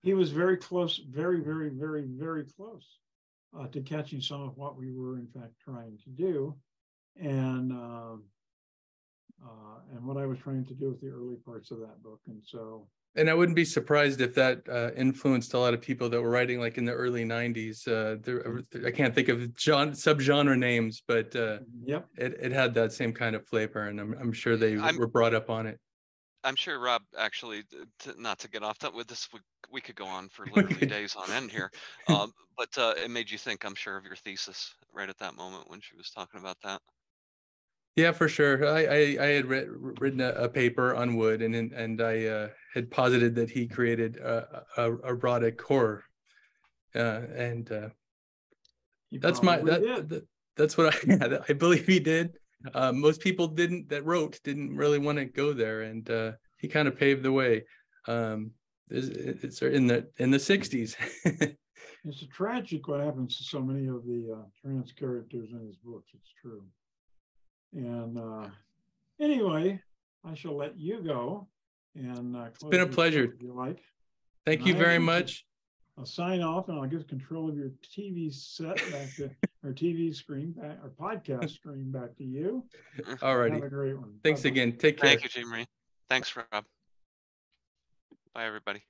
he was very close, very, very, very, very close to catching some of what we were in fact trying to do. And what I was trying to do with the early parts of that book. And I wouldn't be surprised if that influenced a lot of people that were writing like in the early 90s. I can't think of subgenre names, but it had that same kind of flavor, and I'm sure they were brought up on it. I'm sure Rob, actually, not to get off that with this, we could go on for literally days on end here, but it made you think, I'm sure, of your thesis right at that moment when she was talking about that. Yeah, for sure. I had written a paper on Wood, and I had posited that he created erotic horror, and that's that's what I believe he did. Most people didn't really want to go there, and he kind of paved the way. It's in the 60s. It's tragic what happens to so many of the trans characters in his books. It's true. And anyway, I shall let you go. And it's been a pleasure. If you like. Thank you very much. I'll sign off, and I'll give control of your TV set back to or TV screen back or podcast screen back to you. All righty. Have a great one. Thanks again. Take care. Thank you, Jean Marie. Thanks, Rob. Bye, everybody.